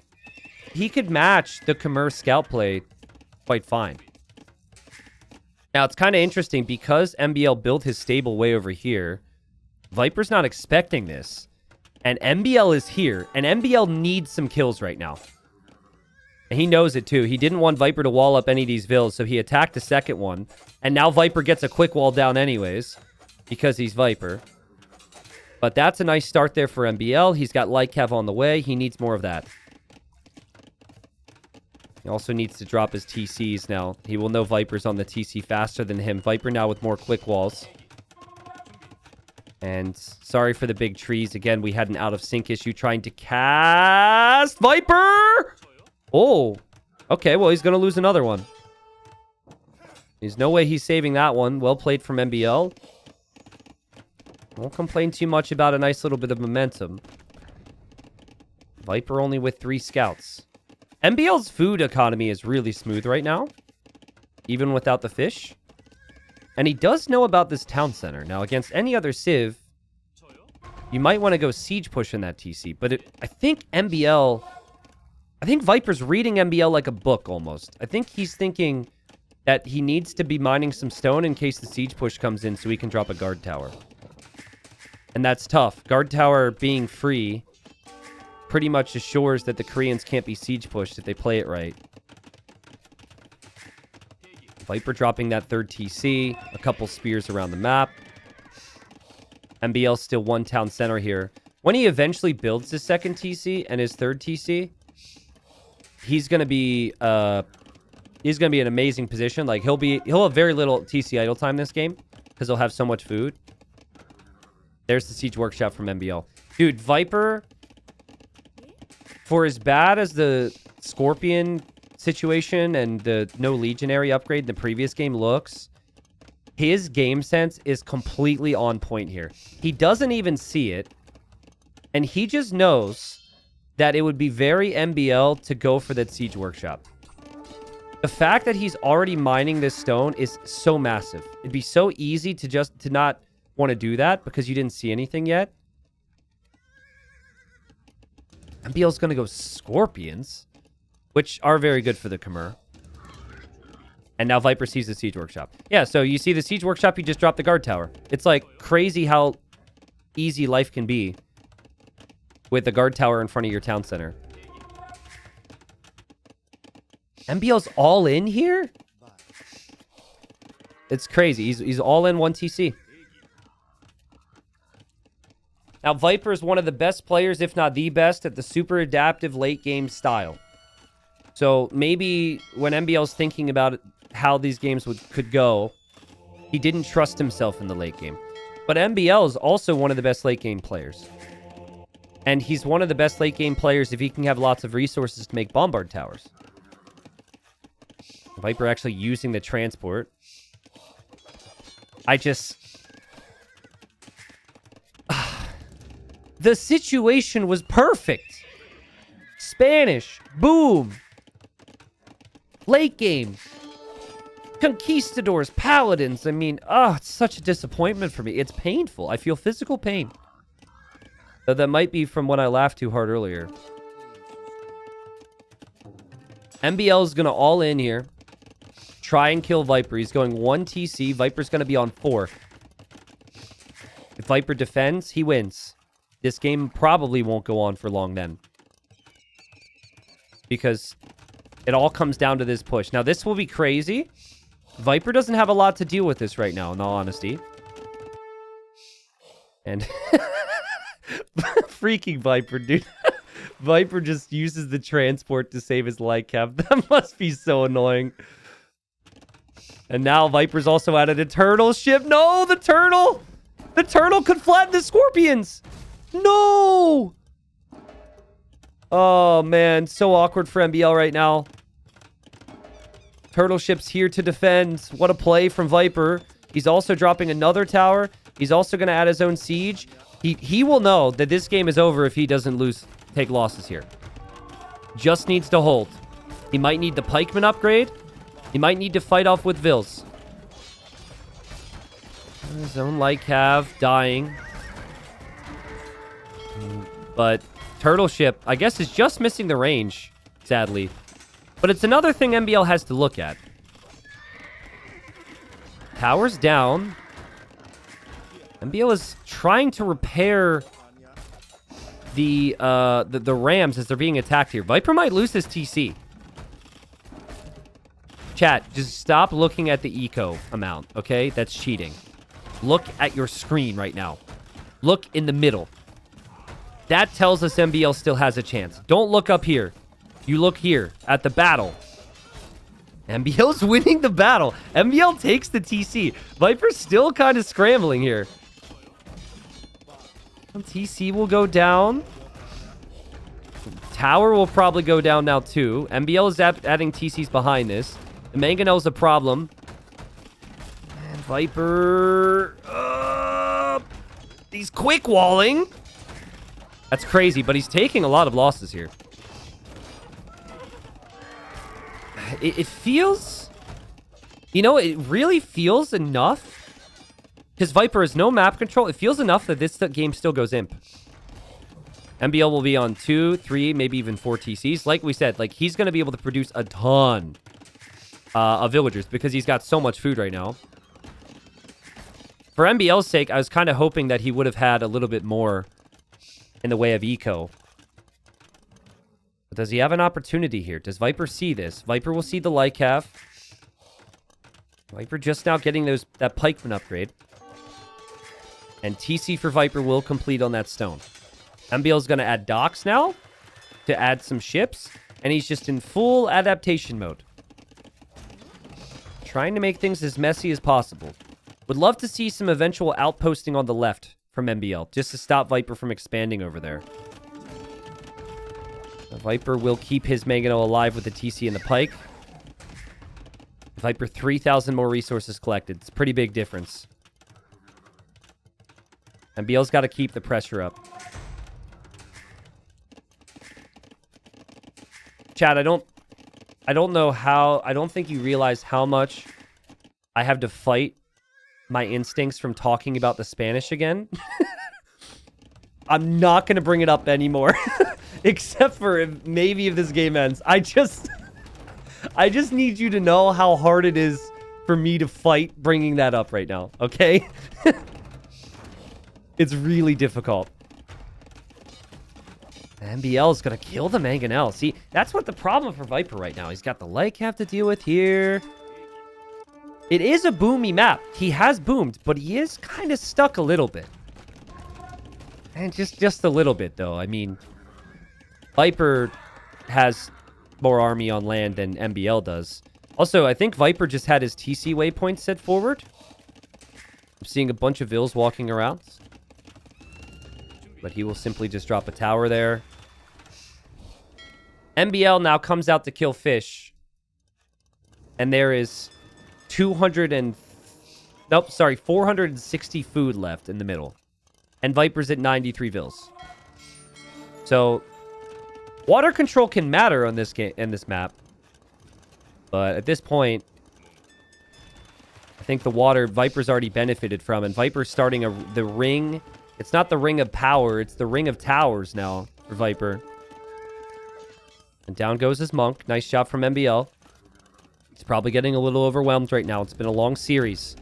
the Khmer scout play quite fine. Now, it's kind of interesting because MbL built his stable way over here. Viper's not expecting this. And MbL is here. And MbL needs some kills right now. And he knows it too. He didn't want Viper to wall up any of these vills, so he attacked the second one. And now Viper gets a quick wall down anyways, because he's Viper. But that's a nice start there for MbL. He's got light cav on the way. He needs more of that. He also needs to drop his TCs now. He will know Viper's on the TC faster than him. Viper now with more quick walls. And sorry for the big trees. Again, we had an out-of-sync issue trying to cast Viper! Oh, okay. Well, he's going to lose another one. There's no way he's saving that one. Well played from MbL. Won't complain too much about a nice little bit of momentum. Viper only with 3 scouts. MbL's food economy is really smooth right now, even without the fish. And he does know about this town center. Now, against any other civ, you might want to go siege push in that TC. But I think Viper's reading MbL like a book almost. I think he's thinking that he needs to be mining some stone in case the siege push comes in so he can drop a guard tower. And that's tough. Guard tower being free pretty much assures that the Koreans can't be siege pushed if they play it right. Viper dropping that 3rd TC. A couple spears around the map. MbL still 1 town center here. When he eventually builds his 2nd TC and his 3rd TC, he's gonna be in an amazing position. Like he'll have very little TC idle time this game because he'll have so much food. There's the siege workshop from MbL. Dude, Viper, for as bad as the Scorpion situation and the no Legionary upgrade in the previous game looks, his game sense is completely on point here. He doesn't even see it, and he just knows that it would be very MbL to go for that siege workshop. The fact that he's already mining this stone is so massive. It'd be so easy to not want to do that because you didn't see anything yet. MbL's going to go Scorpions, which are very good for the Khmer. And now Viper sees the Siege Workshop. Yeah, so you see the Siege Workshop, you just drop the Guard Tower. It's like crazy how easy life can be with the Guard Tower in front of your town center. MbL's all in here? It's crazy. He's all in 1 TC. Now, Viper is one of the best players, if not the best, at the super adaptive late game style. So maybe when MbL's thinking about how these games could go, he didn't trust himself in the late game. But MbL is also one of the best late game players. And he's one of the best late game players if he can have lots of resources to make bombard towers. Viper actually using the transport. The situation was perfect. Spanish. Boom. Late game. Conquistadors. Paladins. I mean, it's such a disappointment for me. It's painful. I feel physical pain. Though that might be from when I laughed too hard earlier. MbL is going to all in here. Try and kill Viper. He's going 1 TC. Viper's going to be on 4. If Viper defends, he wins. This game probably won't go on for long then. Because it all comes down to this push. Now, this will be crazy. Viper doesn't have a lot to deal with this right now, in all honesty. And freaking Viper, dude. Viper just uses the transport to save his light cap. That must be so annoying. And now Viper's also added a turtle ship. No, the turtle! The turtle could flatten the Scorpions! No! Oh, man. So awkward for MbL right now. Turtle ship's here to defend. What a play from Viper. He's also dropping another tower. He's also going to add his own siege. He will know that this game is over if he doesn't take losses here. Just needs to hold. He might need the pikeman upgrade. He might need to fight off with Vils. His own light cav dying. But turtle ship, I guess, is just missing the range, sadly. But it's another thing MbL has to look at. Towers down. MbL is trying to repair the rams as they're being attacked here. Viper might lose this TC. Chat, just stop looking at the eco amount, okay? That's cheating. Look at your screen right now. Look in the middle. That tells us MbL still has a chance. Don't look up here. You look here at the battle. MbL's winning the battle. MbL takes the TC. Viper's still kind of scrambling here. TC will go down. Tower will probably go down now too. MbL is adding TCs behind this. The Mangonel's a problem. And Viper... he's quick walling. That's crazy, but he's taking a lot of losses here. It feels... You know, it really feels enough. Because Viper has no map control. It feels enough that this game still goes imp. MbL will be on 2, 3, maybe even 4 TCs. Like we said, like he's going to be able to produce a ton of villagers because he's got so much food right now. For MbL's sake, I was kind of hoping that he would have had a little bit more in the way of eco. But does he have an opportunity here? Does Viper see this? Viper will see the Lycav. Viper just now getting that pikeman upgrade. And TC for Viper will complete on that stone. MbL's going to add docks now to add some ships. And he's just in full adaptation mode. Trying to make things as messy as possible. Would love to see some eventual outposting on the left from MbL. Just to stop Viper from expanding over there. Viper will keep his Mangonel alive with the TC and the pike. Viper 3,000 more resources collected. It's a pretty big difference. MbL's got to keep the pressure up. Chat, I I don't know how... I don't think you realize how much I have to fight my instincts from talking about the Spanish again. I'm not going to bring it up anymore. Except for maybe if this game ends. I just need you to know how hard it is for me to fight bringing that up right now. Okay? It's really difficult. MbL is going to kill the Mangonel. See, that's what the problem for Viper right now. He's got the light cap to deal with here. It is a boomy map. He has boomed, but he is kind of stuck a little bit. And just a little bit, though. I mean, Viper has more army on land than MbL does. Also, I think Viper just had his TC waypoint set forward. I'm seeing a bunch of Vills walking around. But he will simply just drop a tower there. MbL now comes out to kill fish. And there is 460 food left in the middle. And Viper's at 93 Vills. So, water control can matter on this game in this map. But at this point, I think the water Viper's already benefited from. And Viper's starting the ring. It's not the ring of power. It's the ring of towers now for Viper. And down goes his monk. Nice job from MbL. He's probably getting a little overwhelmed right now. It's been a long series.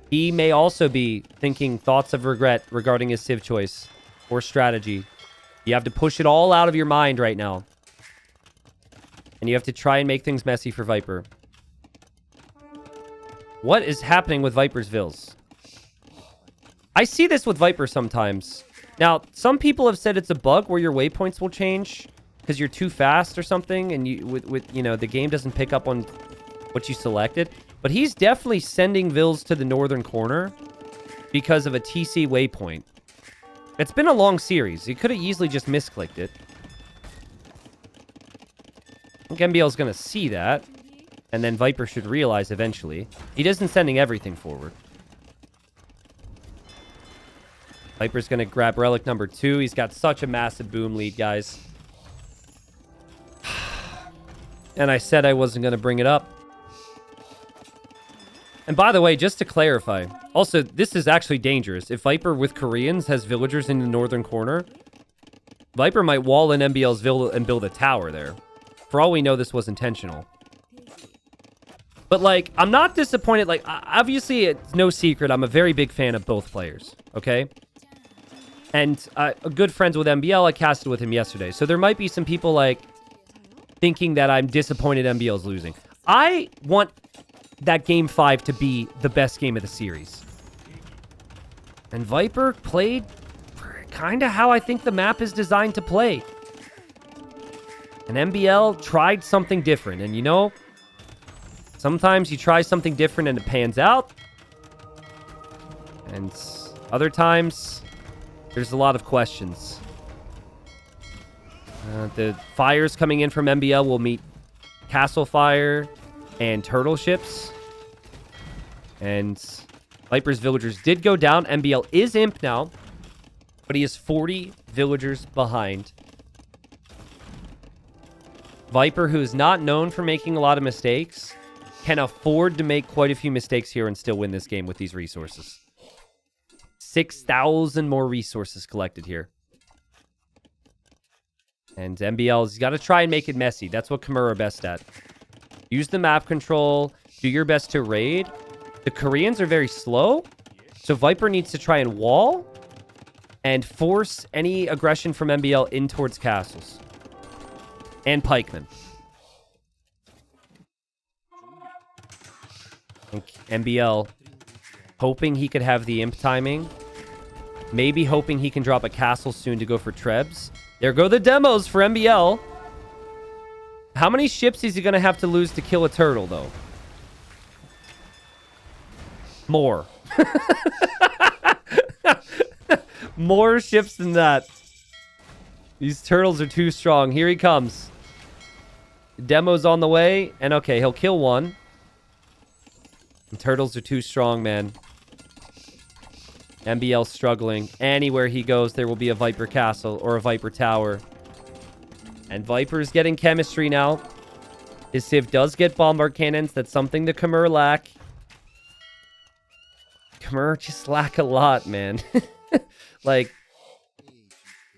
He may also be thinking thoughts of regret regarding his civ choice or strategy. You have to push it all out of your mind right now. And you have to try and make things messy for Viper. What is happening with Viper's Vills? I see this with Viper sometimes. Now, some people have said it's a bug where your waypoints will change because you're too fast or something, and the game doesn't pick up on what you selected. But he's definitely sending Vills to the northern corner because of a TC waypoint. It's been a long series. He could have easily just misclicked it. I think MbL is going to see that, and then Viper should realize eventually. He isn't sending everything forward. Viper's going to grab relic number 2. He's got such a massive boom lead, guys. And I said I wasn't going to bring it up. And by the way, just to clarify, also, this is actually dangerous. If Viper with Koreans has villagers in the northern corner, Viper might wall in MbL's villa and build a tower there. For all we know, this was intentional. But, like, I'm not disappointed. Like, obviously, it's no secret. I'm a very big fan of both players, okay? And good friends with MbL, I casted with him yesterday. So there might be some people, like, thinking that I'm disappointed MbL's losing. I want that Game 5 to be the best game of the series. And Viper played kind of how I think the map is designed to play. And MbL tried something different. And, you know, sometimes you try something different and it pans out. And other times, there's a lot of questions. The fires coming in from MbL will meet Castle Fire and Turtle Ships. And Viper's villagers did go down. MbL is imp now, but he is 40 villagers behind. Viper, who is not known for making a lot of mistakes, can afford to make quite a few mistakes here and still win this game with these resources. 6,000 more resources collected here. And MbL's got to try and make it messy. That's what Kimura best at. Use the map control. Do your best to raid. The Koreans are very slow. So Viper needs to try and wall and force any aggression from MbL in towards castles. And pikemen. I think MbL hoping he could have the imp timing. Maybe hoping he can drop a castle soon to go for Trebs. There go the demos for MbL. How many ships is he going to have to lose to kill a turtle, though? More. More ships than that. These turtles are too strong. Here he comes. Demo's on the way. And okay, he'll kill one. The turtles are too strong, man. MbL struggling. Anywhere he goes, there will be a Viper castle or a Viper tower. And Viper's getting chemistry now. His Civ does get bombard cannons. That's something the Khmer lack. Khmer just lack a lot, man. Like,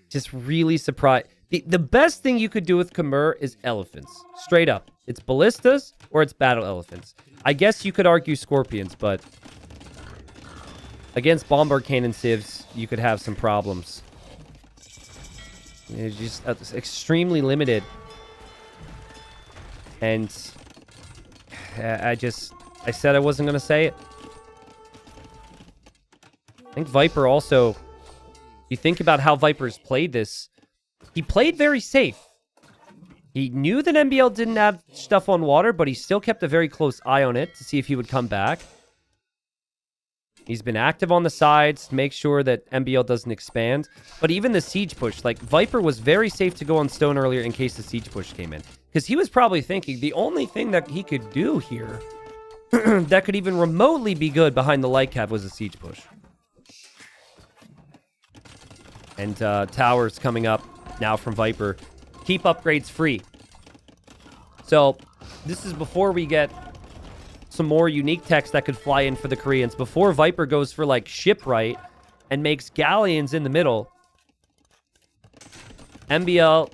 just really surprised. The best thing you could do with Khmer is elephants. Straight up. It's ballistas or it's battle elephants. I guess you could argue scorpions, but against bombard cannon civs, you could have some problems. It's just extremely limited. And I said I wasn't going to say it. I think Viper also, you think about how Viper's played this, he played very safe. He knew that MbL didn't have stuff on water, but he still kept a very close eye on it to see if he would come back. He's been active on the sides to make sure that MbL doesn't expand. But even the siege push, like Viper was very safe to go on stone earlier in case the siege push came in. Because he was probably thinking the only thing that he could do here that could even remotely be good behind the light cav was a siege push. And towers coming up now from Viper. Keep upgrades free. So this is before we get some more unique techs that could fly in for the Koreans. Before Viper goes for like shipwright and makes galleons in the middle. MbL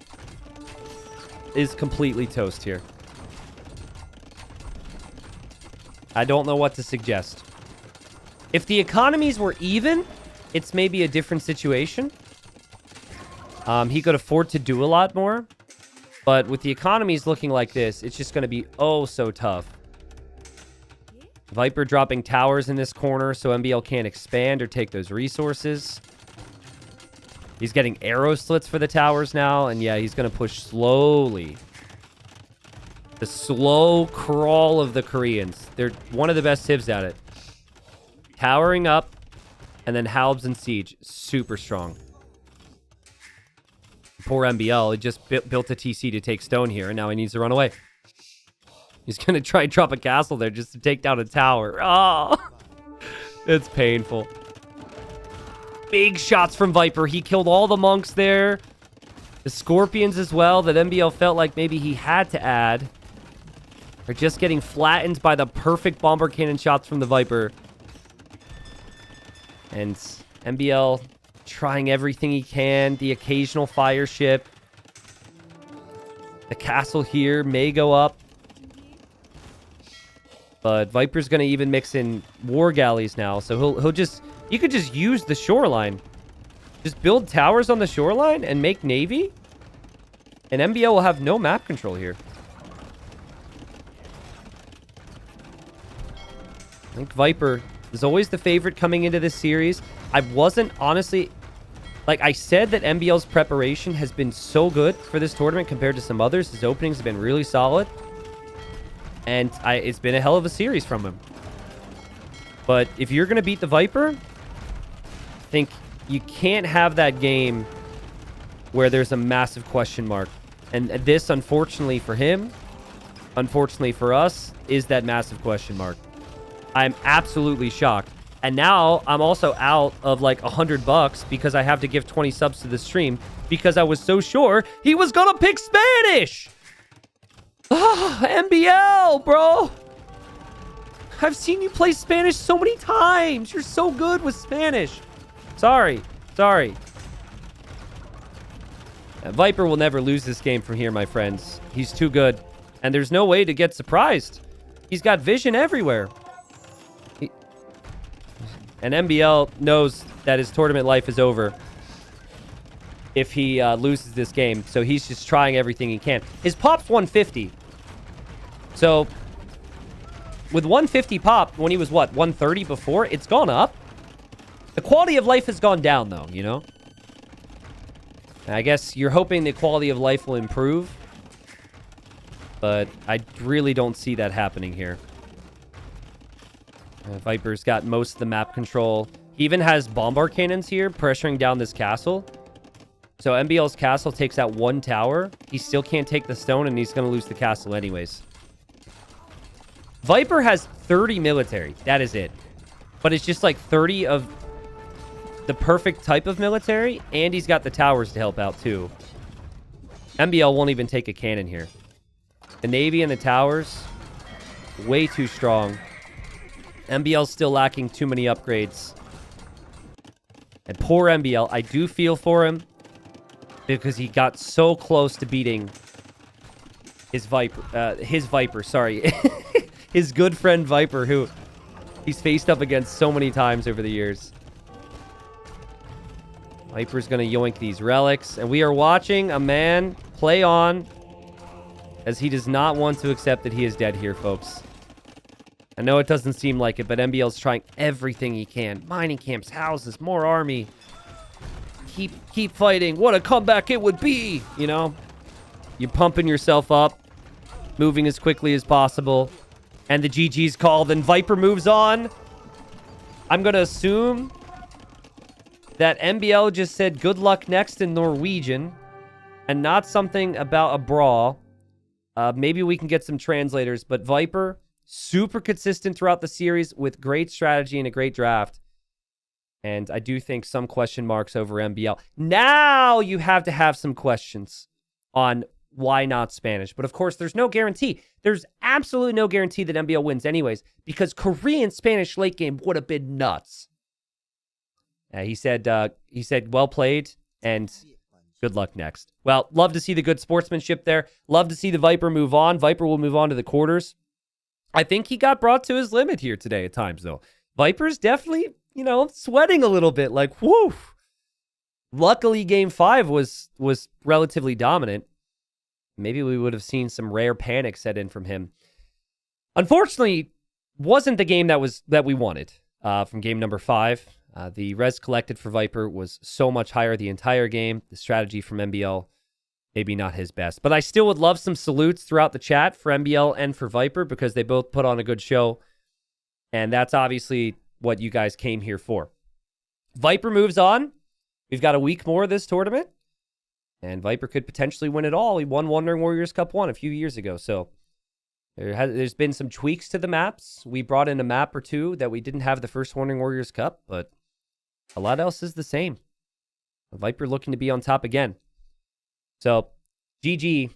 is completely toast here. I don't know what to suggest. If the economies were even, it's maybe a different situation. He could afford to do a lot more. But with the economies looking like this, it's just going to be oh so tough. Viper dropping towers in this corner so MbL can't expand or take those resources. He's getting arrow slits for the towers now. And yeah, he's going to push slowly. The slow crawl of the Koreans. They're one of the best civs at it. Towering up. And then Halbs and Siege. Super strong. Poor MbL. He just built a TC to take stone here. And now he needs to run away. He's going to try and drop a castle there just to take down a tower. Oh, it's painful. Big shots from Viper. He killed all the monks there. The scorpions as well that MbL felt like maybe he had to add. Are just getting flattened by the perfect bomber cannon shots from the Viper. And MbL trying everything he can. The occasional fire ship. The castle here may go up. But Viper's going to even mix in war galleys now. So he'll just... You could just use the shoreline. Just build towers on the shoreline and make navy. And MbL will have no map control here. I think Viper is always the favorite coming into this series. I wasn't honestly... Like, I said that MbL's preparation has been so good for this tournament compared to some others. His openings have been really solid. And it's been a hell of a series from him. But if you're going to beat the Viper, I think you can't have that game where there's a massive question mark. And this, unfortunately for him, unfortunately for us, is that massive question mark. I'm absolutely shocked. And now I'm also out of like $100 because I have to give 20 subs to the stream because I was so sure he was going to pick Spanish. Oh, MbL, bro. I've seen you play Spanish so many times. You're so good with Spanish. Sorry. Viper will never lose this game from here, my friends. He's too good. And there's no way to get surprised. He's got vision everywhere. And MbL knows that his tournament life is over if he loses this game. So he's just trying everything he can. His pop's 150. So, with 150 pop, when he was, what, 130 before, it's gone up. The quality of life has gone down, though, you know? And I guess you're hoping the quality of life will improve. But I really don't see that happening here. Viper's got most of the map control. He even has bombard cannons here, pressuring down this castle. So MbL's castle takes out one tower. He still can't take the stone, and he's going to lose the castle anyways. Viper has 30 military. That is it. But it's just like 30 of the perfect type of military, and he's got the towers to help out too. MbL won't even take a cannon here. The Navy and the towers, way too strong. MbL's still lacking too many upgrades. And poor MbL, I do feel for him because he got so close to beating his Viper, sorry. His good friend Viper, who he's faced up against so many times over the years. Viper's going to yoink these relics, and we are watching a man play on as he does not want to accept that he is dead here, folks. I know it doesn't seem like it, but MbL's trying everything he can. Mining camps, houses, more army. Keep fighting. What a comeback it would be, you know? You're pumping yourself up, moving as quickly as possible, and the GG's called, and Viper moves on. I'm going to assume that MbL just said good luck next in Norwegian and not something about a brawl. Maybe we can get some translators, but Viper, super consistent throughout the series with great strategy and a great draft. And I do think some question marks over MbL. Now you have to have some questions on why not Spanish. But of course, there's no guarantee. There's absolutely no guarantee that MbL wins anyways, because Korean Spanish late game would have been nuts. He said, well played, and good luck next. Well, love to see the good sportsmanship there. Love to see the Viper move on. Viper will move on to the quarters. I think he got brought to his limit here today at times, though. Viper's definitely, you know, sweating a little bit, like, whoo. Luckily, Game 5 was relatively dominant. Maybe we would have seen some rare panic set in from him. Unfortunately, wasn't the game that we wanted from game number 5. The res collected for Viper was so much higher the entire game. The strategy from MbL, maybe not his best. But I still would love some salutes throughout the chat for MbL and for Viper because they both put on a good show. And that's obviously what you guys came here for. Viper moves on. We've got a week more of this tournament. And Viper could potentially win it all. He won Wandering Warriors Cup 1 a few years ago. So there's been some tweaks to the maps. We brought in a map or two that we didn't have the first Wandering Warriors Cup, but a lot else is the same. Viper looking to be on top again. So, GG